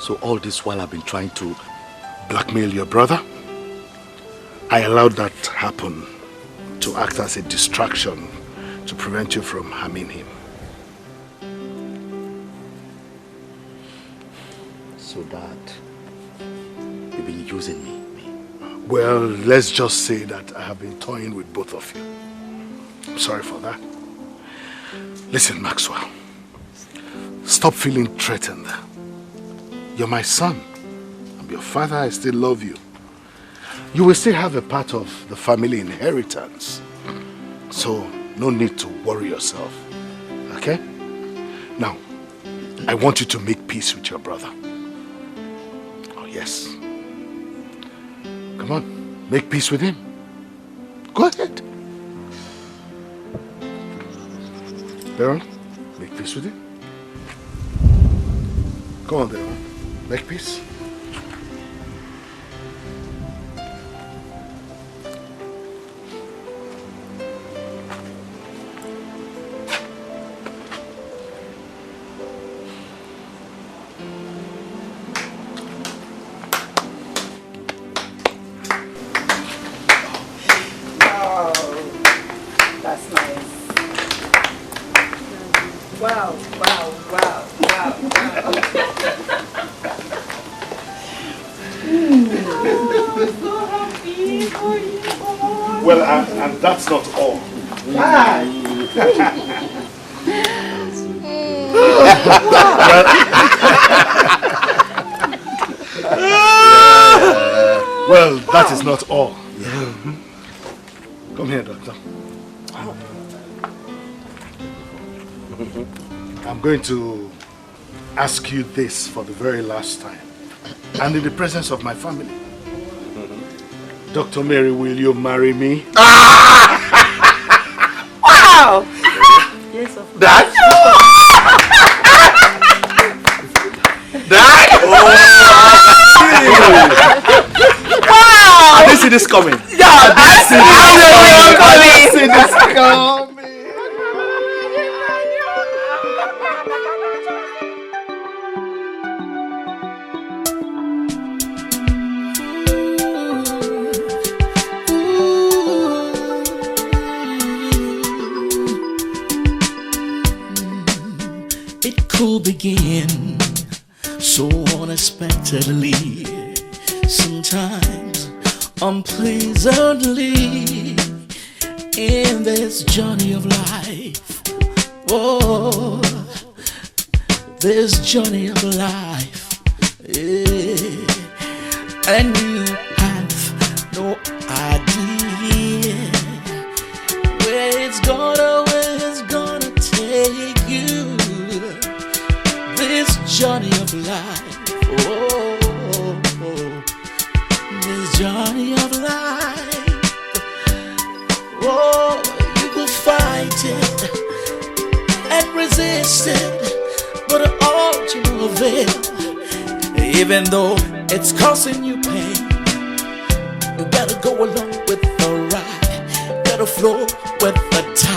So all this while I've been trying to blackmail your brother? I allowed that happen to act as a distraction to prevent you from harming him. So Dad, you've been using me. Well, let's just say that I have been toying with both of you. I'm sorry for that. Listen, Maxwell. Stop feeling threatened. You're my son. I'm your father. I still love you. You will still have a part of the family inheritance. So, no need to worry yourself. Okay? Now, I want you to make peace with your brother. Oh, yes. Come on, make peace with him. Go ahead. Baron, make peace with him. Come on, Baron. Make peace. Well, and that's not all. Well, that is not all. Come here, doctor. I'm going to ask you this for the very last time, and in the presence of my family. Dr. Mary, will you marry me? Wow! Yes, of course. Dad? Dad? Wow! I didn't see this coming. Yeah, I didn't see this coming. begin so unexpectedly, sometimes unpleasantly, in this journey of life. Oh, this journey of life, yeah. And you have no idea where it's gonna take you. This journey of life, oh, this journey of life, oh, you could fight it and resist it, but all to no avail. Even though it's causing you pain, you gotta go along with the ride, gotta flow with the tide.